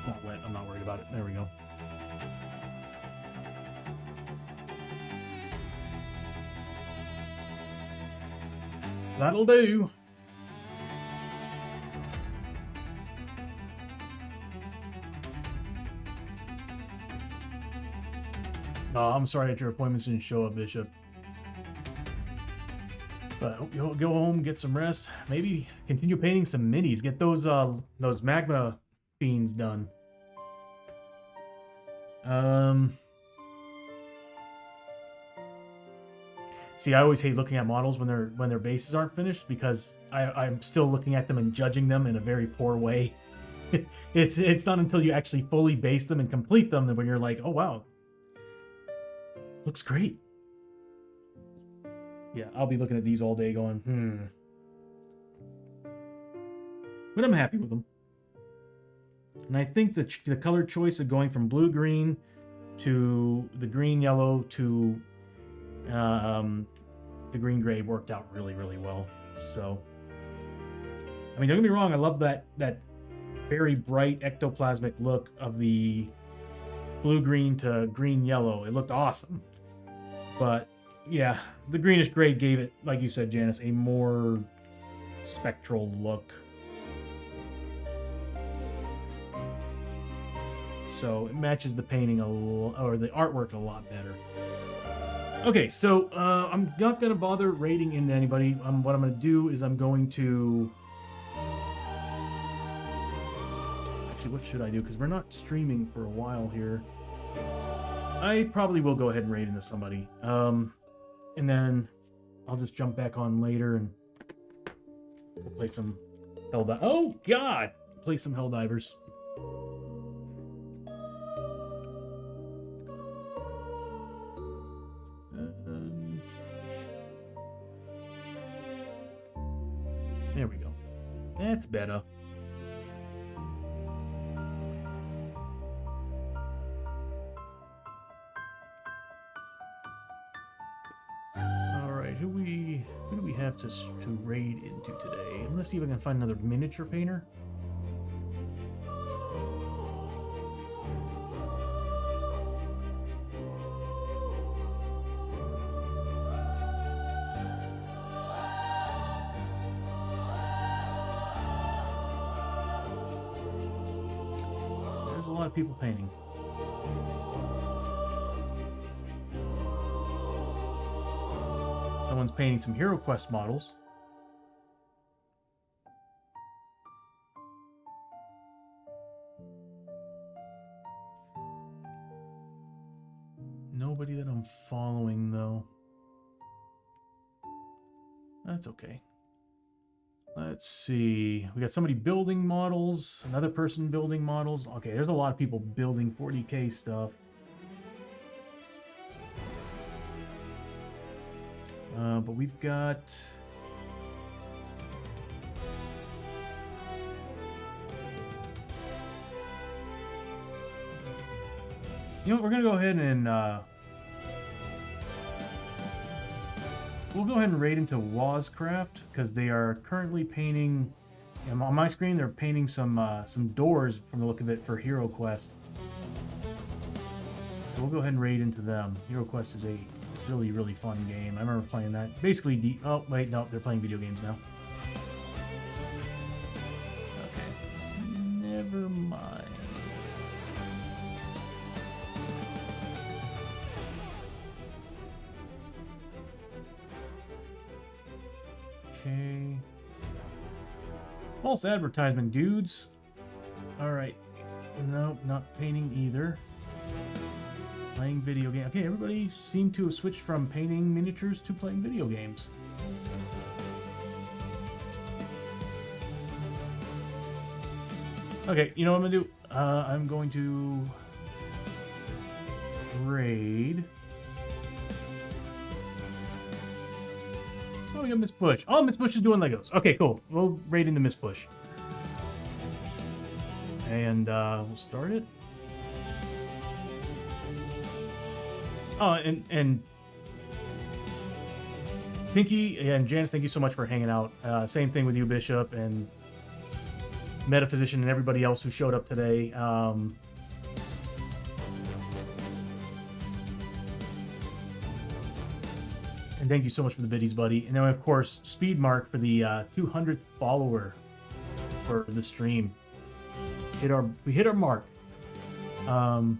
not wet. I'm not worried about it. There we go. That'll do. Oh, I'm sorry that your appointments didn't show up, Bishop. But I hope you'll go home, get some rest. Maybe continue painting some minis. Get those magma fiends done. See, I always hate looking at models when their bases aren't finished because I'm still looking at them and judging them in a very poor way. It's not until you actually fully base them and complete them that when you're like, oh wow, looks great. Yeah, I'll be looking at these all day going, But I'm happy with them. And I think the color choice of going from blue-green to the green-yellow to the green-gray worked out really, really well. So, I mean, don't get me wrong, I love that very bright ectoplasmic look of the blue-green to green-yellow. It looked awesome. But yeah, the greenish gray gave it, like you said, Janice, a more spectral look. So it matches the painting or the artwork a lot better. Okay, so I'm not going to bother rating into anybody. What I'm going to do is I'm going to... Actually, what should I do? Because we're not streaming for a while here. I probably will go ahead and raid into somebody. And then I'll just jump back on later and we'll play some Helldivers. Oh, God! Play some Helldivers. There we go. That's better. Who do we have to raid into today? Let's see if I can find another miniature painter. There's a lot of people painting. Someone's painting some Hero Quest models. Nobody that I'm following, though. That's okay. Let's see. We got somebody building models, another person building models. Okay, there's a lot of people building 40K stuff. But we've got... You know what, we're going to go ahead and... we'll go ahead and raid into Wazcraft, because they are currently painting... On my screen, they're painting some doors, from the look of it, for Hero Quest. So we'll go ahead and raid into them. Hero Quest is a really, really fun game. I remember playing that. Basically, oh, wait, no, they're playing video games now. Okay. Never mind. Okay. False advertisement, dudes. Alright. No, not painting either. Playing video game. Okay, everybody seemed to have switched from painting miniatures to playing video games. Okay, you know what I'm gonna do? I'm going to raid. Oh, we got Miss Bush. Oh, Miss Bush is doing Legos. Okay, cool. We'll raid into Miss Bush. And we'll start it. Oh, and Pinky and Janice, thank you so much for hanging out. Same thing with you, Bishop, and Metaphysician, and everybody else who showed up today. And thank you so much for the biddies, buddy. And then, of course, Speed Mark for the 200th follower for the stream. We hit our mark. So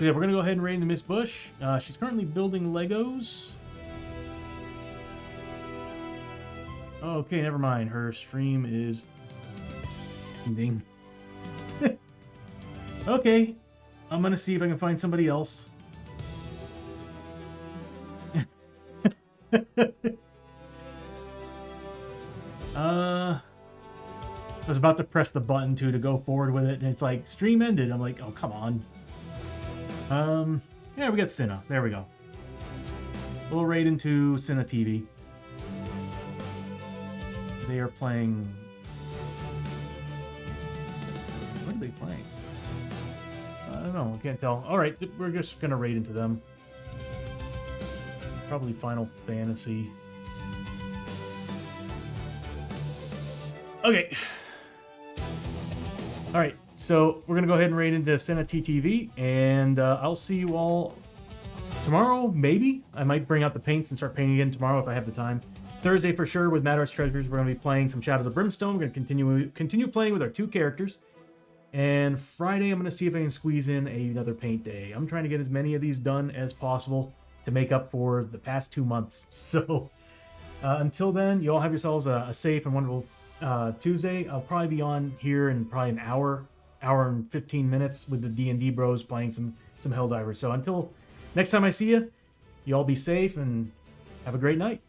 yeah, we're gonna go ahead and raid into Miss Bush. She's currently building Legos. Oh, okay, never mind. Her stream is ending. Okay, I'm gonna see if I can find somebody else. I was about to press the button to go forward with it, and it's like stream ended. I'm like, oh come on. Yeah, we got Cinna. There we go. We'll raid into Cinna TV. They are playing. What are they playing? I don't know. I can't tell. All right, we're just gonna raid into them. Probably Final Fantasy. Okay. All right, so we're gonna go ahead and raid into Cinna TTV, and I'll see you all tomorrow. Maybe I might bring out the paints and start painting again tomorrow if I have the time. Thursday for sure with Mad Arts Treasures. We're gonna be playing some Shadows of Brimstone. We're gonna continue playing with our 2 characters. And Friday, I'm gonna see if I can squeeze in another paint day. I'm trying to get as many of these done as possible to make up for the past 2 months. So until then, you all have yourselves a safe and wonderful Tuesday. I'll probably be on here in probably an hour and 15 minutes with the D&D bros playing some Helldivers. So until next time I see you, you all be safe and have a great night.